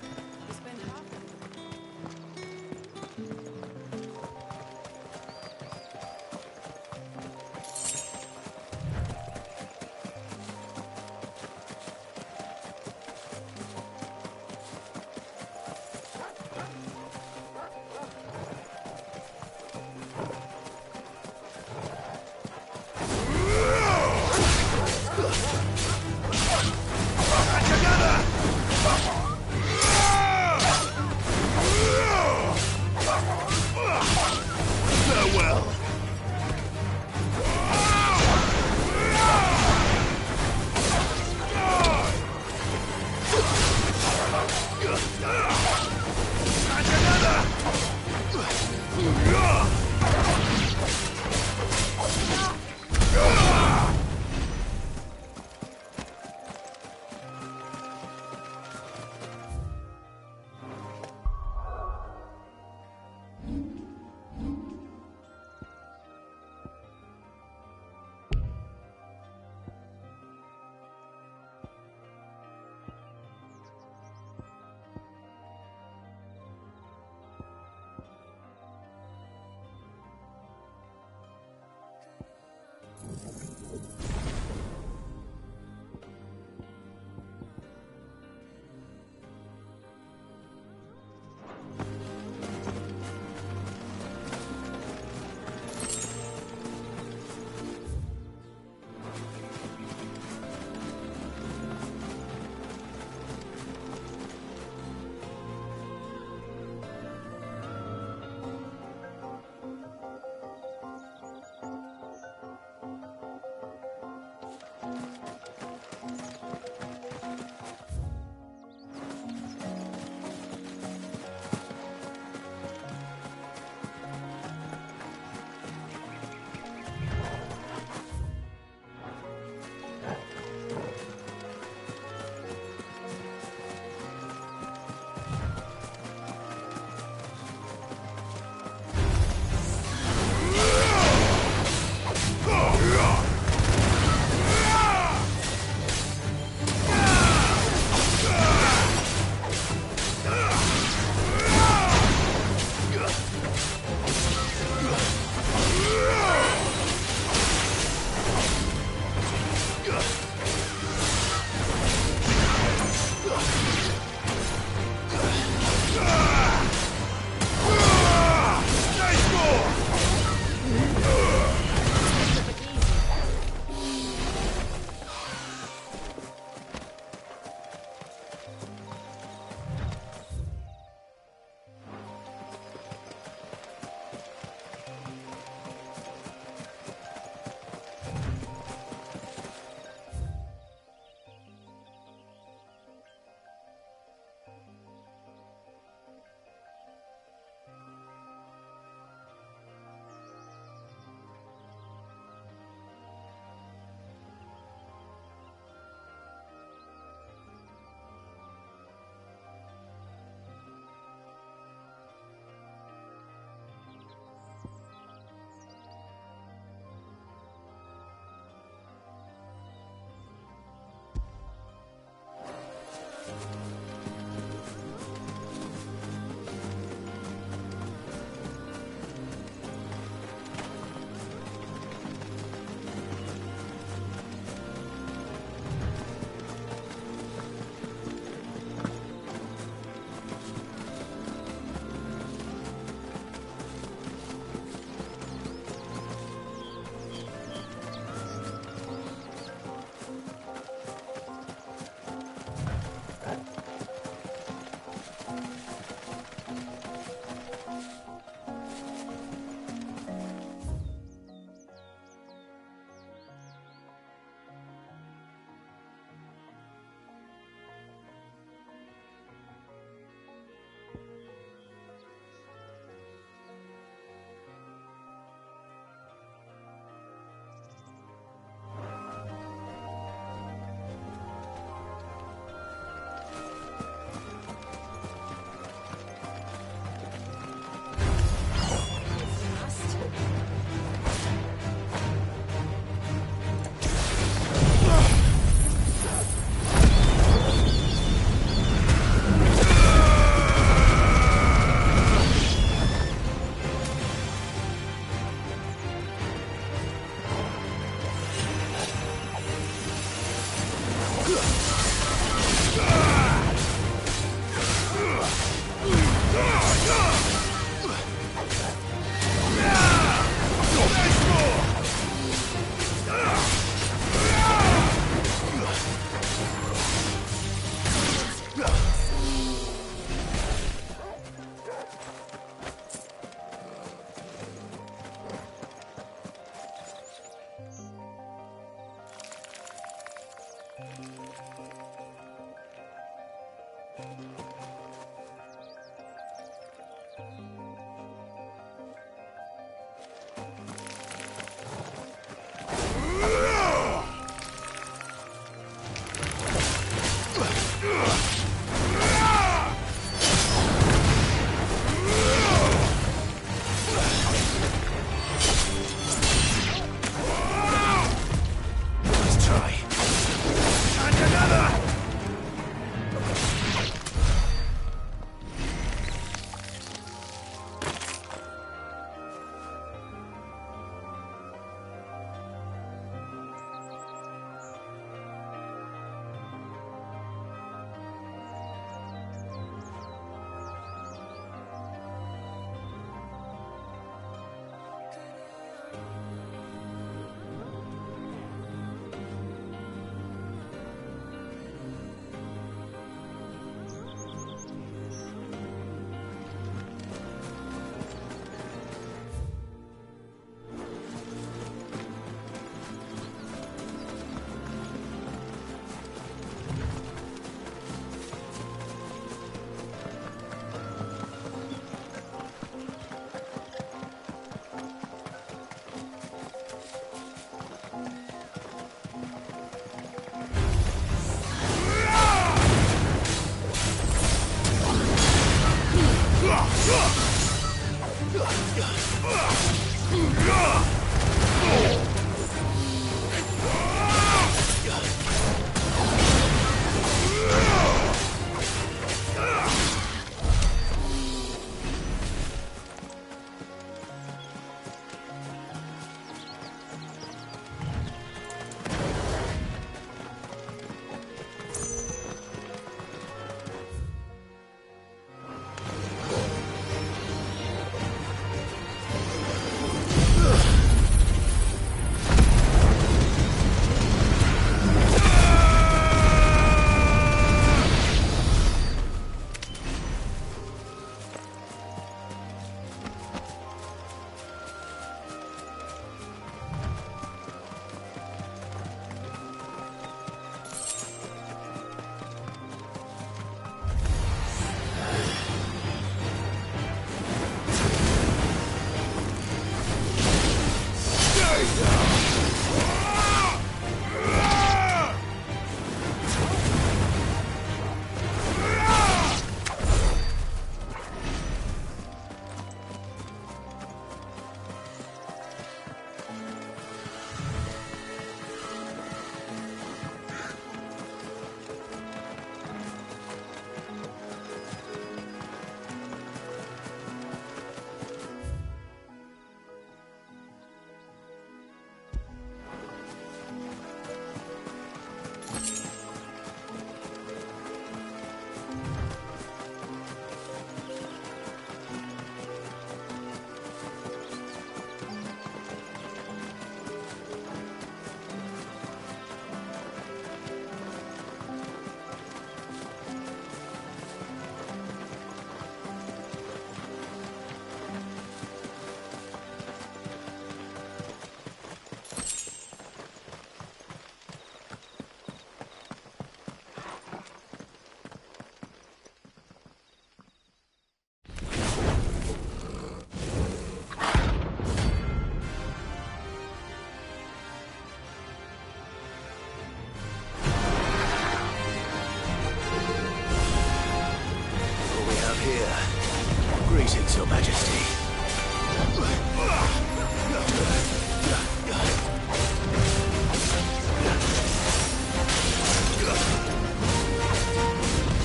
Greetings, Your Majesty.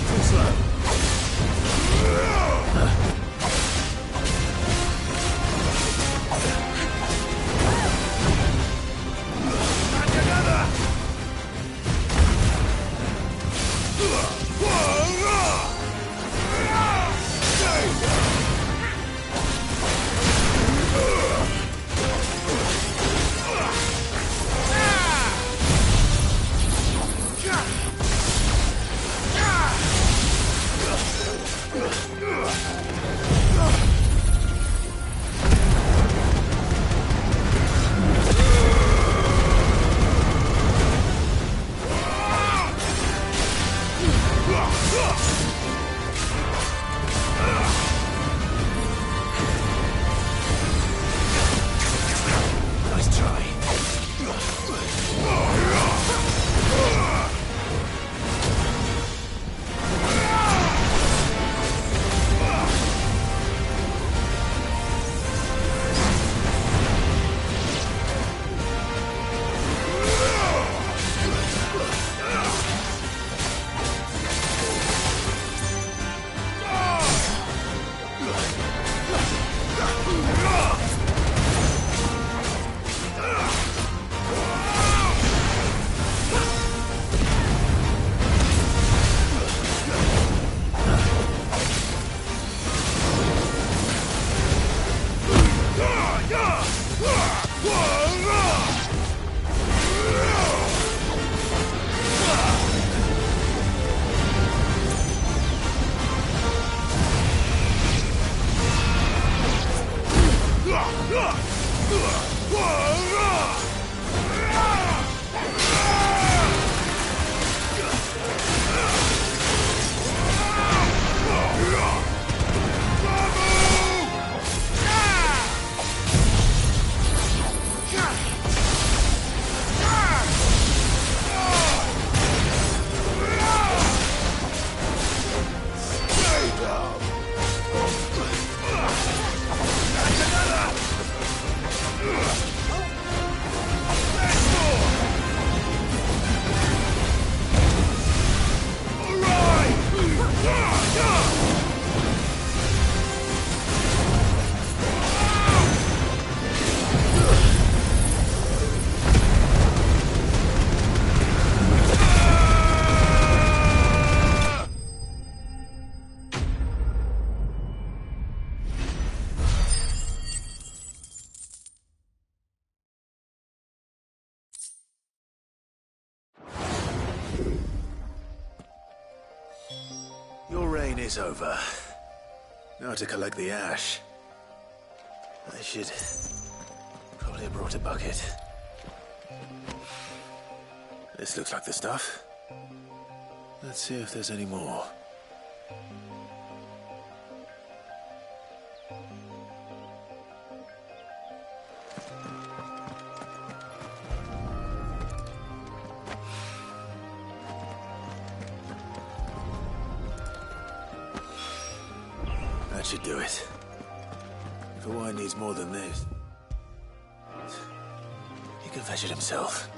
Too slow. is over. Now to collect the ash. I should probably have brought a bucket. This looks like the stuff. Let's see if there's any more. That should do it. If a wine needs more than this, he can fetch it himself.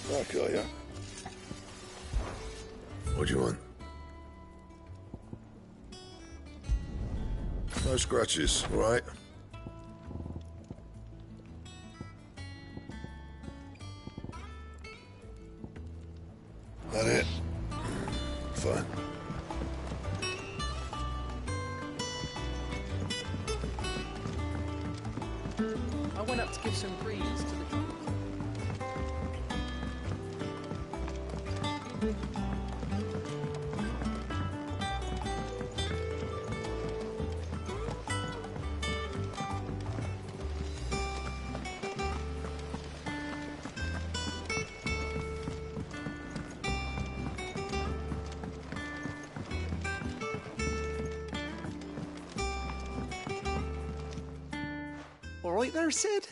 I got ya. What do you want? No scratches, all right? That it? Fine. I went up to give some greens to the... All right there, Sid?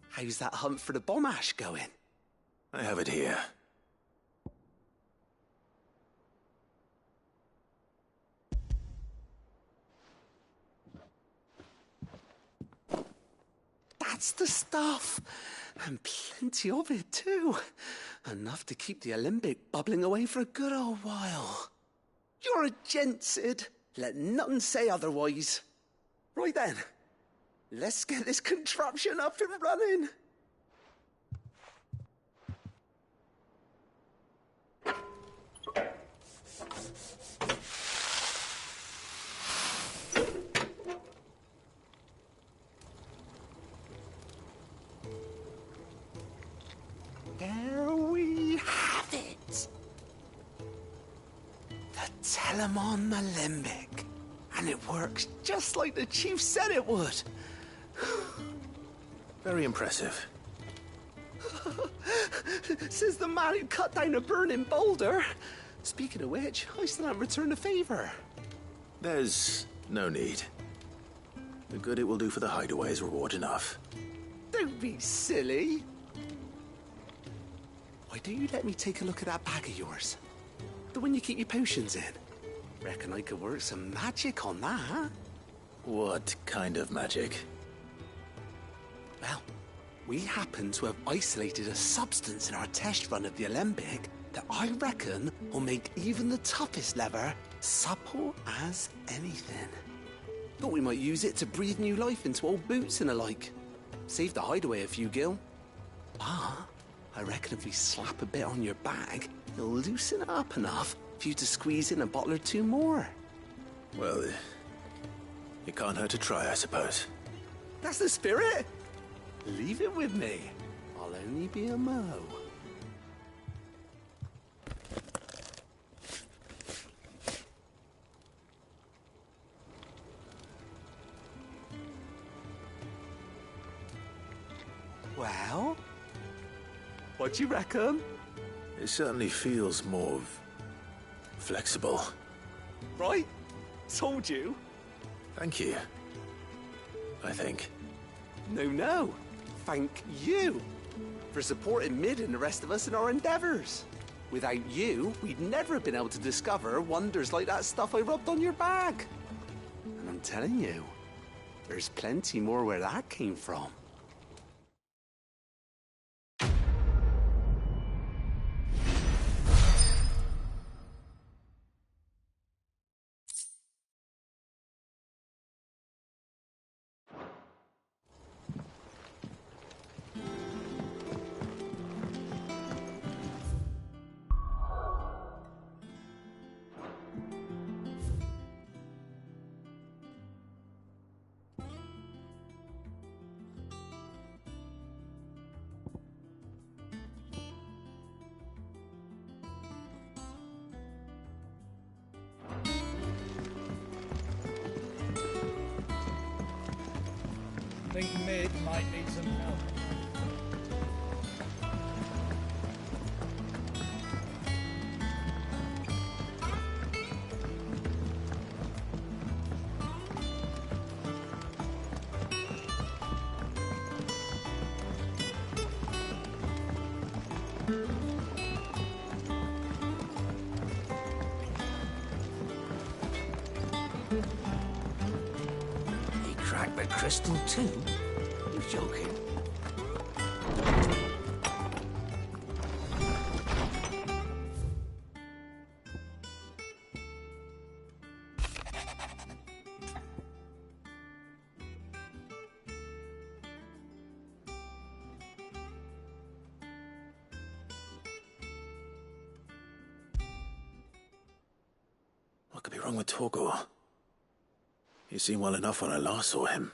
How's that hunt for the bomb ash going? I have it here. That's the stuff. And plenty of it, too. Enough to keep the alembic bubbling away for a good old while. You're a gent, Sid. Let nothing say otherwise. Right then. Let's get this contraption up and running. There we have it. The Telemon Alembic. And it works just like the chief said it would. Very impressive. Says the man who cut down a burning boulder. Speaking of which, I still haven't returned the favor. There's no need. The good it will do for the hideaway is reward enough. Don't be silly. Why don't you let me take a look at that bag of yours? The one you keep your potions in. Reckon I could work some magic on that. What kind of magic? Well, we happen to have isolated a substance in our test run of the Alembic that I reckon will make even the toughest leather supple as anything. Thought we might use it to breathe new life into old boots and the like. Save the hideaway a few gil. Ah, I reckon if we slap a bit on your bag, it'll loosen it up enough for you to squeeze in a bottle or two more. Well, it can't hurt to try, I suppose. That's the spirit. Leave it with me. I'll only be a mo. Well, what do you reckon? It certainly feels more flexible. Right? Told you. Thank you. I think. No. Thank you for supporting Mid and the rest of us in our endeavors. Without you, we'd never have been able to discover wonders like that stuff I rubbed on your bag. And I'm telling you, there's plenty more where that came from. think Mid might need some help. He cracked the crystal too? You're joking. What could be wrong with Torgor? He seemed well enough when I last saw him.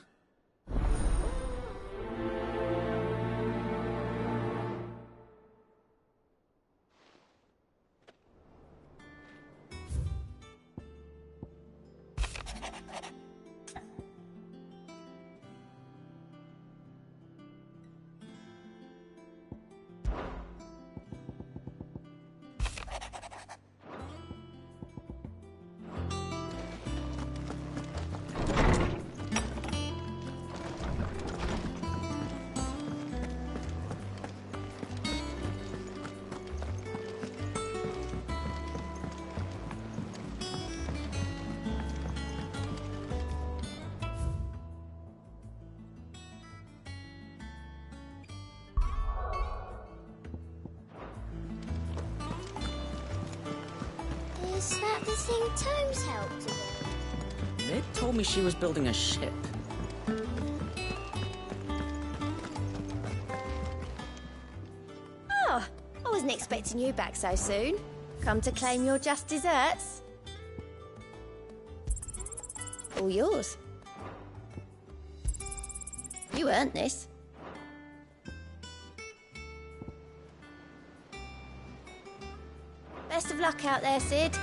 Is that the thing Tomes helped with? Mid told me she was building a ship. Oh, I wasn't expecting you back so soon. Come to claim your just desserts? All yours. You earned this. Best of luck out there, Sid.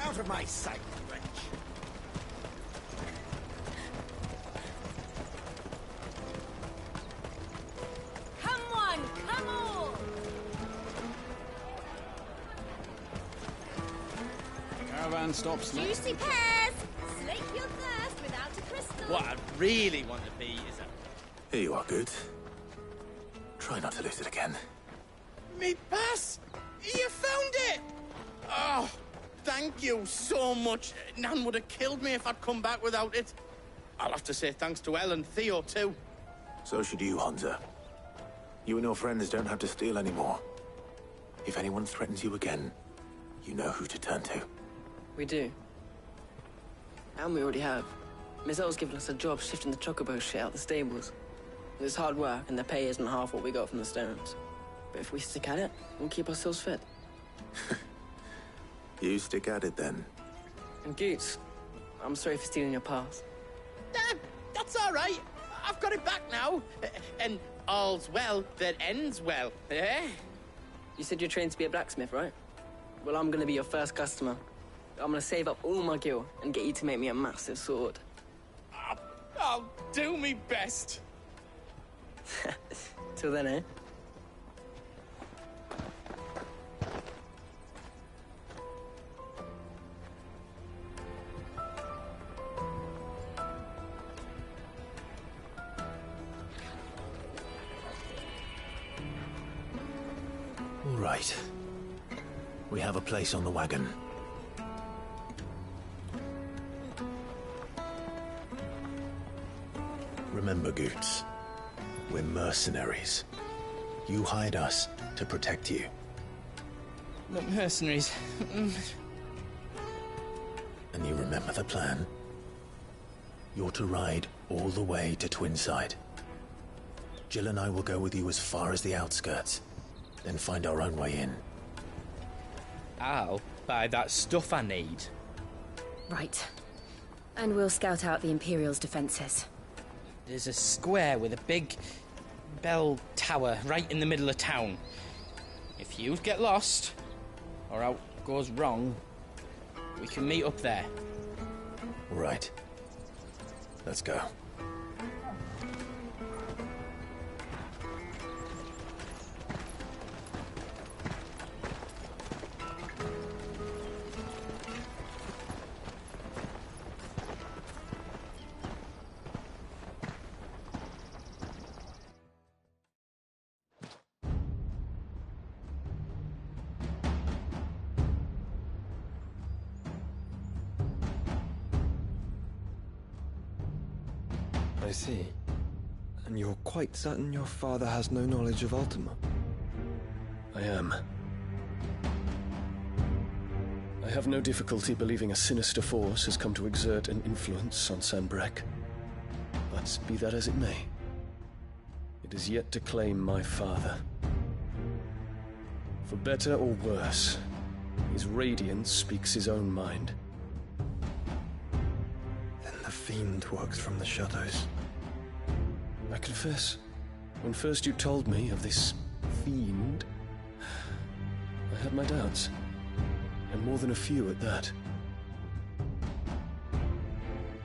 Out of my sight, wretch. Come on, come on! Caravan stops next. Juicy pears! Slake your thirst without a crystal. What I really want to be is Here you are, Good. Try not to lose it again. Me pass! You found it! Oh, thank you so much. Nan would have killed me if I'd come back without it. I'll have to say thanks to Elle and Theo, too. So should you, Hansa. You and your friends don't have to steal anymore. If anyone threatens you again, you know who to turn to. We do. And we already have. Miss Elle's given us a job shifting the chocobo shit out the stables. It's hard work, and the pay isn't half what we got from the Stones. But if we stick at it, we'll keep ourselves fit. You stick at it, then. And Goots, I'm sorry for stealing your pass. That's all right. I've got it back now. And all's well that ends well, eh? You said you're trained to be a blacksmith, right? Well, I'm gonna be your first customer. I'm gonna save up all my gil and get you to make me a massive sword. I'll do me best. Till then, eh? All right. We have a place on the wagon. Remember, Goots, we're mercenaries. You hired us to protect you. But mercenaries... And you remember the plan? You're to ride all the way to Twinside. Jill and I will go with you as far as the outskirts, then find our own way in. I'll buy that stuff I need. Right. And we'll scout out the Imperial's defenses. There's a square with a big bell tower right in the middle of town. If you get lost, or out goes wrong, we can meet up there. Right. Let's go. I see. And you're quite certain your father has no knowledge of Ultima? I am. I have no difficulty believing a sinister force has come to exert an influence on Sanbreque. But be that as it may, it is yet to claim my father. For better or worse, his radiance speaks his own mind. Then the fiend works from the shadows. I confess, when first you told me of this fiend, I had my doubts, and more than a few at that.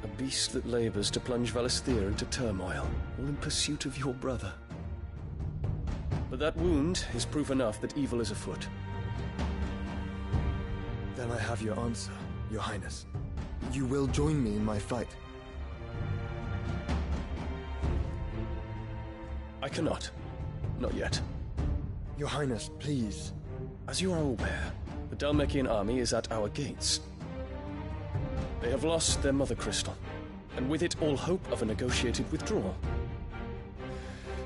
A beast that labors to plunge Valisthea into turmoil, all in pursuit of your brother. But that wound is proof enough that evil is afoot. Then I have your answer, Your Highness. You will join me in my fight. I cannot. Not yet. Your Highness, please. As you are aware, the Dhalmekian army is at our gates. They have lost their mother crystal, and with it all hope of a negotiated withdrawal.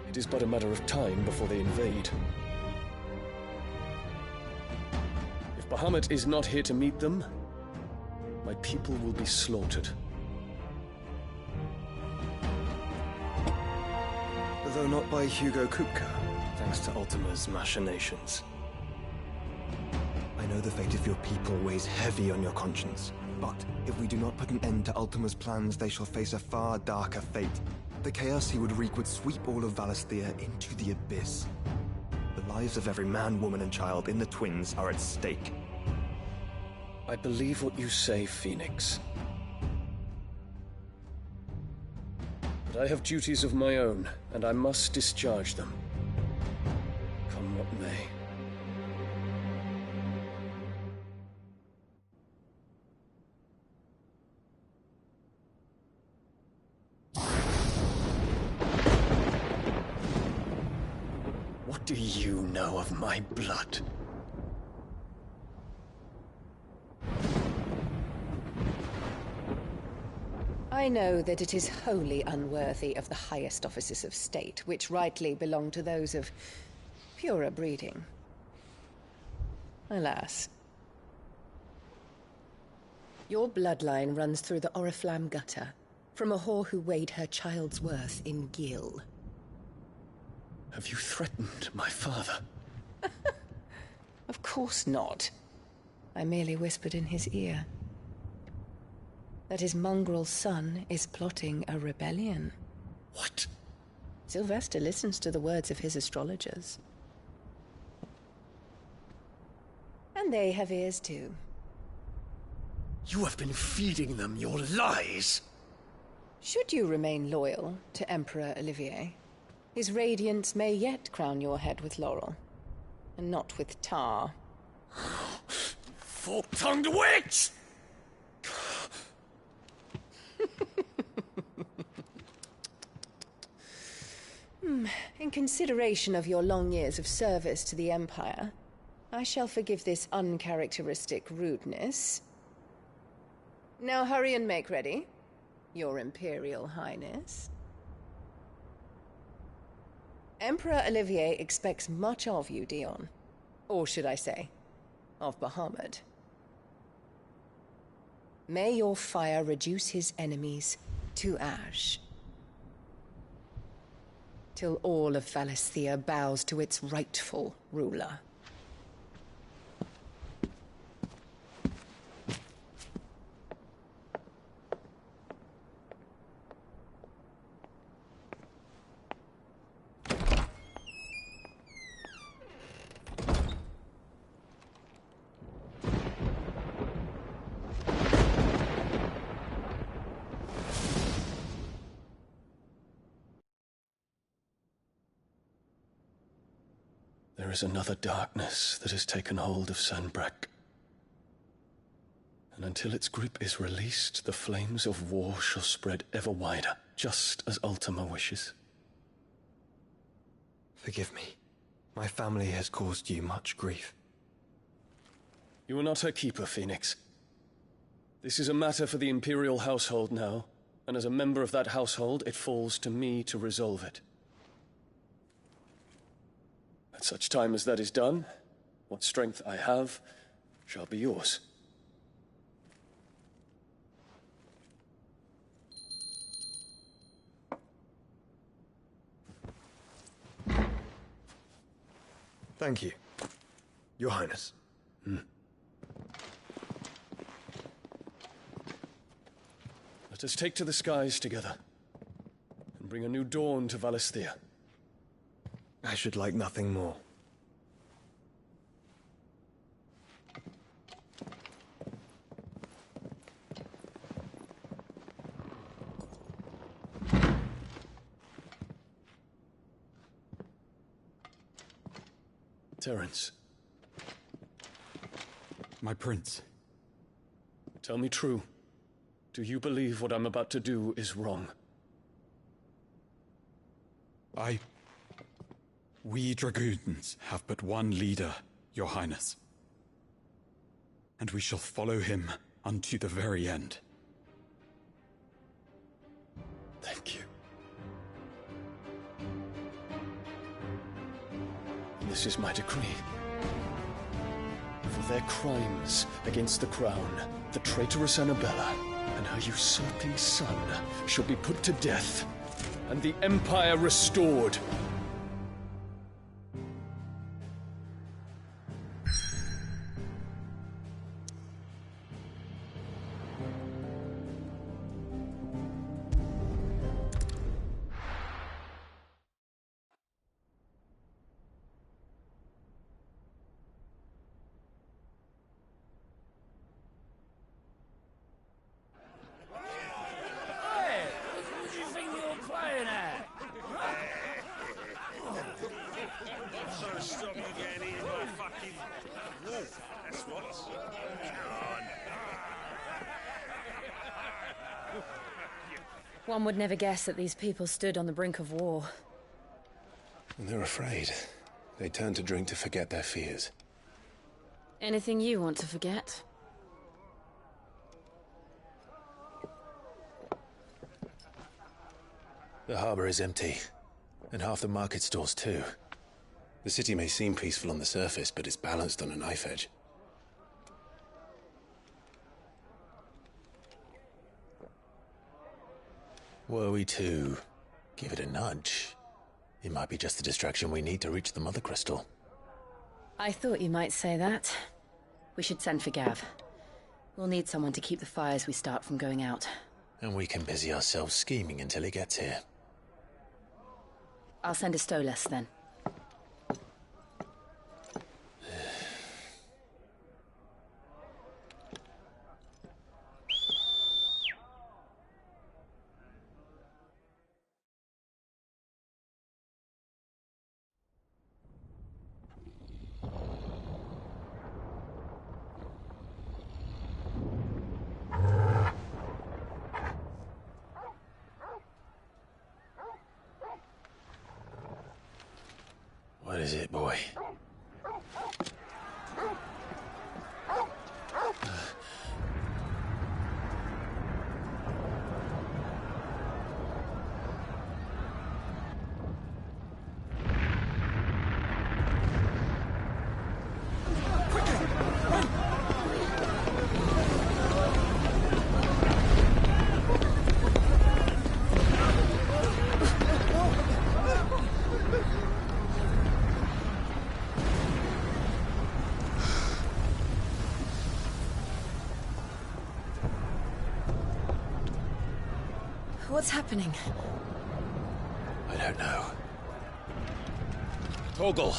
It is but a matter of time before they invade. If Bahamut is not here to meet them, my people will be slaughtered. Though not by Hugo Kupka, thanks to Ultima's machinations. I know the fate of your people weighs heavy on your conscience, but if we do not put an end to Ultima's plans, they shall face a far darker fate. The chaos he would wreak would sweep all of Valisthea into the abyss. The lives of every man, woman, and child in the Twins are at stake. I believe what you say, Phoenix. But I have duties of my own, and I must discharge them. Come what may. What do you know of my blood? I know that it is wholly unworthy of the highest offices of state, which rightly belong to those of purer breeding. Alas. Your bloodline runs through the Oriflamme gutter, from a whore who weighed her child's worth in gil. Have you threatened my father? Of course not. I merely whispered in his ear. that his mongrel son is plotting a rebellion. What? Sylvester listens to the words of his astrologers. And they have ears too. You have been feeding them your lies! Should you remain loyal to Emperor Olivier, his radiance may yet crown your head with laurel, and not with tar. Fork-tongued witch! In consideration of your long years of service to the Empire, I shall forgive this uncharacteristic rudeness. Now hurry and make ready, Your Imperial Highness. Emperor Olivier expects much of you, Dion. Or should I say, of Bahamut. May your fire reduce his enemies to ash, till all of Valisthea bows to its rightful ruler. There is another darkness that has taken hold of Sanbreque. And until its grip is released, the flames of war shall spread ever wider, just as Ultima wishes. Forgive me. My family has caused you much grief. You are not her keeper, Phoenix. This is a matter for the Imperial household now, and as a member of that household, it falls to me to resolve it. At such time as that is done, what strength I have shall be yours. Thank you, Your Highness. Let us take to the skies together, and bring a new dawn to Valisthea. I should like nothing more. Terence. My prince. Tell me true. Do you believe what I'm about to do is wrong? We dragoons have but one leader, Your Highness. And we shall follow him unto the very end. Thank you. This is my decree. For their crimes against the crown, the traitorous Annabella and her usurping son shall be put to death, and the Empire restored. One would never guess that these people stood on the brink of war. And they're afraid. They turn to drink to forget their fears. Anything you want to forget? The harbor is empty, and half the market stalls too. The city may seem peaceful on the surface, but it's balanced on a knife edge. Were we to give it a nudge, it might be just the distraction we need to reach the Mother Crystal. I thought you might say that. We should send for Gav. We'll need someone to keep the fires we start from going out. And we can busy ourselves scheming until he gets here. I'll send a Stolas then. What is it, boy? What's happening? I don't know. Torgal!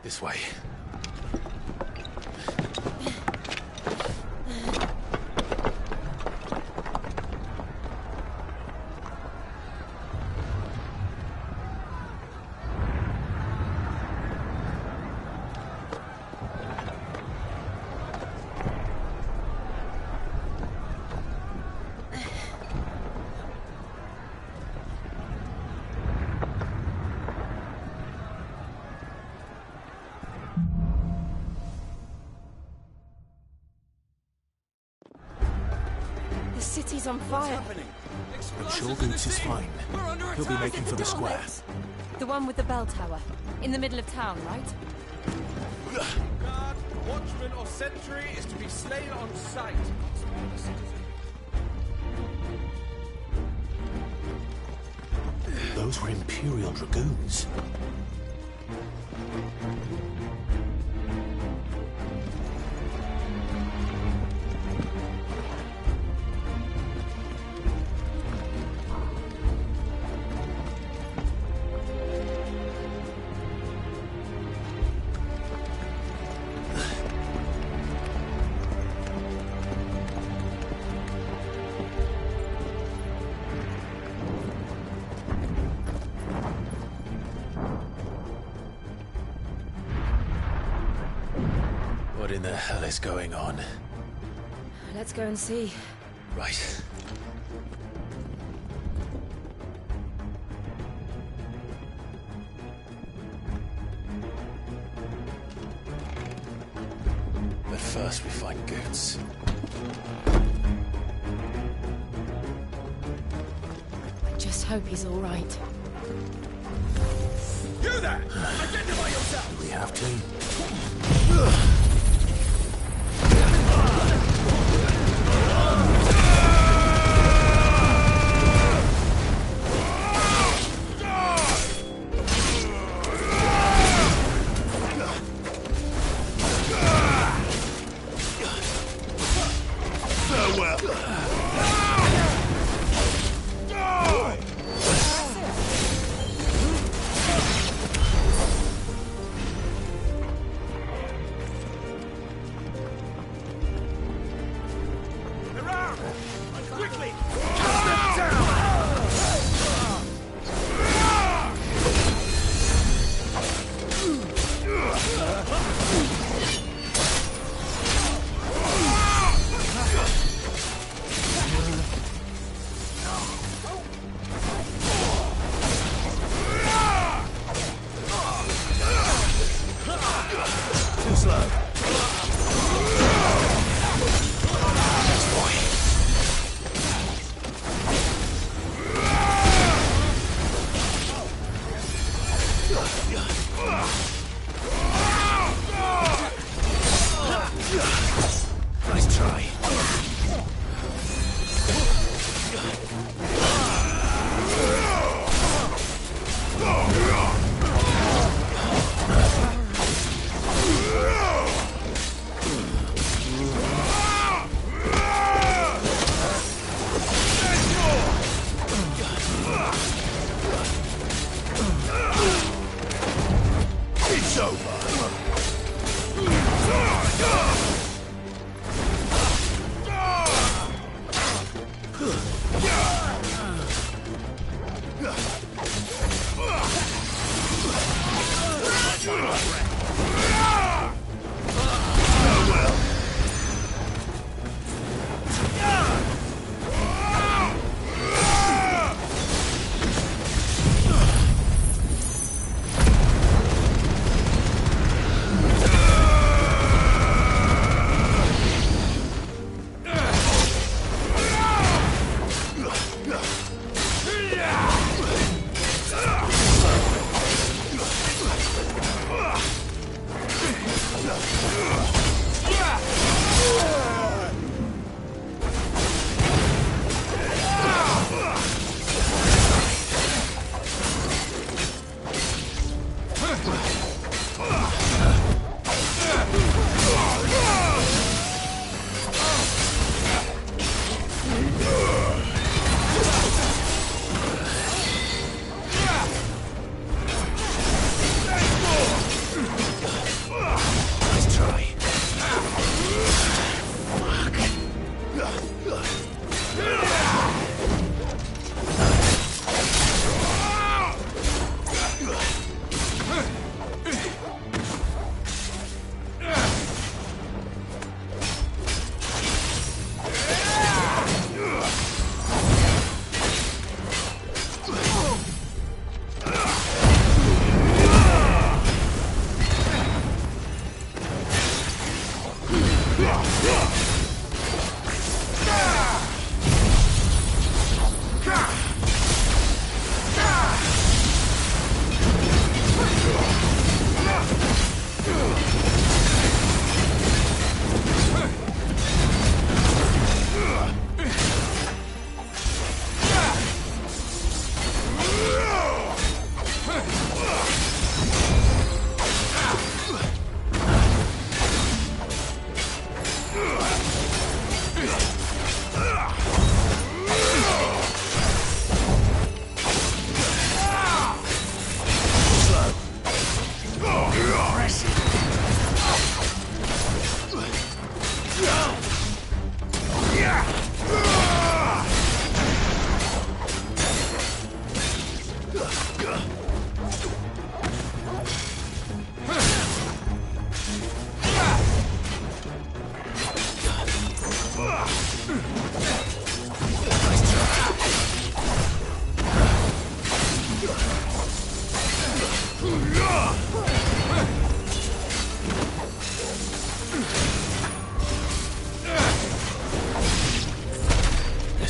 This way. The city's on fire. I'm sure Goetz is fine. He'll be making for the square. The one with the bell tower. In the middle of town, right? Guard, watchman or sentry is to be slain on sight. Those were Imperial Dragoons. What in the hell is going on? Let's go and see. Right. But first we find Goetz. I just hope he's all right. You there! Identify yourself! Do we have to?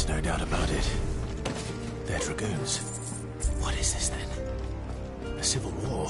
There's no doubt about it. They're dragoons. What is this then? A civil war?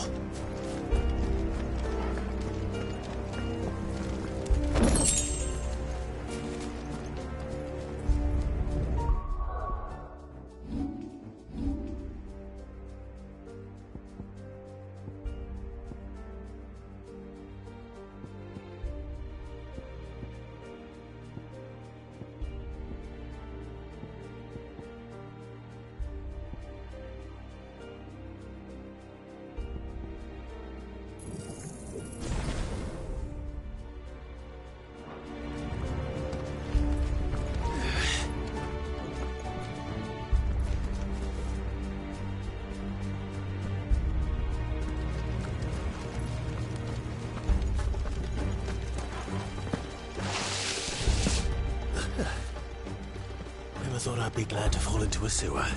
Never thought I'd be glad to fall into a sewer.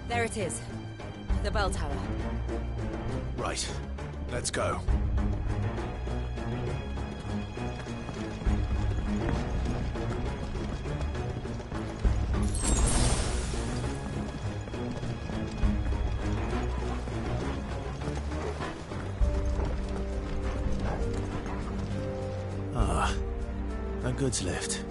There it is. The bell tower. Right. Let's go. goods lift.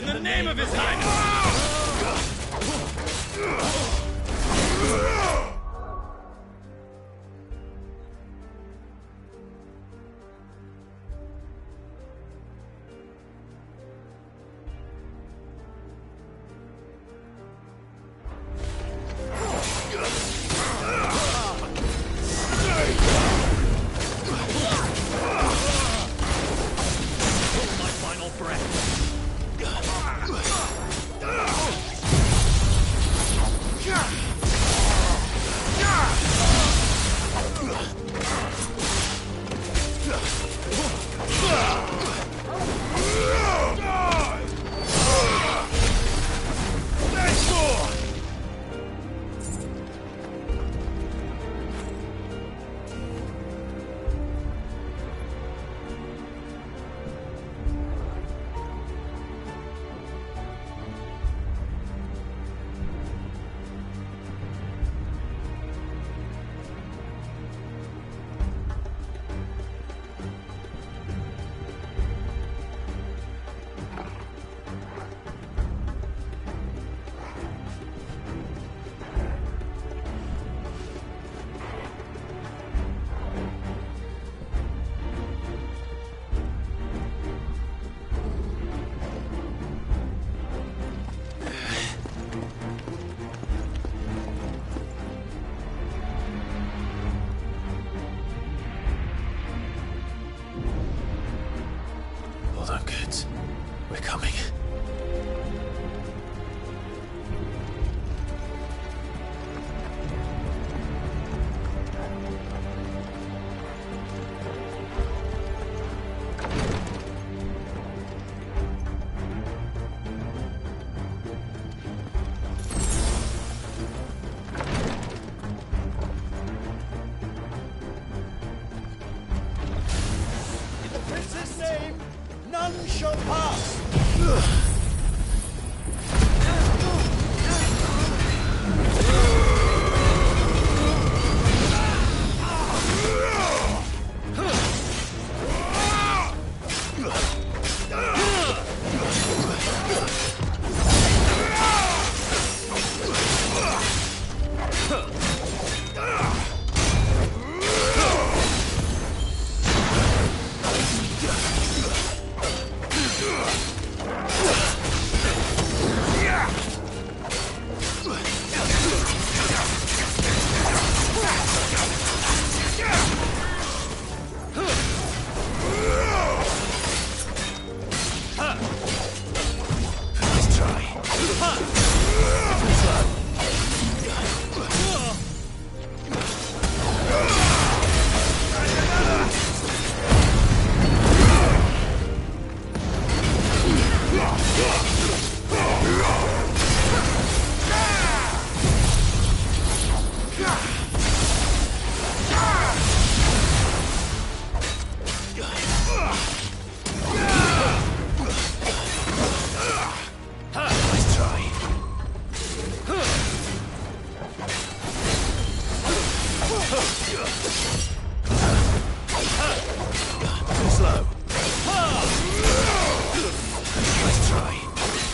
In the name of His Highness! None shall pass! Too slow. Nice try.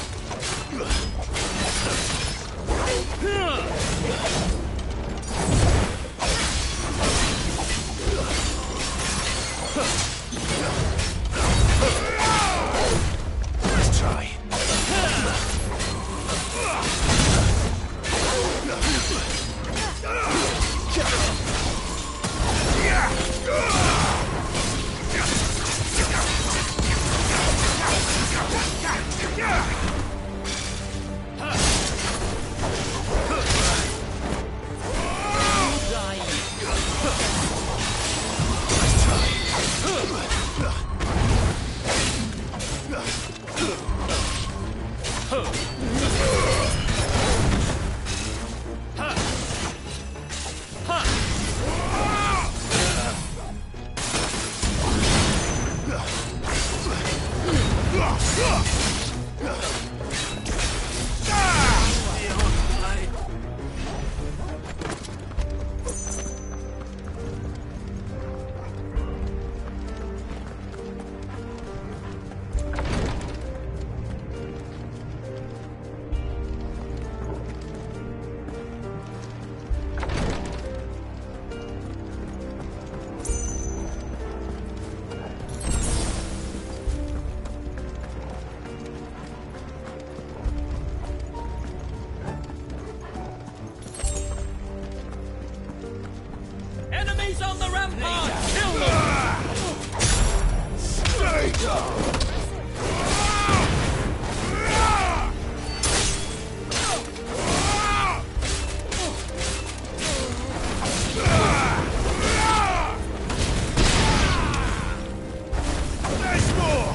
Eyes on the rampart! Kill them! Stay down! There's more!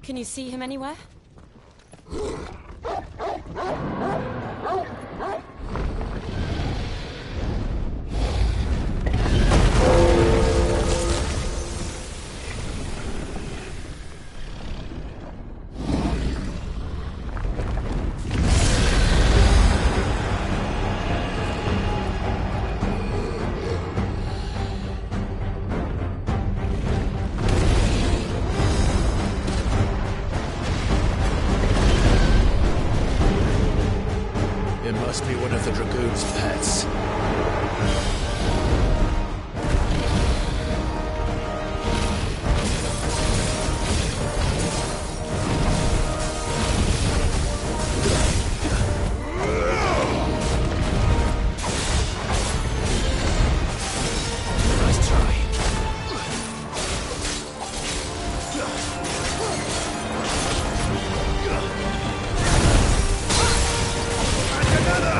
Can you see him anywhere? It must be one of the Dragoon's pets. Nice try. Another!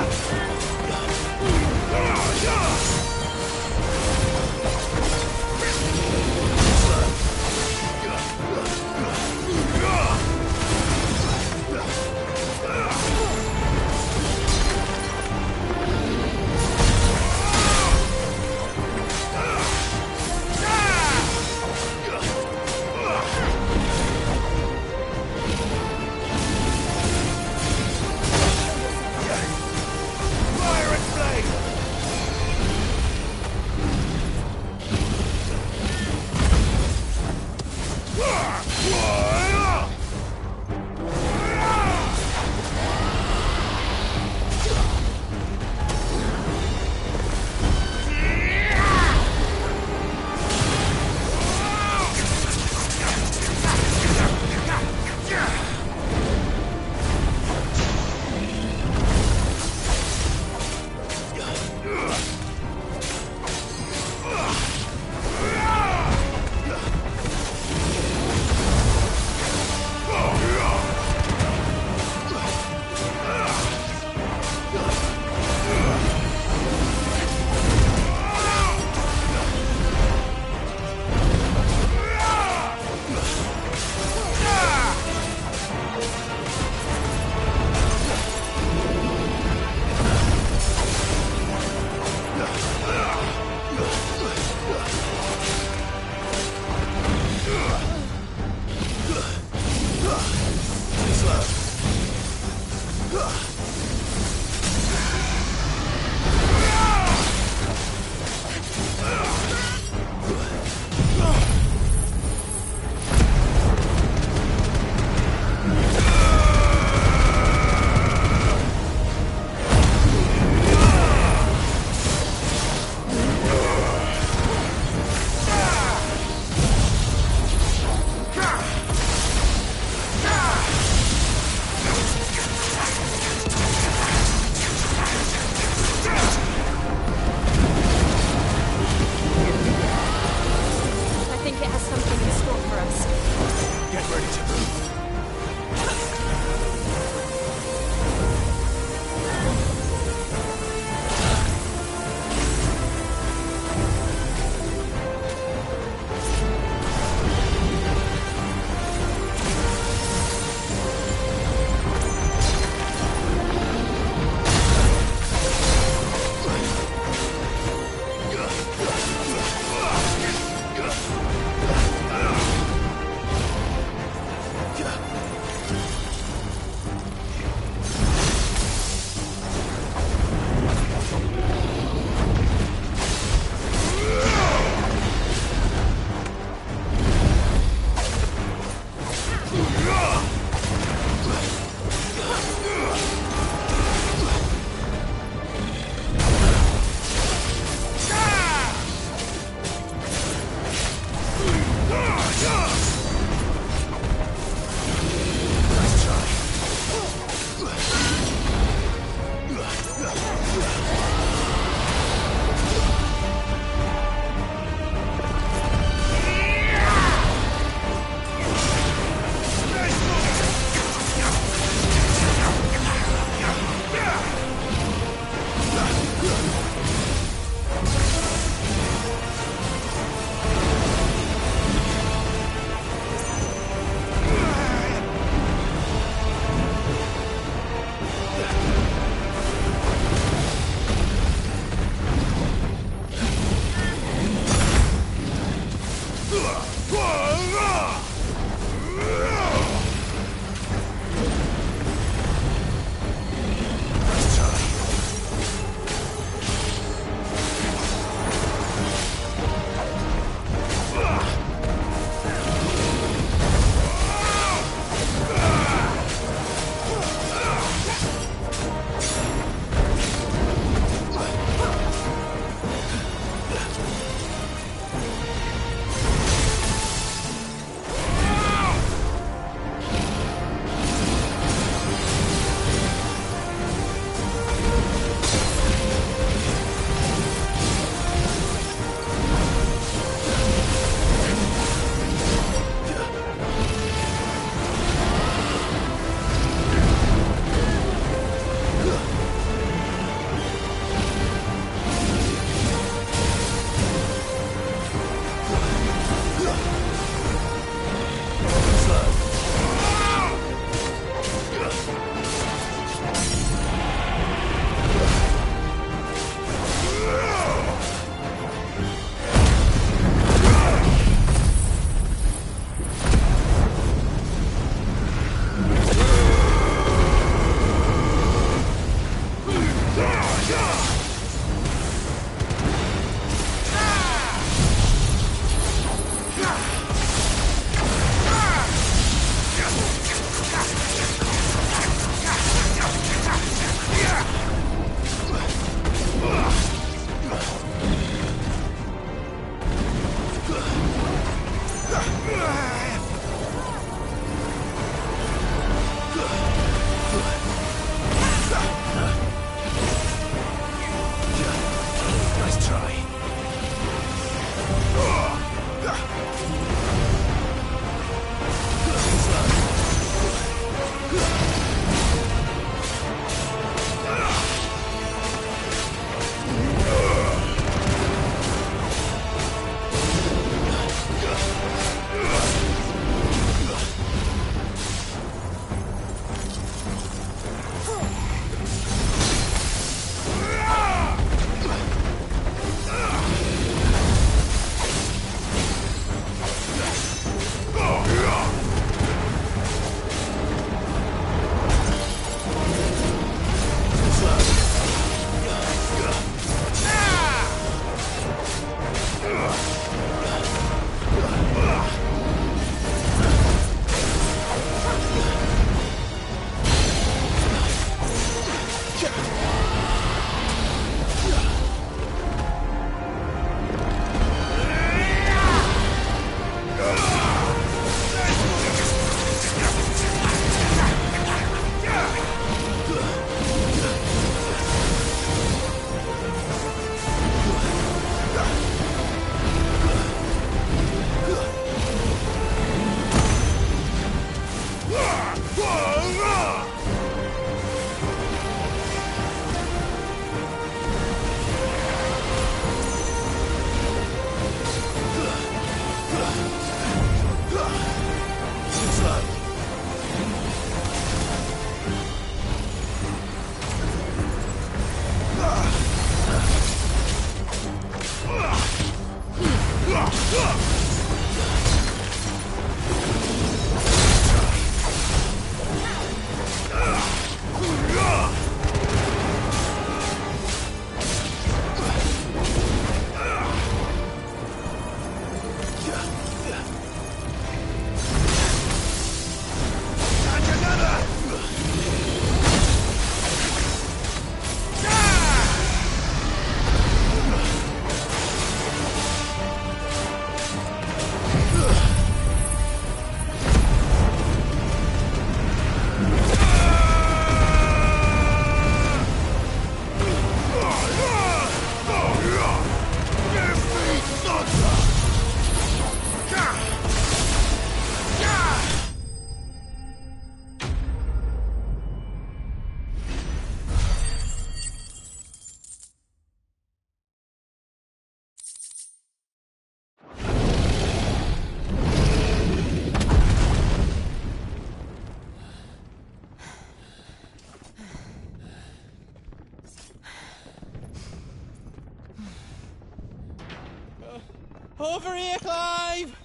Over here, Clive!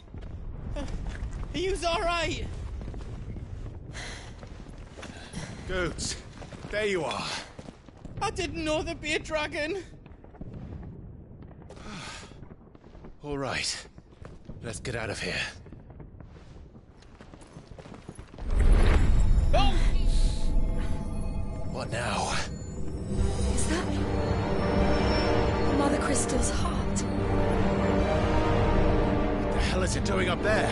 Are you alright? Goats, there you are. I didn't know there'd be a dragon. All right, let's get out of here. Oh! What now? Is that Mother Crystal's heart? What the hell is it doing up there?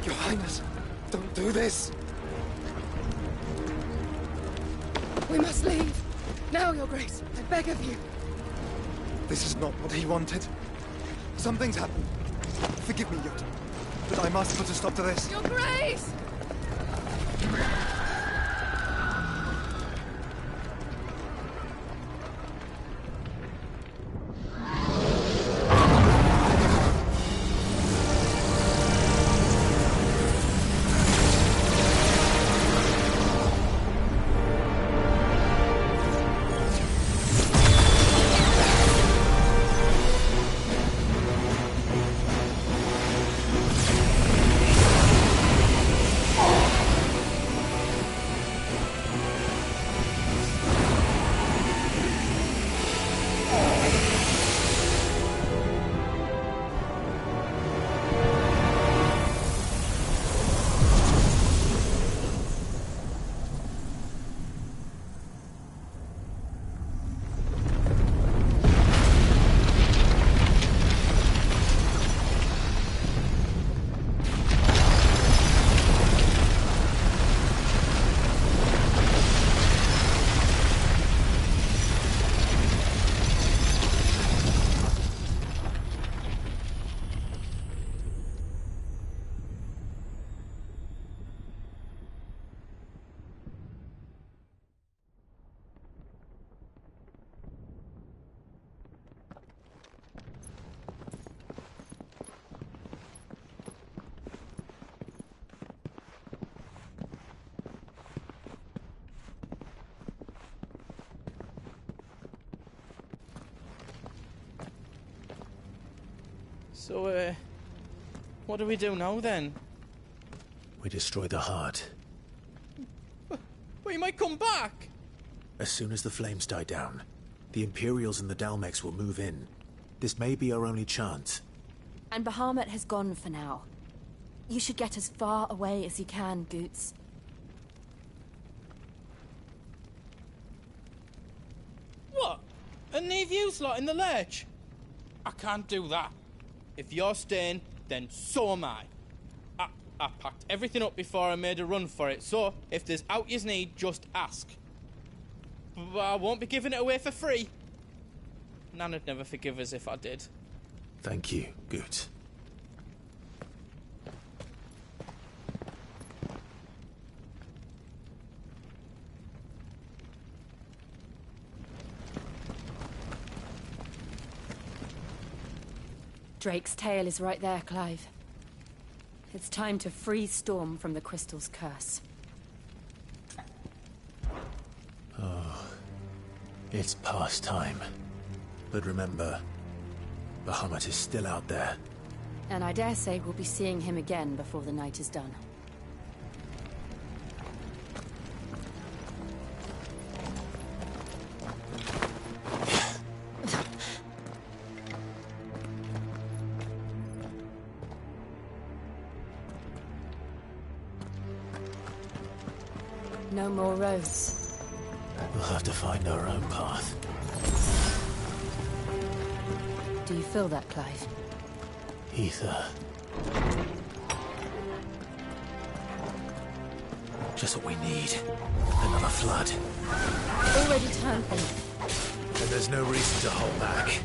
Your Highness, don't do this. We must leave. Now, Your Grace, I beg of you. This is not what he wanted. Something's happened. Forgive me, Yota, but I must put a stop to this. Your Grace! So, what do we do now, then? We destroy the heart. Well, you might come back! As soon as the flames die down, the Imperials and the Dalmex will move in. This may be our only chance. And Bahamut has gone for now. You should get as far away as you can, Goots. What? And leave you lot in the lurch? I can't do that. If you're staying, then so am I. I packed everything up before I made a run for it, so if there's out you need, just ask. But I won't be giving it away for free. Nana'd never forgive us if I did. Thank you, Goots. Drake's tail is right there, Clive. It's time to free Storm from the Crystal's curse. Oh, it's past time. But remember, Bahamut is still out there. And I dare say we'll be seeing him again before the night is done. No more roads. We'll have to find our own path. Do you feel that, Clive? Ether. Just what we need. Another flood. Already turned them. And there's no reason to hold back.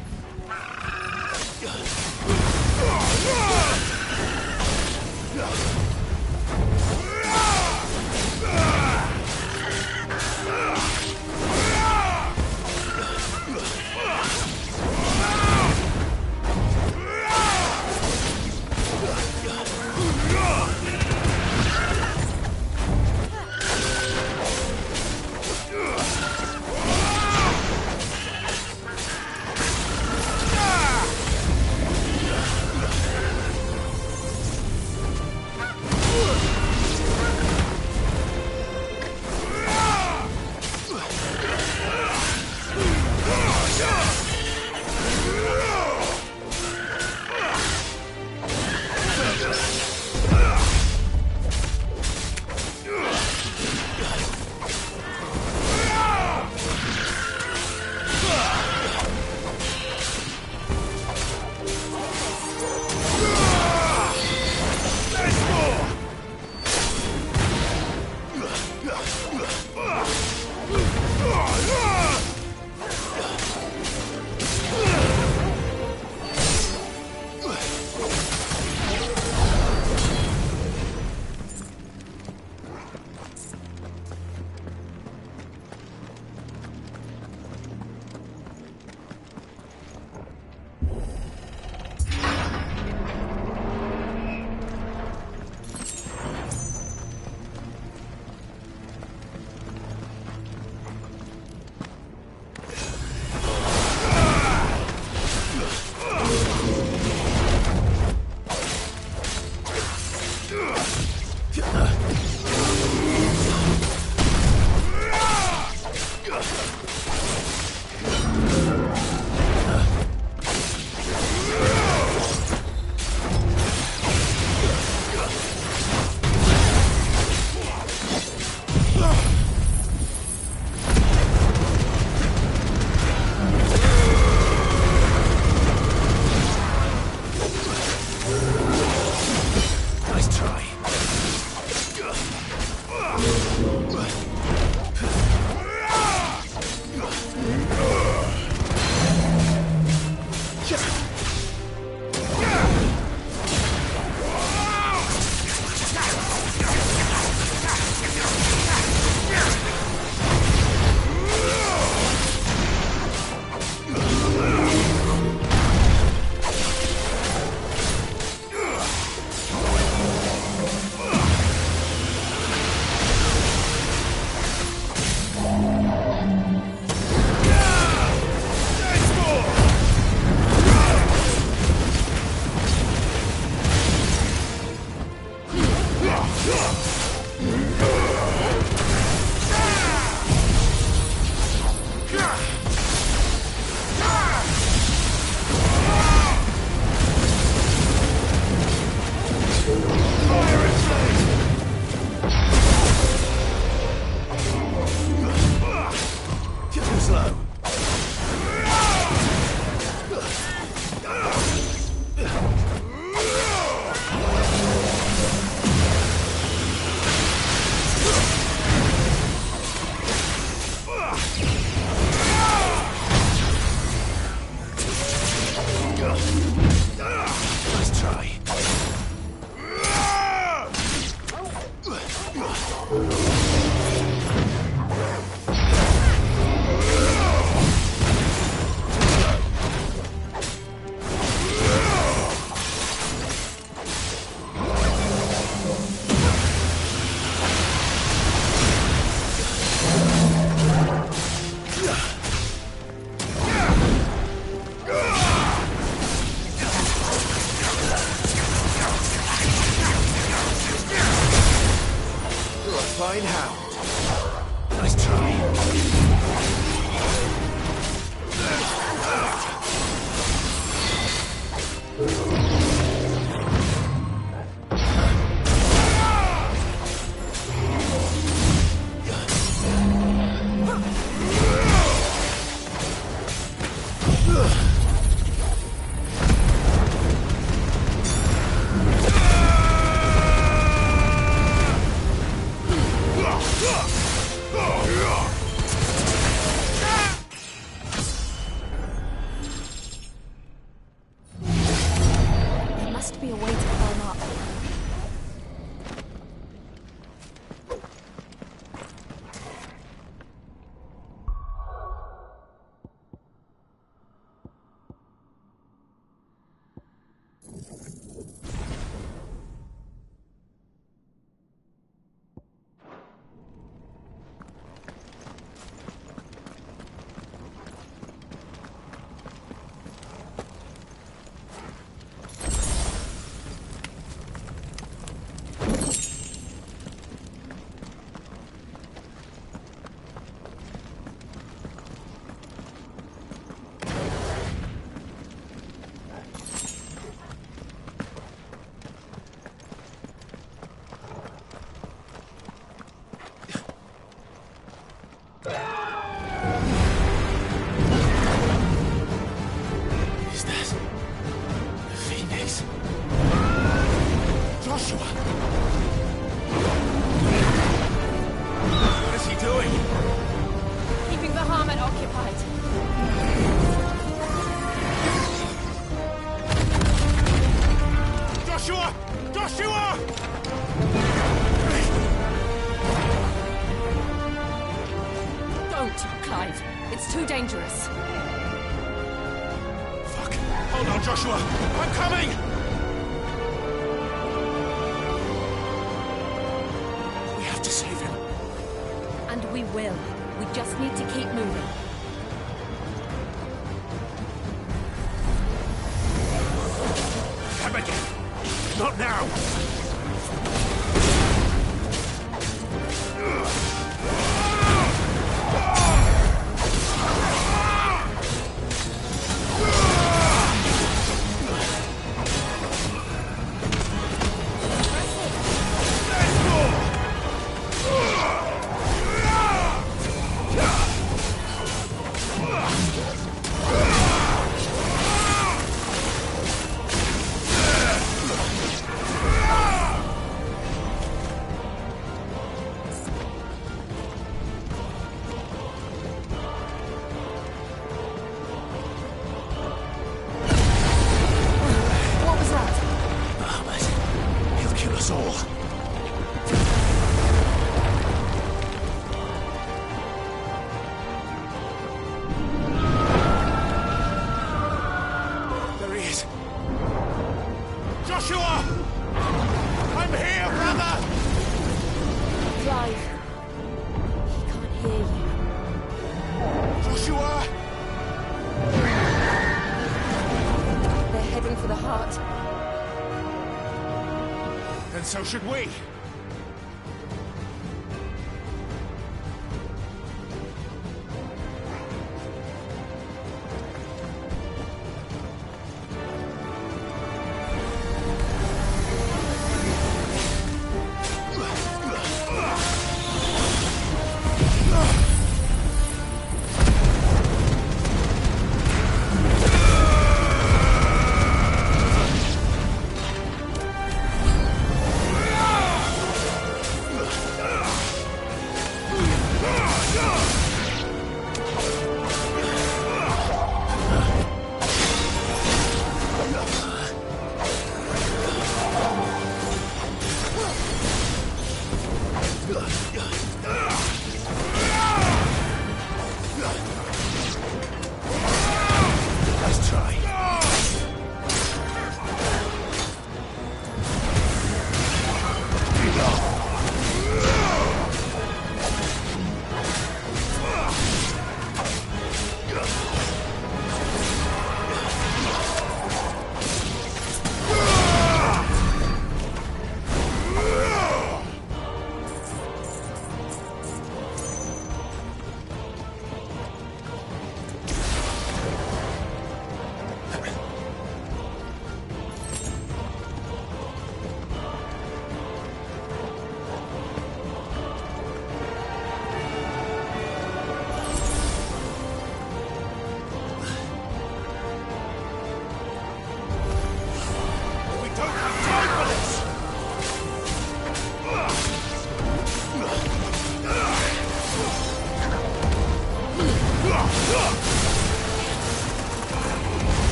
So should we.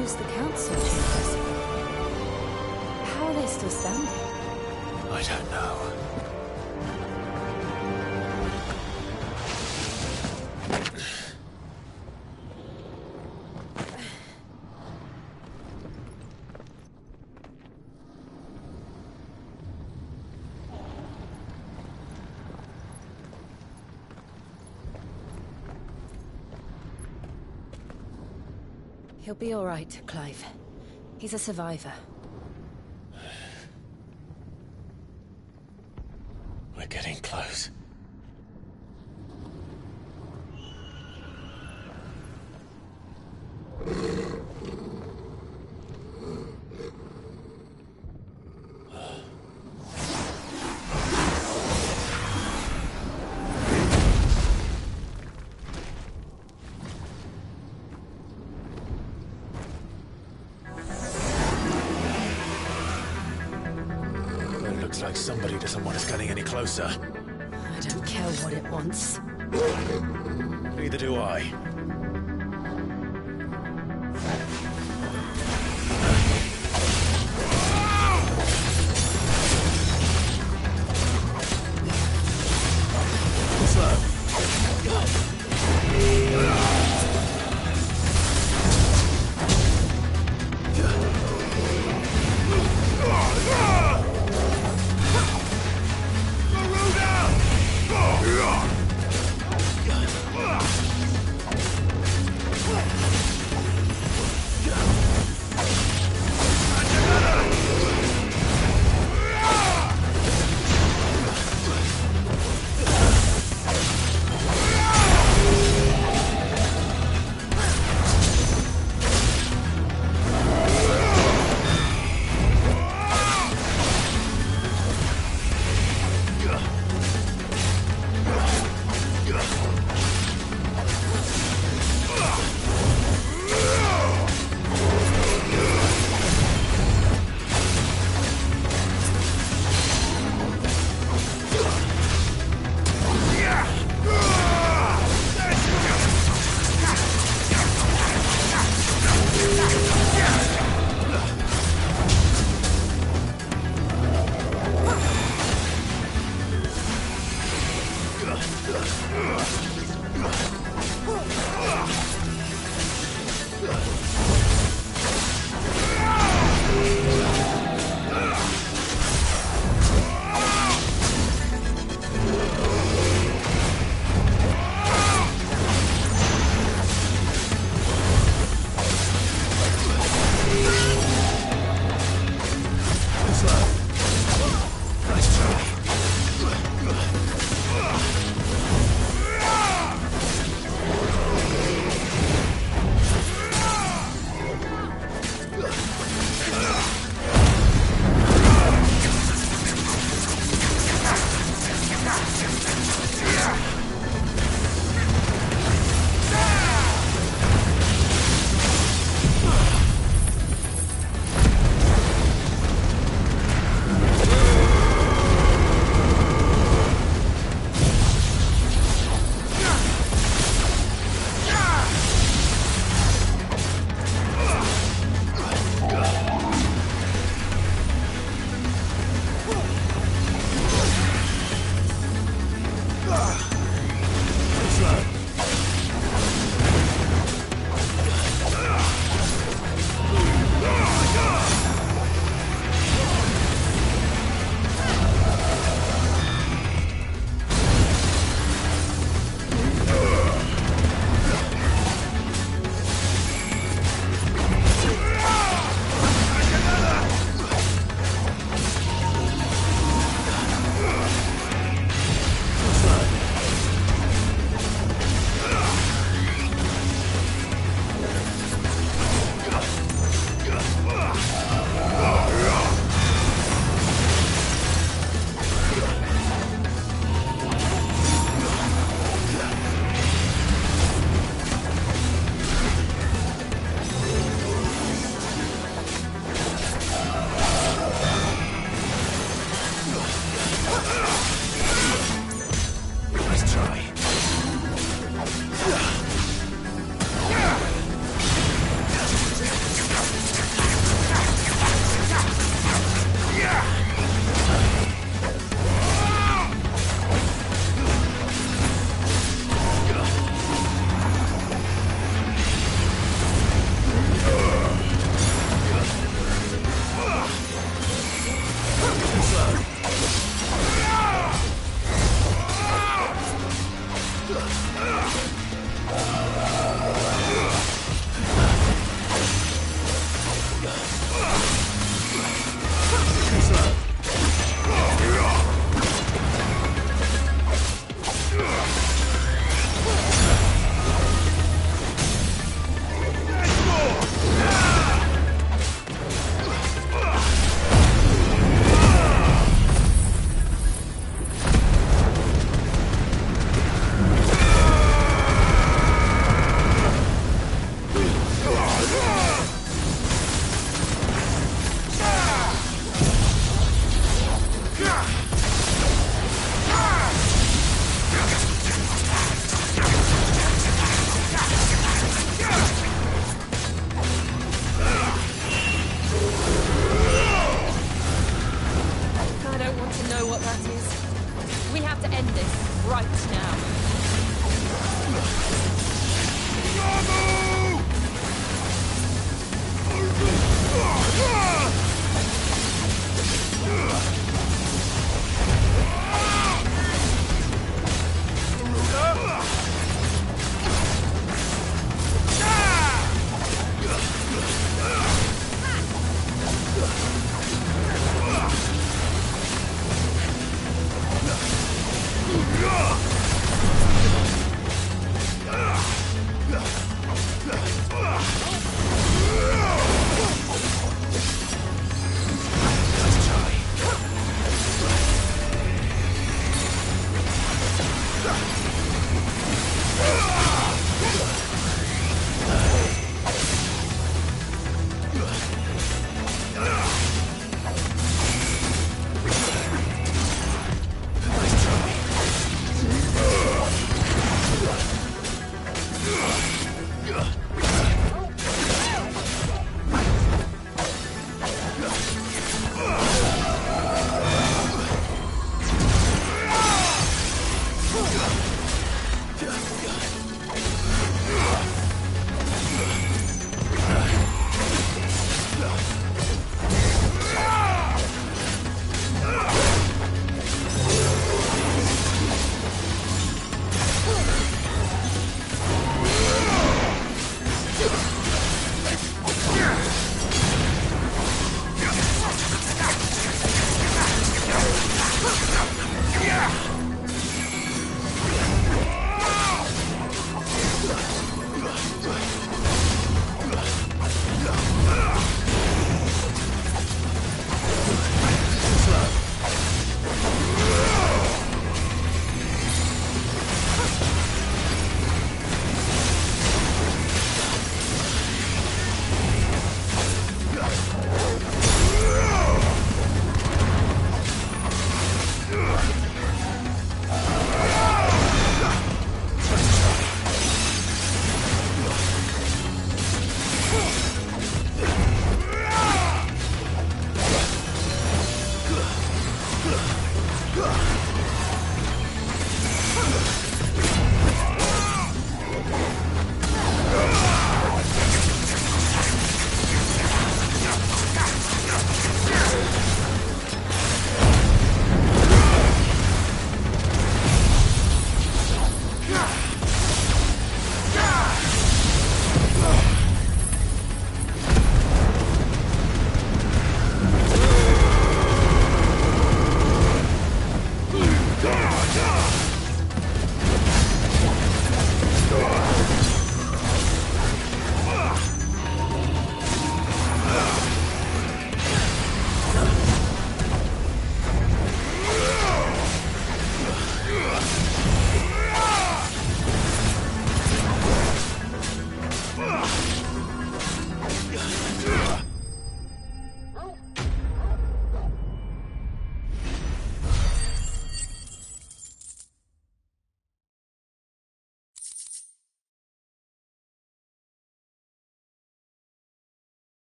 those the council chambers? How are they still standing? I don't know. He'll be all right, Clive. He's a survivor. We're getting close. Looks like somebody doesn't want us getting any closer. I don't care what it wants. Neither do I. to know what that is. We have to end this right now.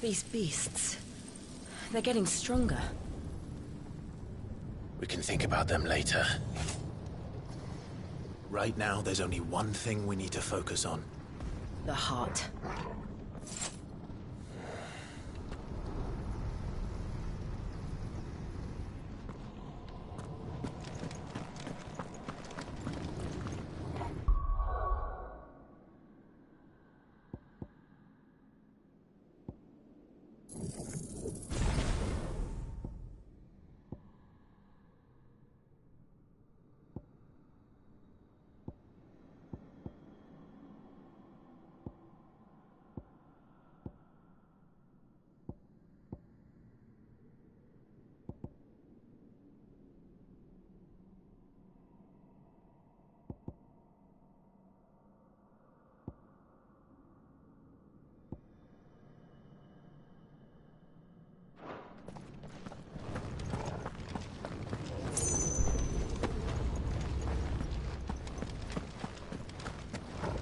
These beasts... they're getting stronger. We can think about them later. Right now, there's only one thing we need to focus on. The heart.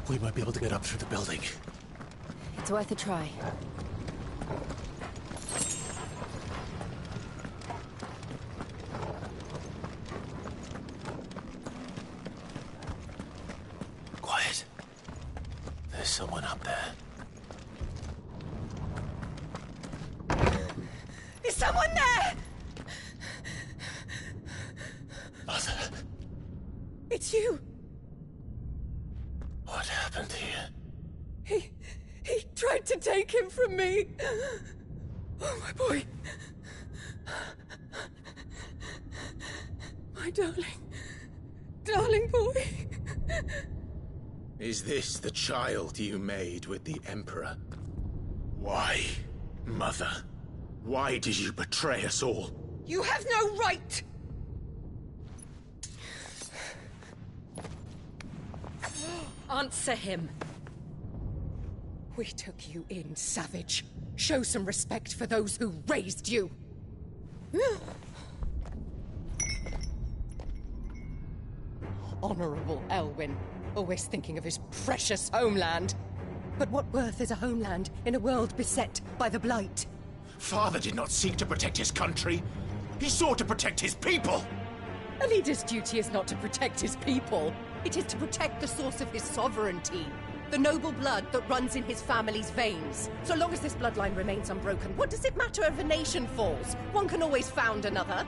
We might be able to get up through the building. It's worth a try. Quiet. There's someone up there. Is someone there? Mother. It's you. What happened here? He tried to take him from me. Oh, my boy. My darling boy. Is this the child you made with the Emperor? Why, Mother? Why did you betray us all? You have no right! Answer him. We took you in, savage. Show some respect for those who raised you. Honorable Elwyn, always thinking of his precious homeland. But what worth is a homeland in a world beset by the Blight? Father did not seek to protect his country. He sought to protect his people. A leader's duty is not to protect his people. It is to protect the source of his sovereignty. The noble blood that runs in his family's veins. So long as this bloodline remains unbroken, what does it matter if a nation falls? One can always found another.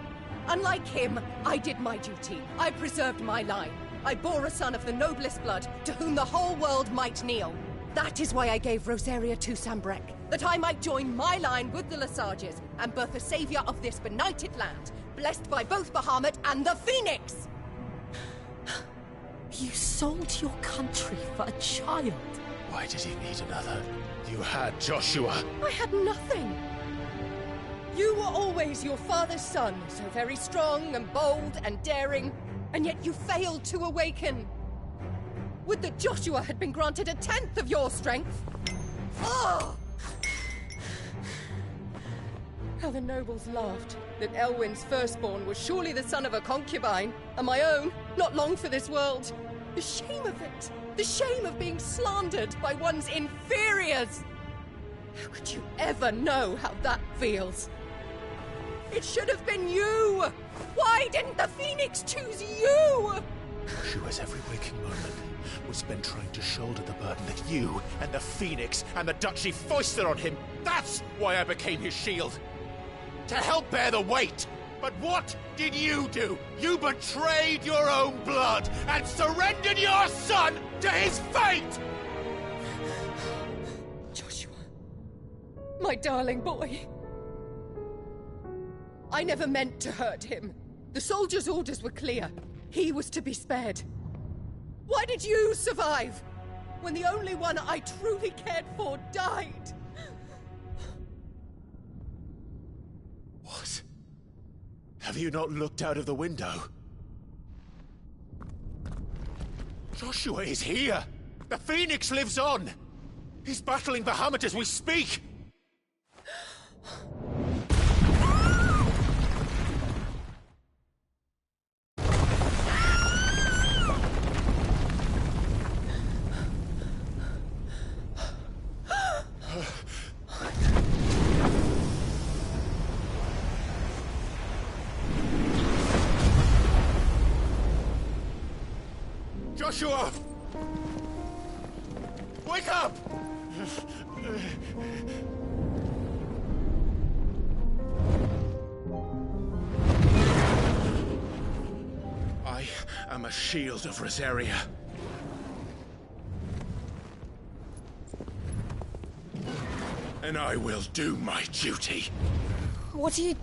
Unlike him, I did my duty. I preserved my line. I bore a son of the noblest blood, to whom the whole world might kneel. That is why I gave Rosaria to Sambrek, that I might join my line with the Lesages and birth a savior of this benighted land, blessed by both Bahamut and the Phoenix! You sold your country for a child. Why did he need another? You had Joshua. I had nothing. You were always your father's son, so very strong and bold and daring, and yet you failed to awaken. Would that Joshua had been granted 1/10 of your strength? Oh! How the nobles laughed that Elwyn's firstborn was surely the son of a concubine, and my own, not long for this world. The shame of it! The shame of being slandered by one's inferiors! How could you ever know how that feels? It should have been you! Why didn't the Phoenix choose you? Joshua's every waking moment was spent trying to shoulder the burden that you and the Phoenix and the Duchy foisted on him. That's why I became his shield. To help bear the weight. But what did you do? You betrayed your own blood and surrendered your son to his fate! Joshua, my darling boy. I never meant to hurt him. The soldiers' orders were clear. He was to be spared. Why did you survive when the only one I truly cared for died? What? Have you not looked out of the window? Joshua is here! The Phoenix lives on! He's battling Bahamut as we speak! Joshua! Wake up! I am a shield of Rosaria. And I will do my duty. What are you...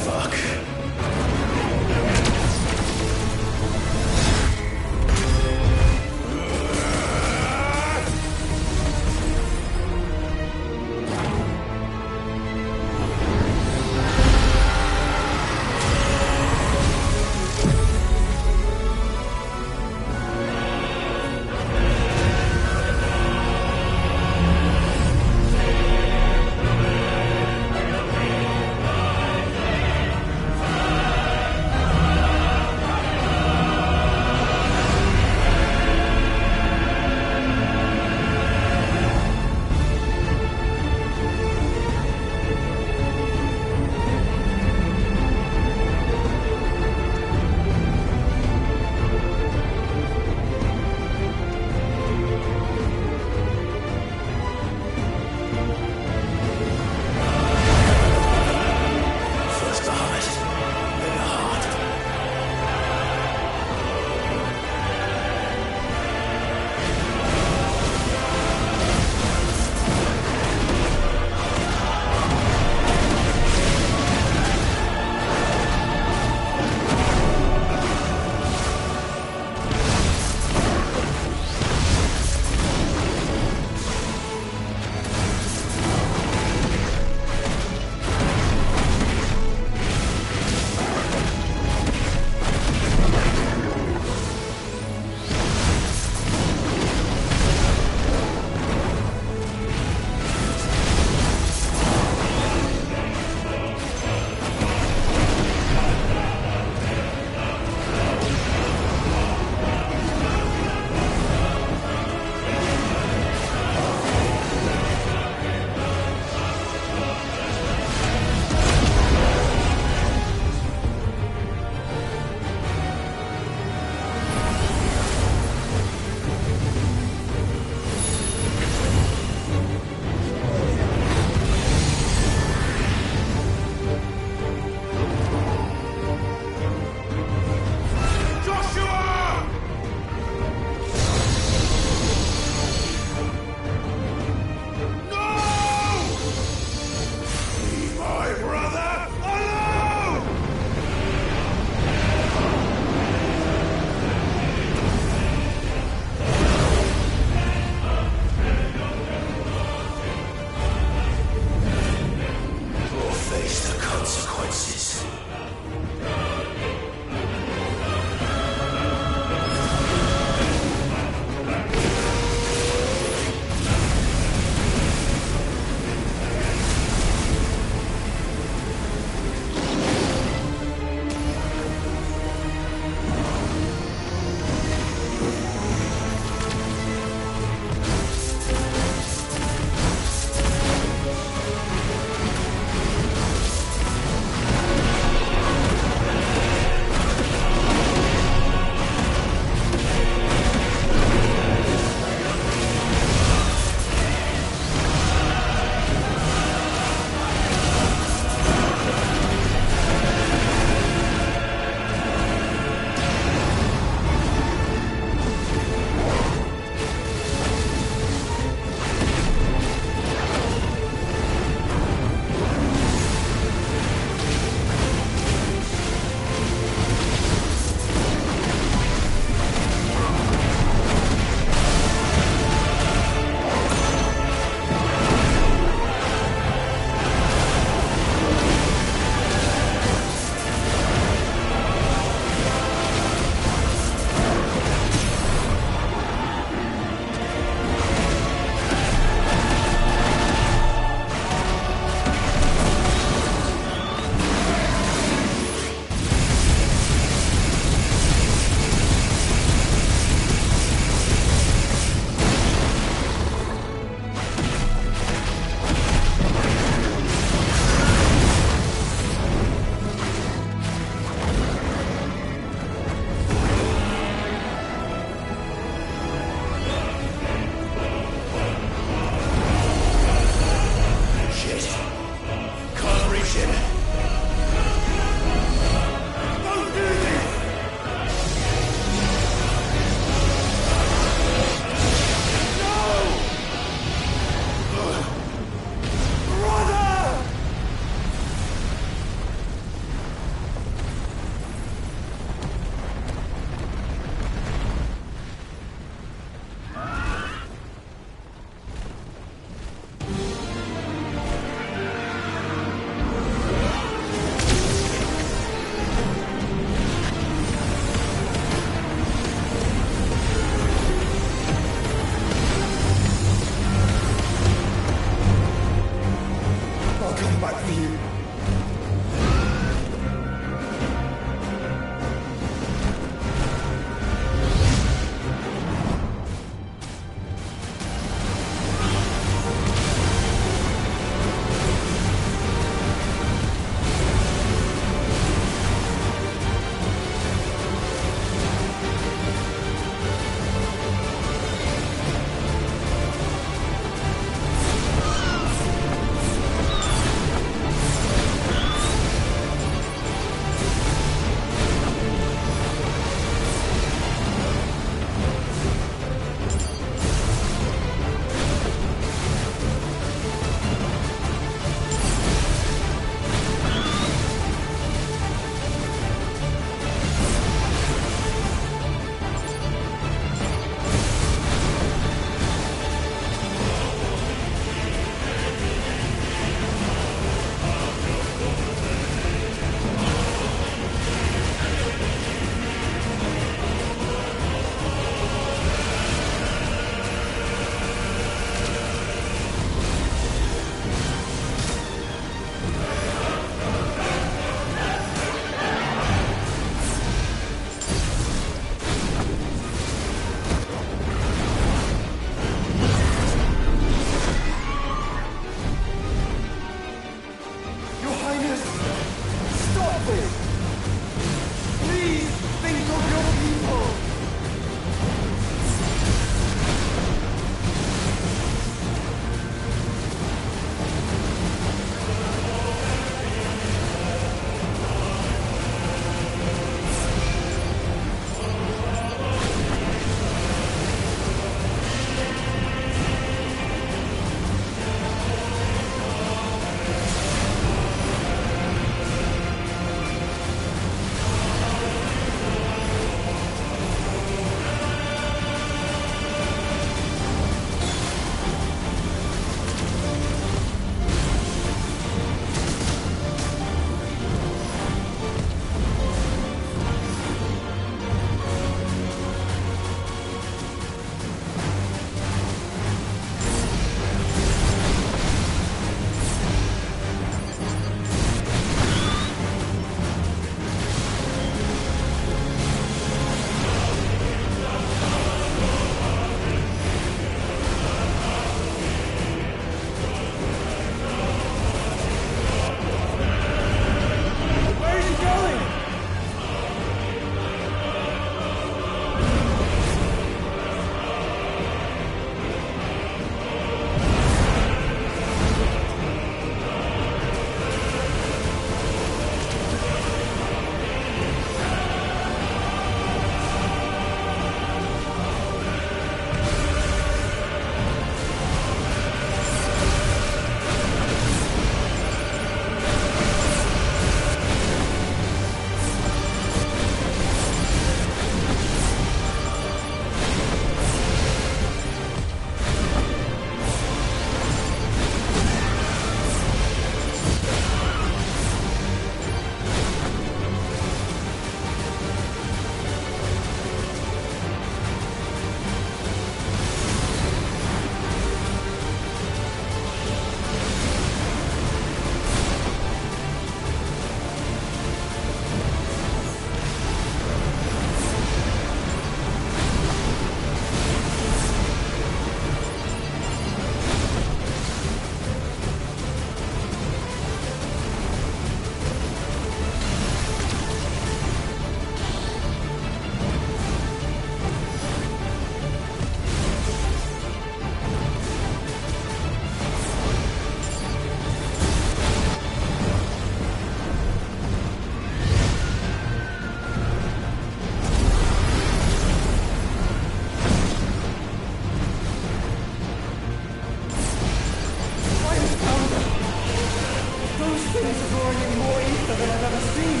Those things are drawing in more ether than I've ever seen.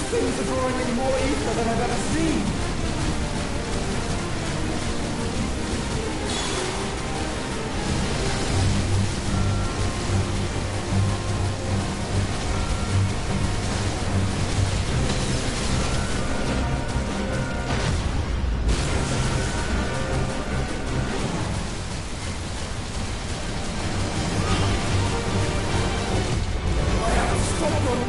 Things are drawing in more ether than I've ever seen. I have to stop them.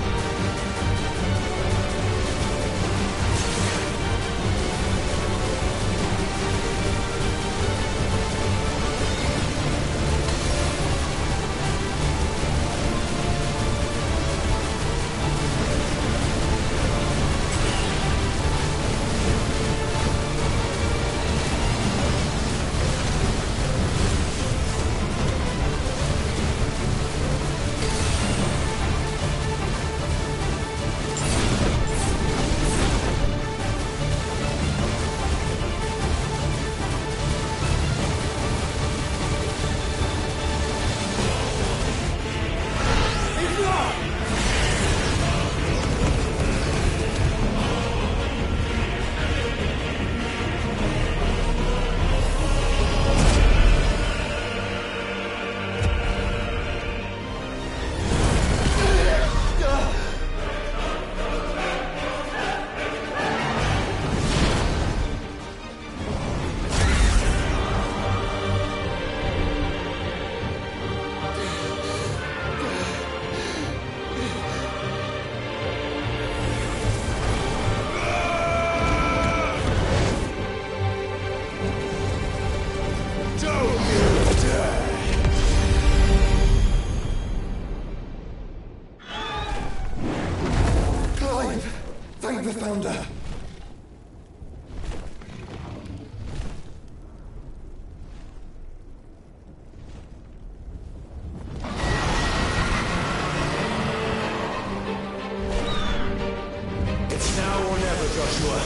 Thank the Founder. It's now or never, Joshua.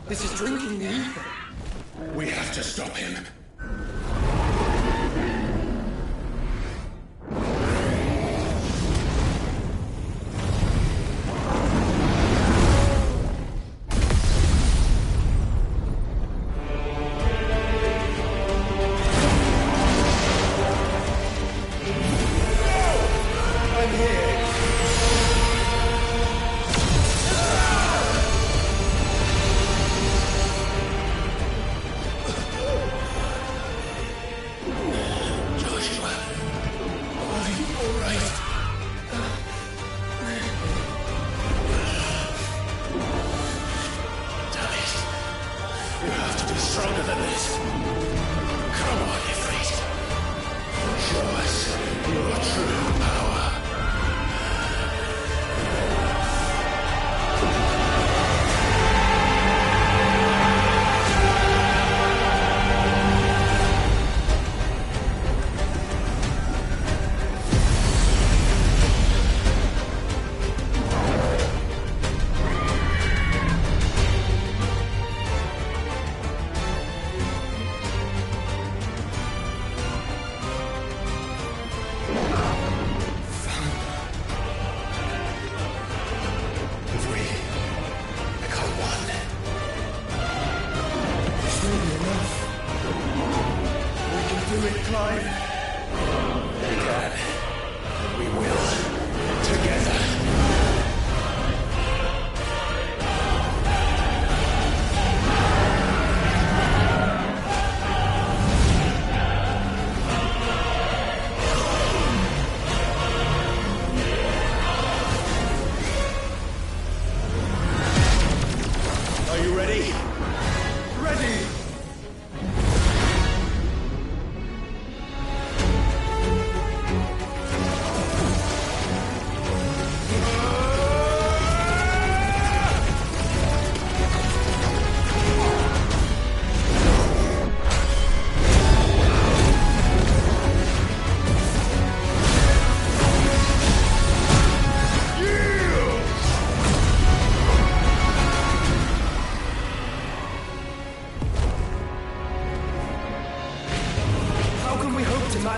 This is drinking the ether. We have to stop him.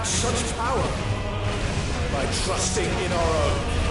Such power by trusting in our own.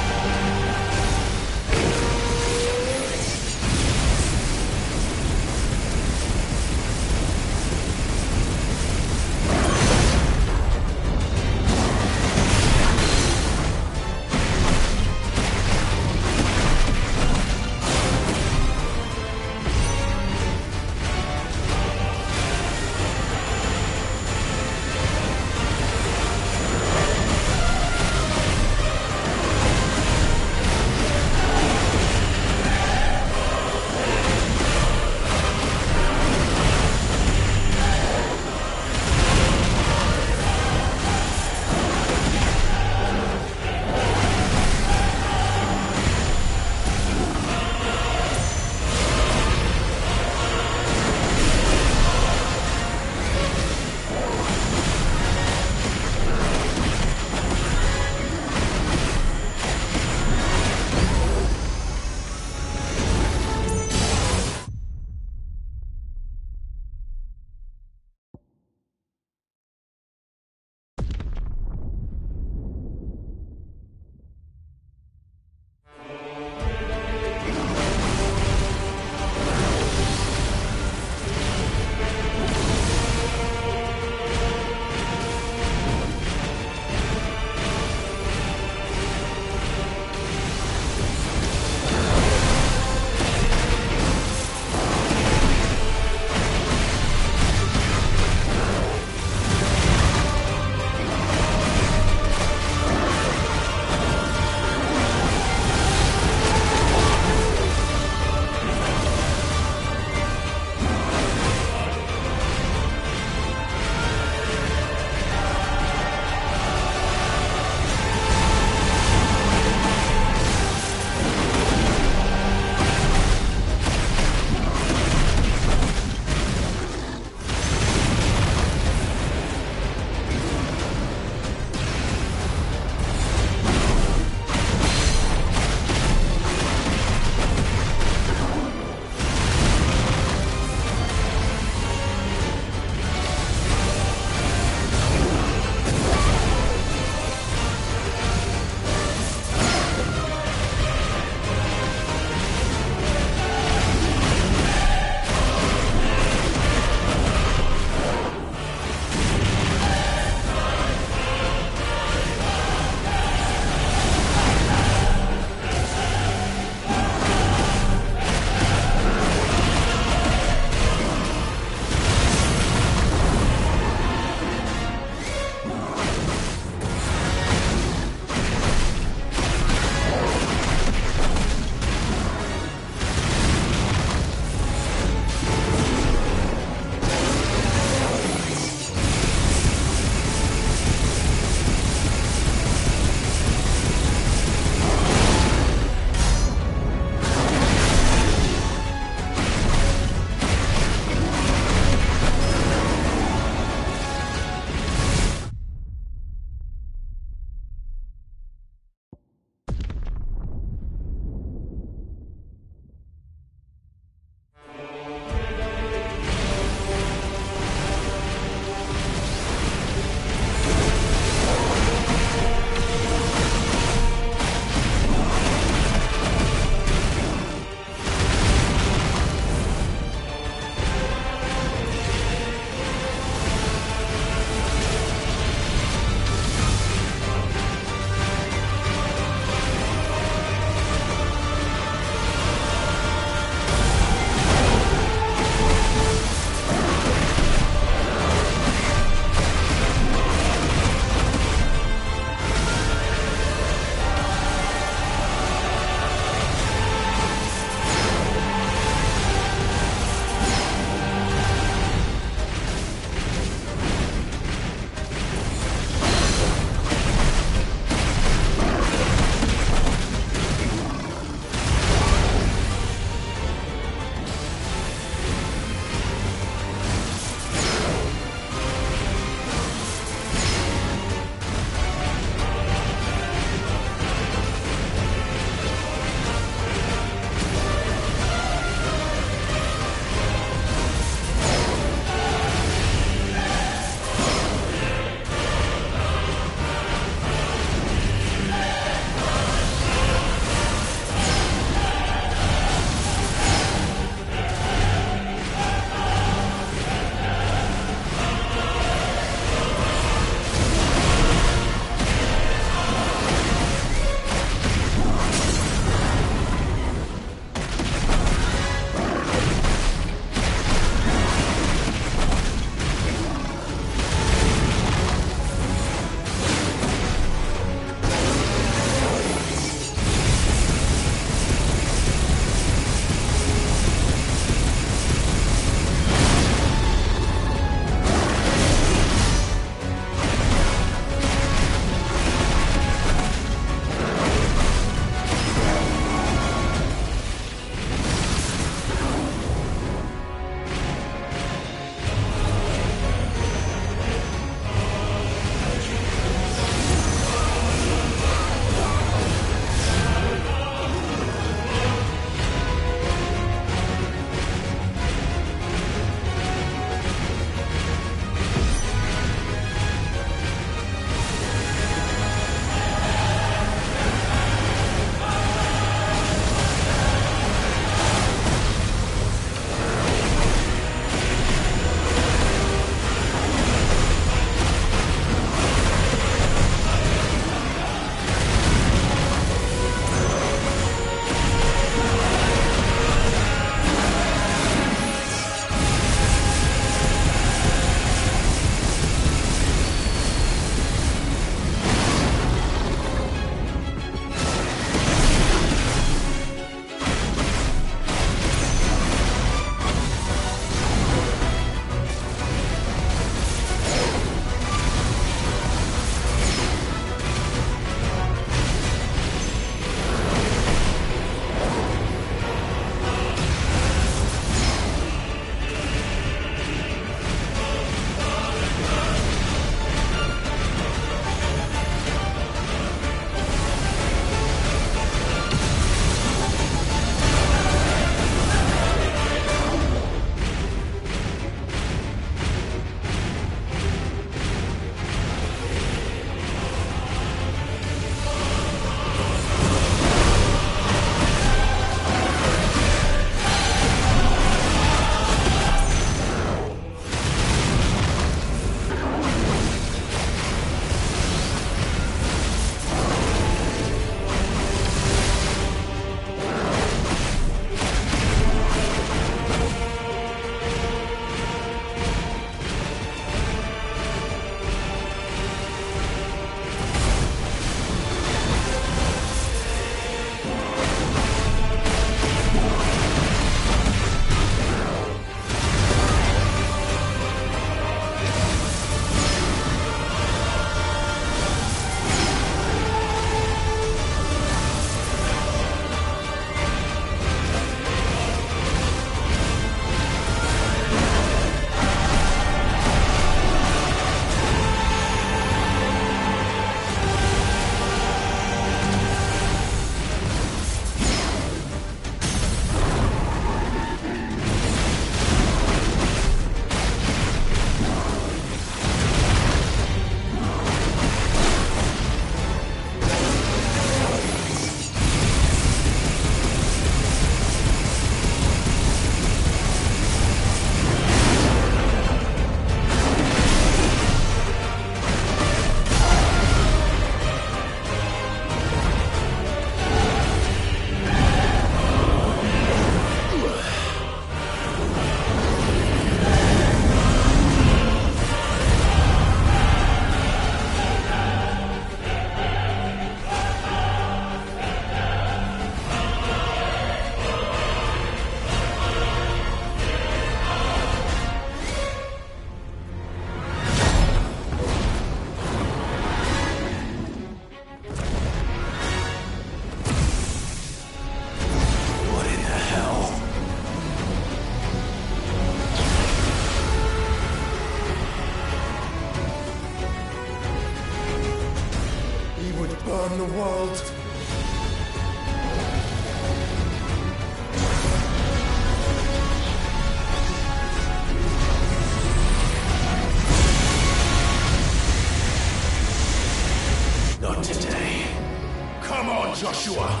Joshua!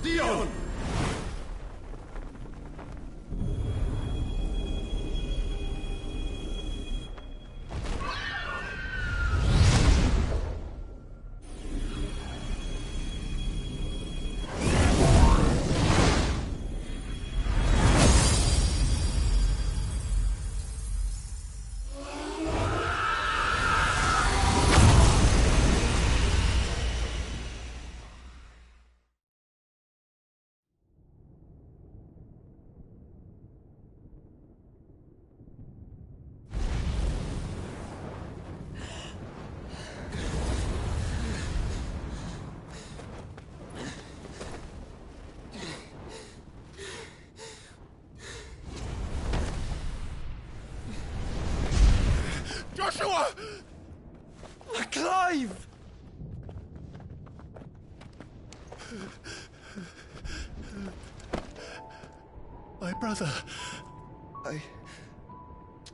Dion! Joshua! Clive! My brother.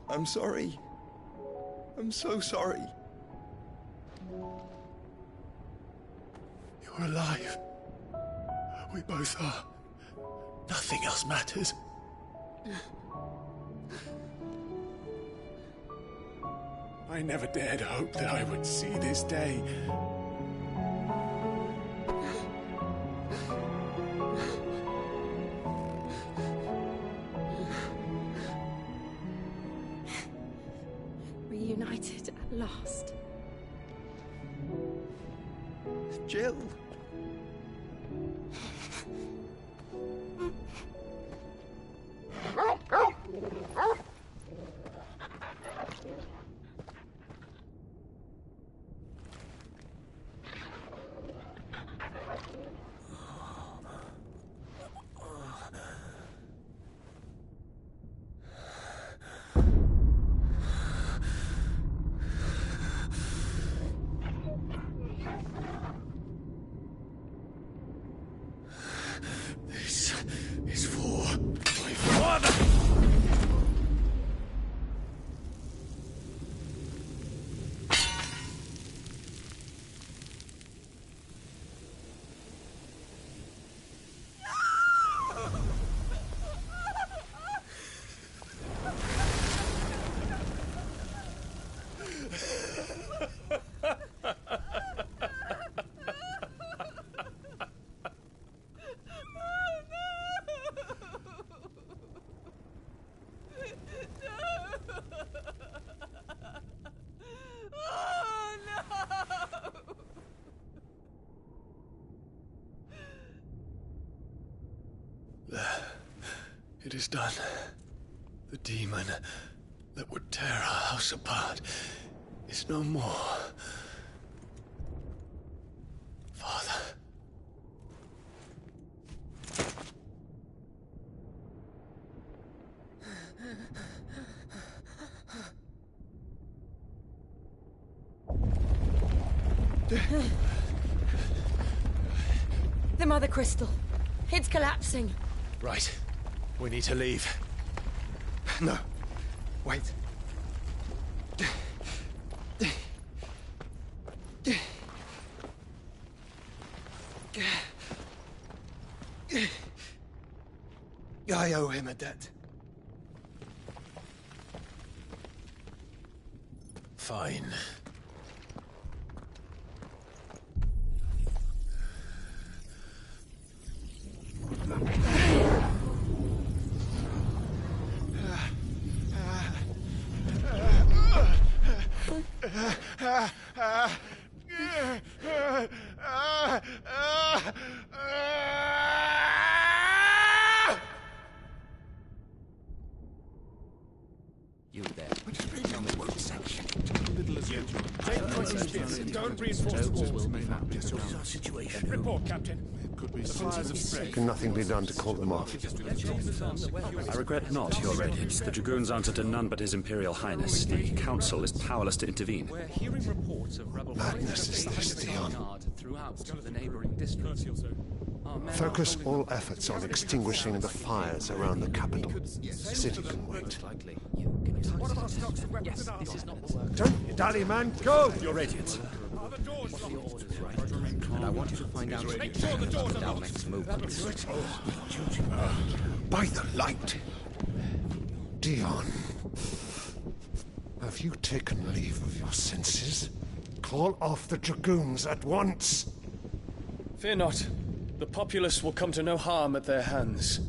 I'm sorry. I'm so sorry. You're alive. We both are. Nothing else matters. I never dared hope that I would see this day. Reunited at last. Jill. This is for my father! It is done. The demon that would tear our house apart is no more. Father. The Mother Crystal. It's collapsing. Right. We need to leave. No. Wait. I owe him a debt. Fine. You there. Tell me what section. Don't reinforce the walls. This is our situation. Report, Captain. Can nothing be done to call them off? I regret not, Your Radiance. The Dragoons answer to none but His Imperial Highness. The Council is powerless to intervene. We're hearing reports of rebel Madness is this, Dion. Throughout the neighboring districts. Focus all efforts on extinguishing the fires around the capital. The city can wait. What about stocks of weapons and armor? Don't dally, man! Go! Your Radiance. And I want you to find out Make sure the doors are locked. Dalmec's movements. By the light! Dion. Have you taken leave of your senses? Call off the Dragoons at once! Fear not. The populace will come to no harm at their hands.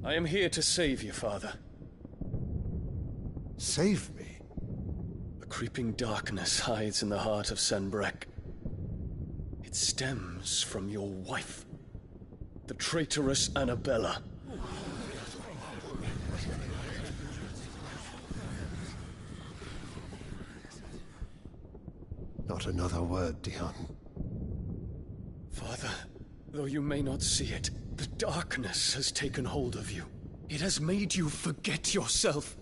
I am here to save you, Father. Save me? A creeping darkness hides in the heart of Sanbreque. It stems from your wife, the traitorous Annabella. Not another word, Dion. Father, though you may not see it, the darkness has taken hold of you. It has made you forget yourself.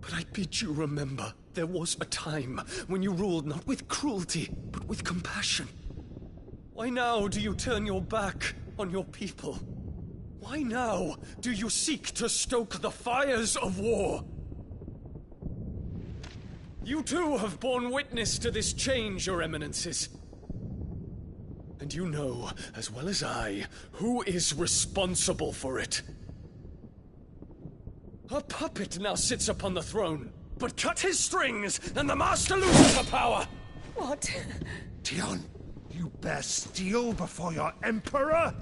But I bid you remember, there was a time when you ruled not with cruelty, but with compassion. Why now do you turn your back on your people? Why now do you seek to stoke the fires of war? You too have borne witness to this change, Your Eminences. And you know, as well as I, who is responsible for it. A puppet now sits upon the throne, but cut his strings, and the Master loses the power! What? Dion, you bear steel before your Emperor?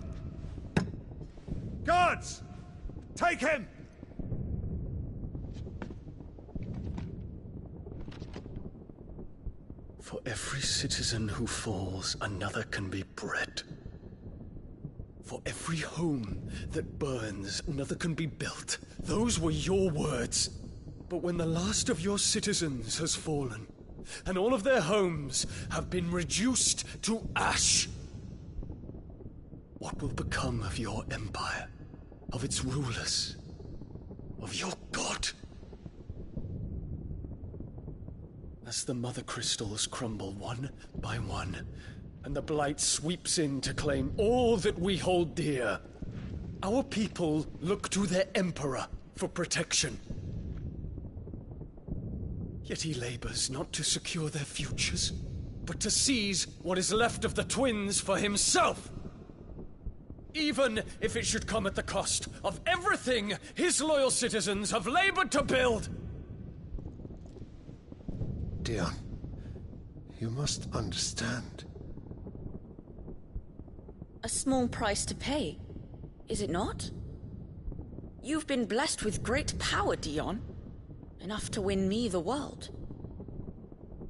Guards! Take him! For every citizen who falls, another can be bred. For every home that burns, another can be built. Those were your words. But when the last of your citizens has fallen, and all of their homes have been reduced to ash, what will become of your empire, of its rulers, of your god? As the Mother Crystals crumble one by one, and the Blight sweeps in to claim all that we hold dear, our people look to their Emperor for protection. Yet he labors not to secure their futures, but to seize what is left of the twins for himself! Even if it should come at the cost of everything his loyal citizens have labored to build! Dion, you must understand. A small price to pay, is it not? You've been blessed with great power, Dion. Enough to win me the world.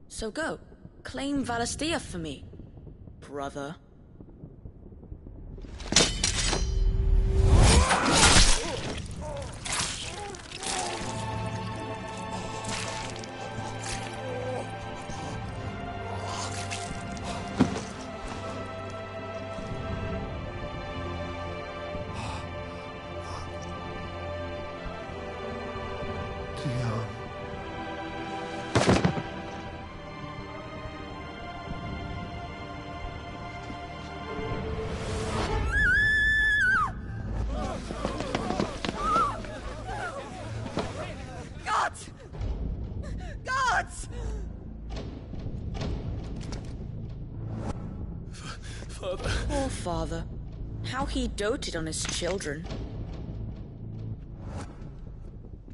So go, claim Valisthea for me, brother. Poor father. How he doted on his children.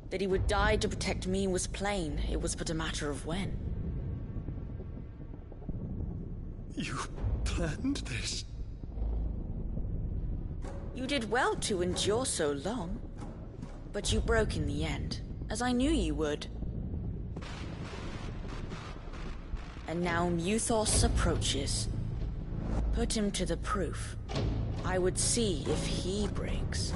That he would die to protect me was plain. It was but a matter of when. You planned this? You did well to endure so long. But you broke in the end, as I knew you would. And now Muthos approaches. Put him to the proof. I would see if he breaks.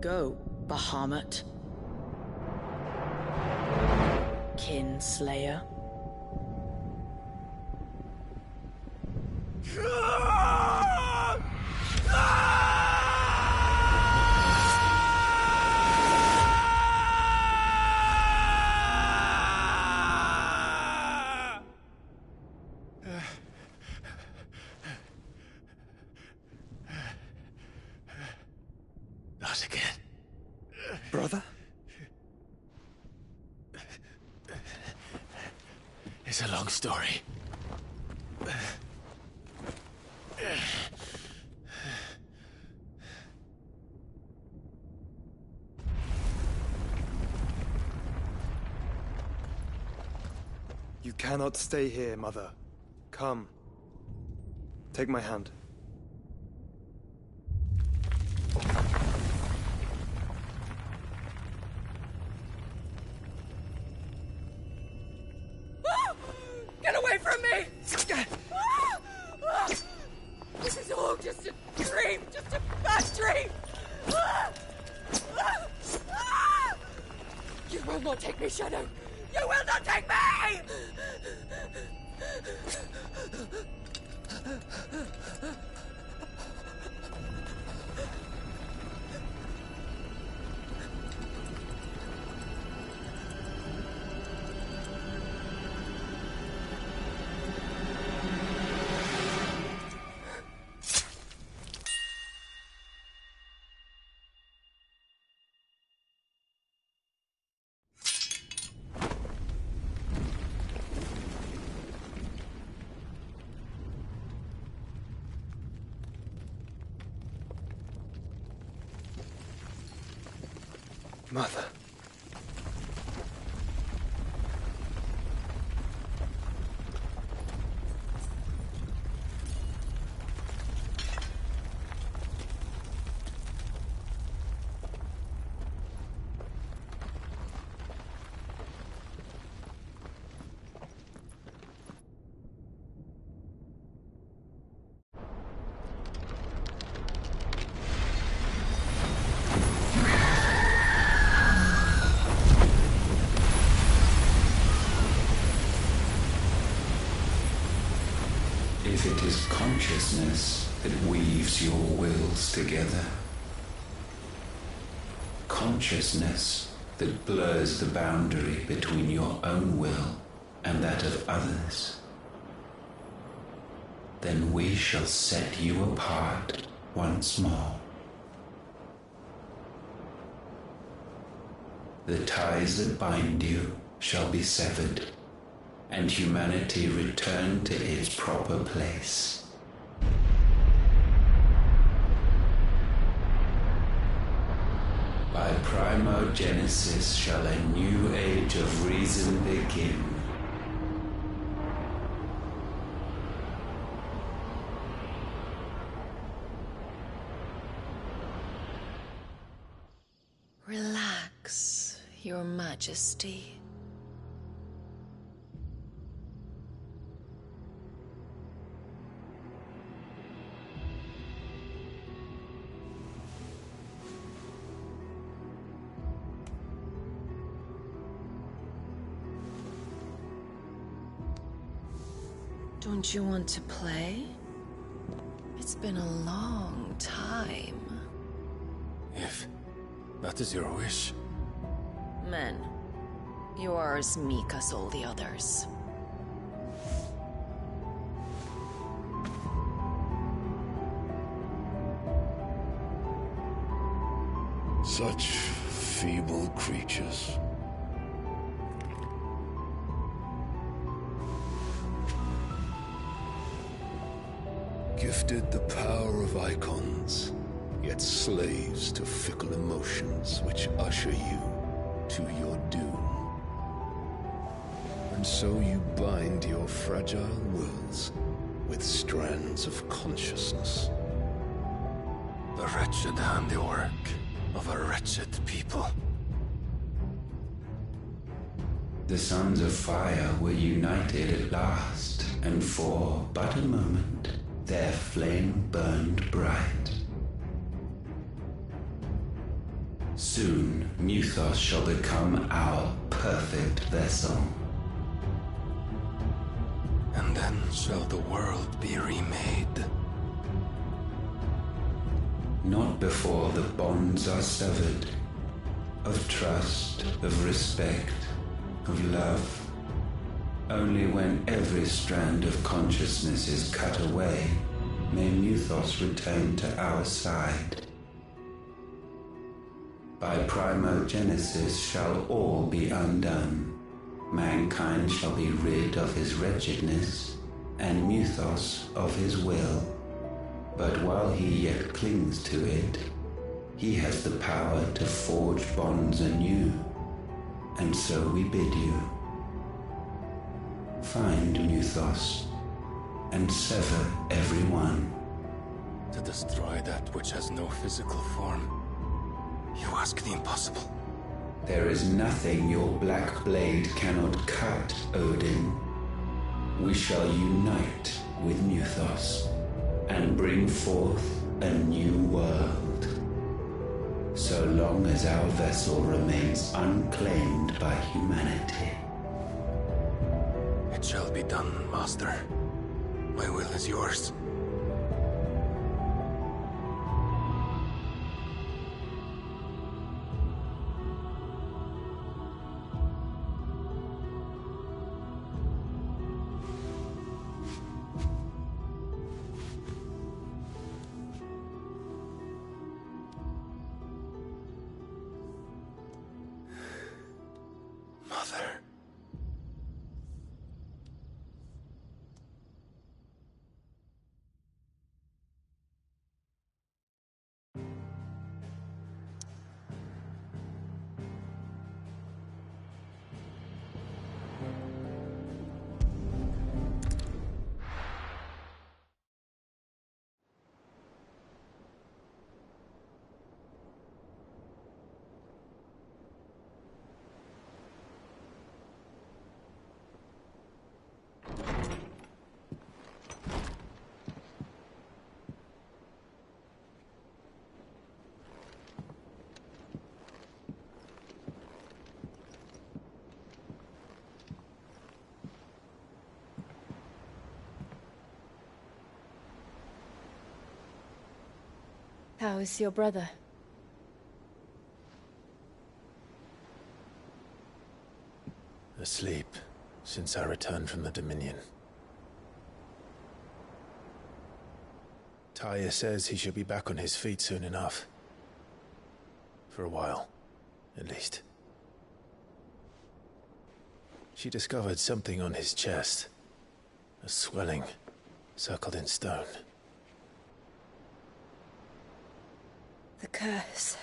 Go, Bahamut. Kinslayer. Not again. Brother? It's a long story. You cannot stay here, Mother. Come. Take my hand. Get away from me! This is all just a dream, just a bad dream! You will not take me, Shadow! You will not take me! Mother. If it is consciousness that weaves your wills together, consciousness that blurs the boundary between your own will and that of others, then we shall set you apart once more. The ties that bind you shall be severed, and humanity return to its proper place. By primogenesis shall a new age of reason begin. Relax, Your Majesty. Don't you want to play? It's been a long time. If that is your wish. Men, you are as meek as all the others. Such feeble creatures. Gifted the power of icons, yet slaves to fickle emotions which usher you to your doom. And so you bind your fragile wills with strands of consciousness. The wretched handiwork of a wretched people. The Sons of Fire were united at last, and for but a moment, their flame burned bright. Soon, Muthos shall become our perfect vessel. And then shall the world be remade. Not before the bonds are severed, of trust, of respect, of love. Only when every strand of consciousness is cut away, may Muthos return to our side. By primogenesis shall all be undone. Mankind shall be rid of his wretchedness, and Muthos of his will. But while he yet clings to it, he has the power to forge bonds anew. And so we bid you, find Muthos, and sever every one. To destroy that which has no physical form, you ask the impossible. There is nothing your black blade cannot cut, Odin. We shall unite with Muthos, and bring forth a new world. So long as our vessel remains unclaimed by humanity. It shall be done, Master. My will is yours. Mother. How is your brother? Asleep since I returned from the Dominion. Taya says he should be back on his feet soon enough. For a while, at least. She discovered something on his chest. A swelling, circled in stone. The curse.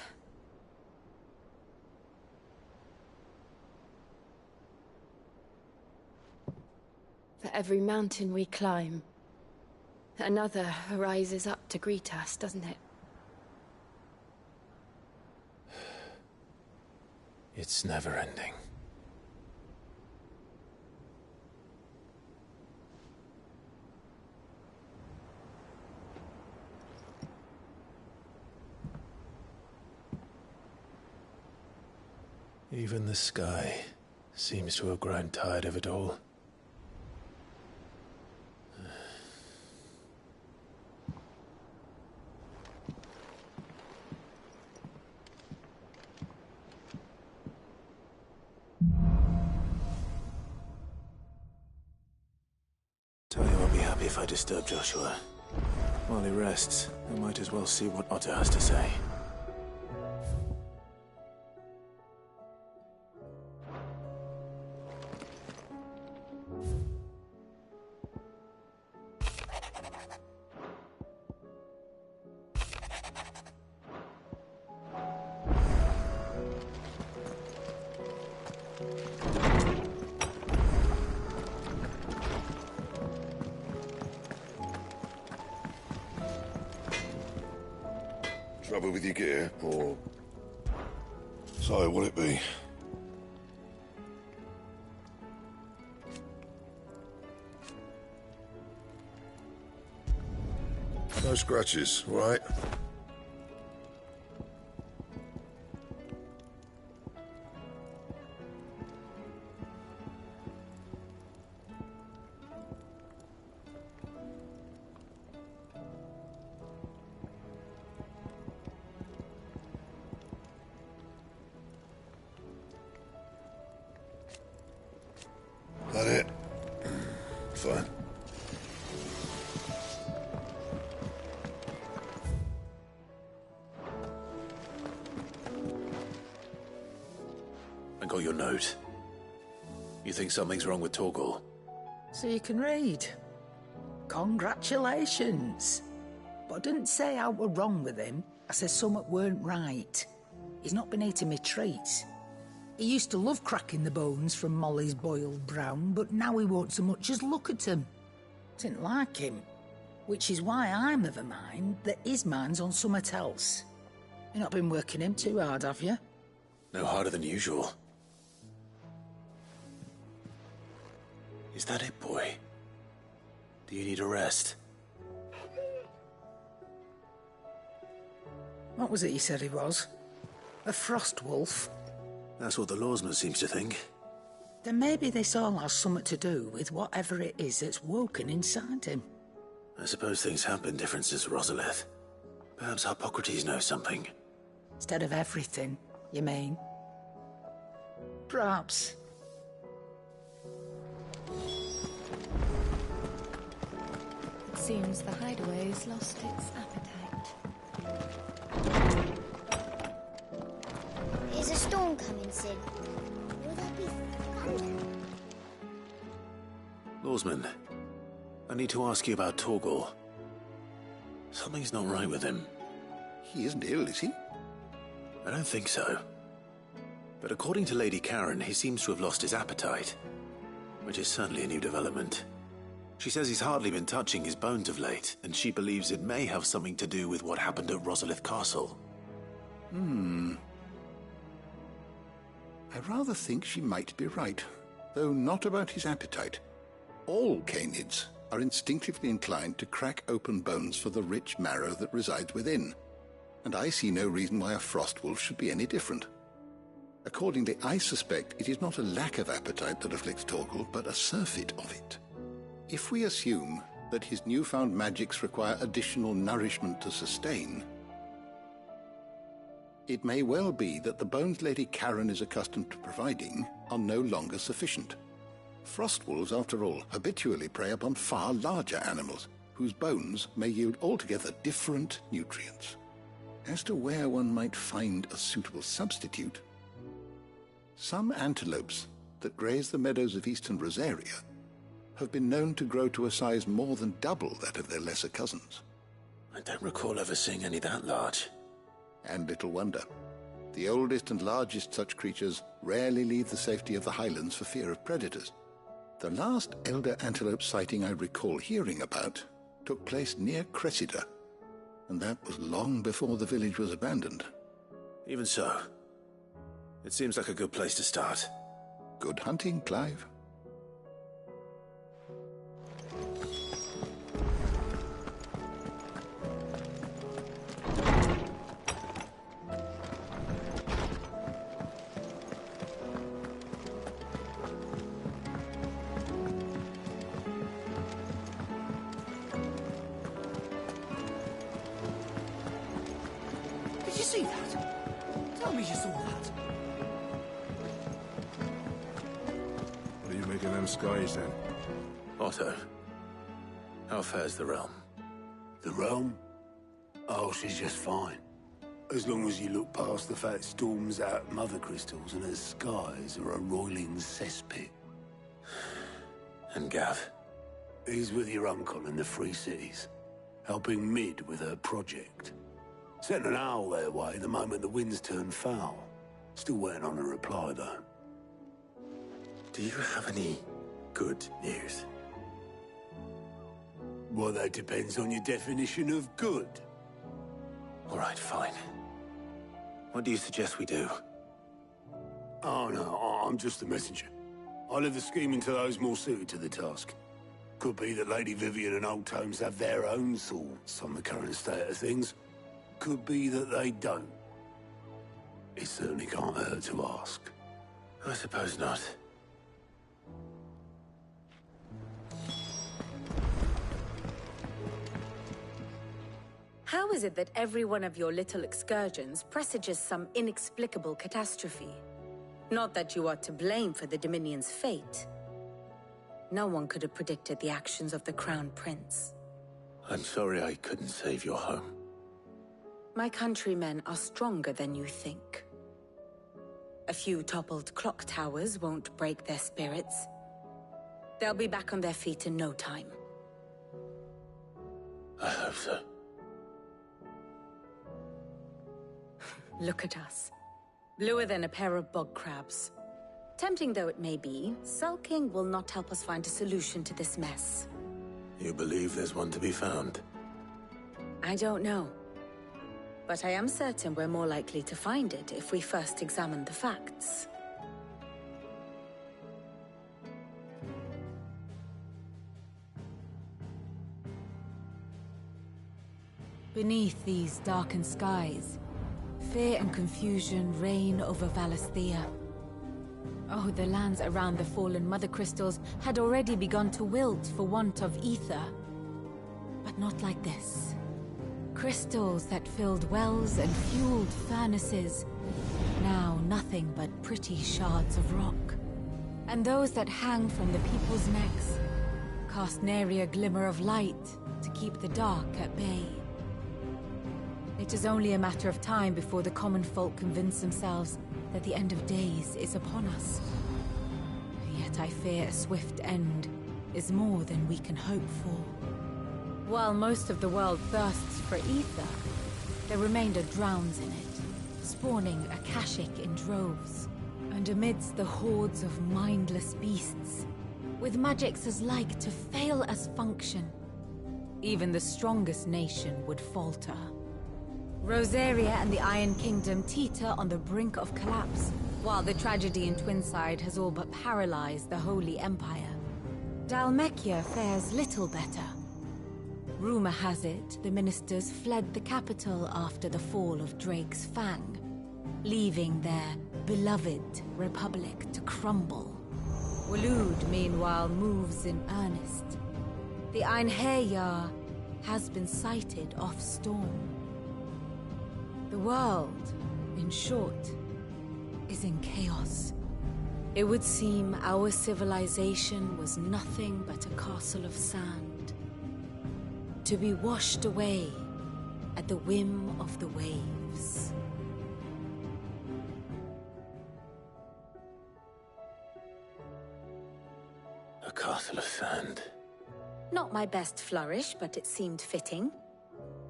For every mountain we climb, another rises up to greet us, doesn't it? It's never ending. Even the sky seems to have grown tired of it all. Taya won't be happy if I disturb Joshua. While he rests, I might as well see what Otto has to say. Trouble with your gear, or... So, what'll it be? No scratches, all right? That it? Fine. I got your note. You think something's wrong with Torgal? So you can read. Congratulations. But I didn't say I were wrong with him. I said something weren't right. He's not been eating me treats. He used to love cracking the bones from Molly's boiled brown, but now he won't so much as look at 'em. Didn't like him. Which is why I'm of a mind that his mind's on something else. You've not been working him too hard, have you? No harder than usual. Is that it, boy? Do you need a rest? What was it he said he was? A frost wolf? That's what the lawsman seems to think. Then maybe this all has something to do with whatever it is that's woken inside him. I suppose things have been different since Rosalith. Perhaps Hippocrates knows something. Instead of everything, you mean? Perhaps. It seems the hideaway's lost its appetite. Is a storm coming soon? Will there be thunder? Lawsman, I need to ask you about Torgal. Something's not right with him. He isn't ill, is he? I don't think so. But according to Lady Karen, he seems to have lost his appetite, which is certainly a new development. She says he's hardly been touching his bones of late, and she believes it may have something to do with what happened at Rosalith Castle. I rather think she might be right, though not about his appetite. All canids are instinctively inclined to crack open bones for the rich marrow that resides within, and I see no reason why a frost wolf should be any different. Accordingly, I suspect it is not a lack of appetite that afflicts Torgal, but a surfeit of it. If we assume that his newfound magics require additional nourishment to sustain, it may well be that the bones Lady Karen is accustomed to providing are no longer sufficient. Frost wolves, after all, habitually prey upon far larger animals, whose bones may yield altogether different nutrients. As to where one might find a suitable substitute, some antelopes that graze the meadows of eastern Rosaria have been known to grow to a size more than double that of their lesser cousins. I don't recall ever seeing any that large. And little wonder. The oldest and largest such creatures rarely leave the safety of the highlands for fear of predators. The last elder antelope sighting I recall hearing about took place near Cressida, and that was long before the village was abandoned. Even so, it seems like a good place to start. Good hunting, Clive. Did you see that? Tell me you saw that. What do you make of them skies, then? Otto, how fares the realm? The realm? Oh, she's just fine. As long as you look past the fat storms out mother crystals and her skies are a roiling cesspit. And Gav? He's with your uncle in the Free Cities, helping Mid with her project. Sent an owl their way the moment the winds turned foul. Still waiting on a reply, though. Do you have any good news? Well, that depends on your definition of good. All right, fine. What do you suggest we do? Oh, no, I'm just a messenger. I leave the scheming to those more suited to the task. Could be that Lady Vivian and Old Tomes have their own thoughts on the current state of things. Could be that they don't. It certainly can't hurt to ask. I suppose not. How is it that every one of your little excursions presages some inexplicable catastrophe? Not that you are to blame for the Dominion's fate. No one could have predicted the actions of the Crown Prince. I'm sorry I couldn't save your home. My countrymen are stronger than you think. A few toppled clock towers won't break their spirits. They'll be back on their feet in no time. I hope so. Look at us. Bluer than a pair of bog crabs. Tempting though it may be, sulking will not help us find a solution to this mess. You believe there's one to be found? I don't know. But I am certain we're more likely to find it if we first examine the facts. Beneath these darkened skies, fear and confusion reign over Valisthea. Oh, the lands around the fallen Mother Crystals had already begun to wilt for want of ether. But not like this. Crystals that filled wells and fueled furnaces. Now nothing but pretty shards of rock. And those that hang from the people's necks cast nary a glimmer of light to keep the dark at bay. It is only a matter of time before the common folk convince themselves that the end of days is upon us. Yet I fear a swift end is more than we can hope for. While most of the world thirsts for ether, the remainder drowns in it, spawning Akashic in droves. And amidst the hordes of mindless beasts, with magics as like to fail as function, even the strongest nation would falter. Rosaria and the Iron Kingdom teeter on the brink of collapse, while the tragedy in Twinside has all but paralyzed the Holy Empire. Dhalmekia fares little better. Rumor has it the ministers fled the capital after the fall of Drake's Fang, leaving their beloved republic to crumble. Waloed, meanwhile, moves in earnest. The Einherjar has been sighted off Storm. The world, in short, is in chaos. It would seem our civilization was nothing but a castle of sand, to be washed away at the whim of the waves. A castle of sand. Not my best flourish, but it seemed fitting.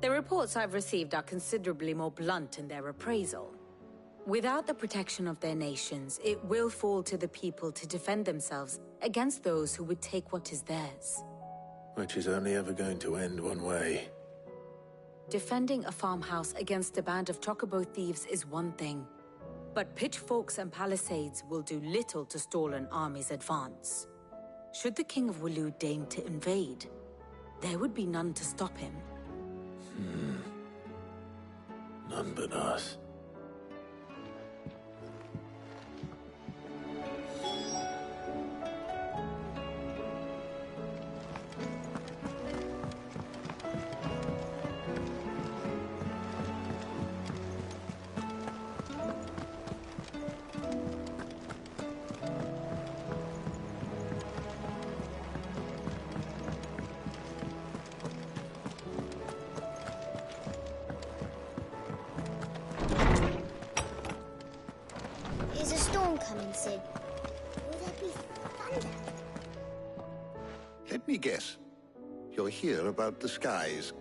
The reports I've received are considerably more blunt in their appraisal. Without the protection of their nations, it will fall to the people to defend themselves against those who would take what is theirs. Which is only ever going to end one way. Defending a farmhouse against a band of chocobo thieves is one thing, but pitchforks and palisades will do little to stall an army's advance. Should the King of Waloed deign to invade, there would be none to stop him. None but us. Is a storm coming, Sid? Will there be thunder? Let me guess. You're here about the skies.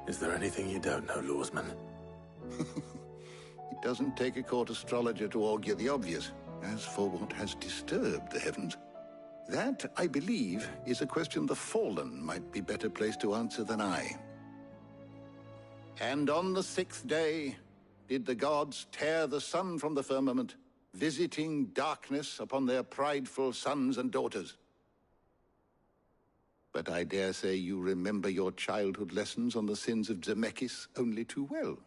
Is there anything you don't know, Lawsman? It doesn't take a court astrologer to augur the obvious. As for what has disturbed the heavens, that, I believe, is a question the Fallen might be better placed to answer than I. And on the 6th day did the gods tear the sun from the firmament, visiting darkness upon their prideful sons and daughters. But I dare say you remember your childhood lessons on the sins of Zemeckis only too well.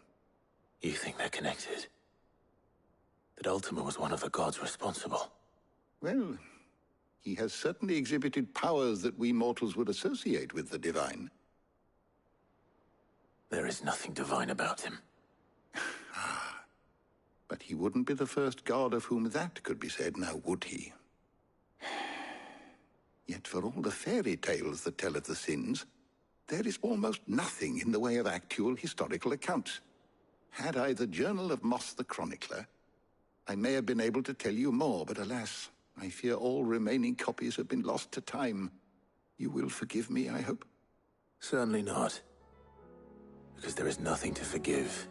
You think they're connected? That Ultima was one of the gods responsible? Well, he has certainly exhibited powers that we mortals would associate with the divine. There is nothing divine about him. But he wouldn't be the first god of whom that could be said, now would he? Yet for all the fairy tales that tell of the sins, there is almost nothing in the way of actual historical accounts. Had I the Journal of Moss the Chronicler, I may have been able to tell you more, but alas, I fear all remaining copies have been lost to time. You will forgive me, I hope? Certainly not. Because there is nothing to forgive.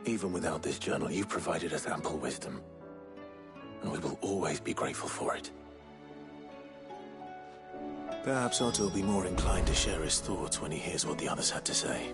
Even without this journal, you've provided us ample wisdom. And we will always be grateful for it. Perhaps Otto will be more inclined to share his thoughts when he hears what the others had to say.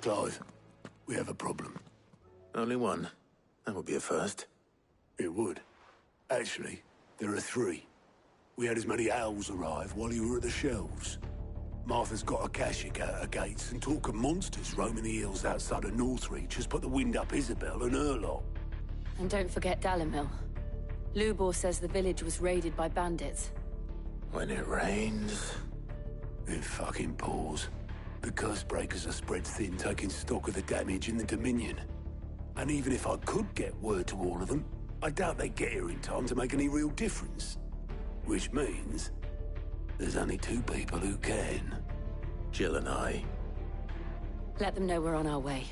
Clive, we have a problem. Only one. That would be a first. It would. Actually, there are 3. We had as many owls arrive while you were at the shelves. Martha's got a Kashyyyk out her gates, and talk of monsters roaming the hills outside of Northreach has put the wind up Isabel and her lot. And don't forget Dalimil. Lubor says the village was raided by bandits. When it rains... It fucking pours. The Cursebreakers are spread thin, taking stock of the damage in the Dominion. And even if I could get word to all of them, I doubt they'd get here in time to make any real difference. Which means... there's only 2 people who can. Jill and I. Let them know we're on our way.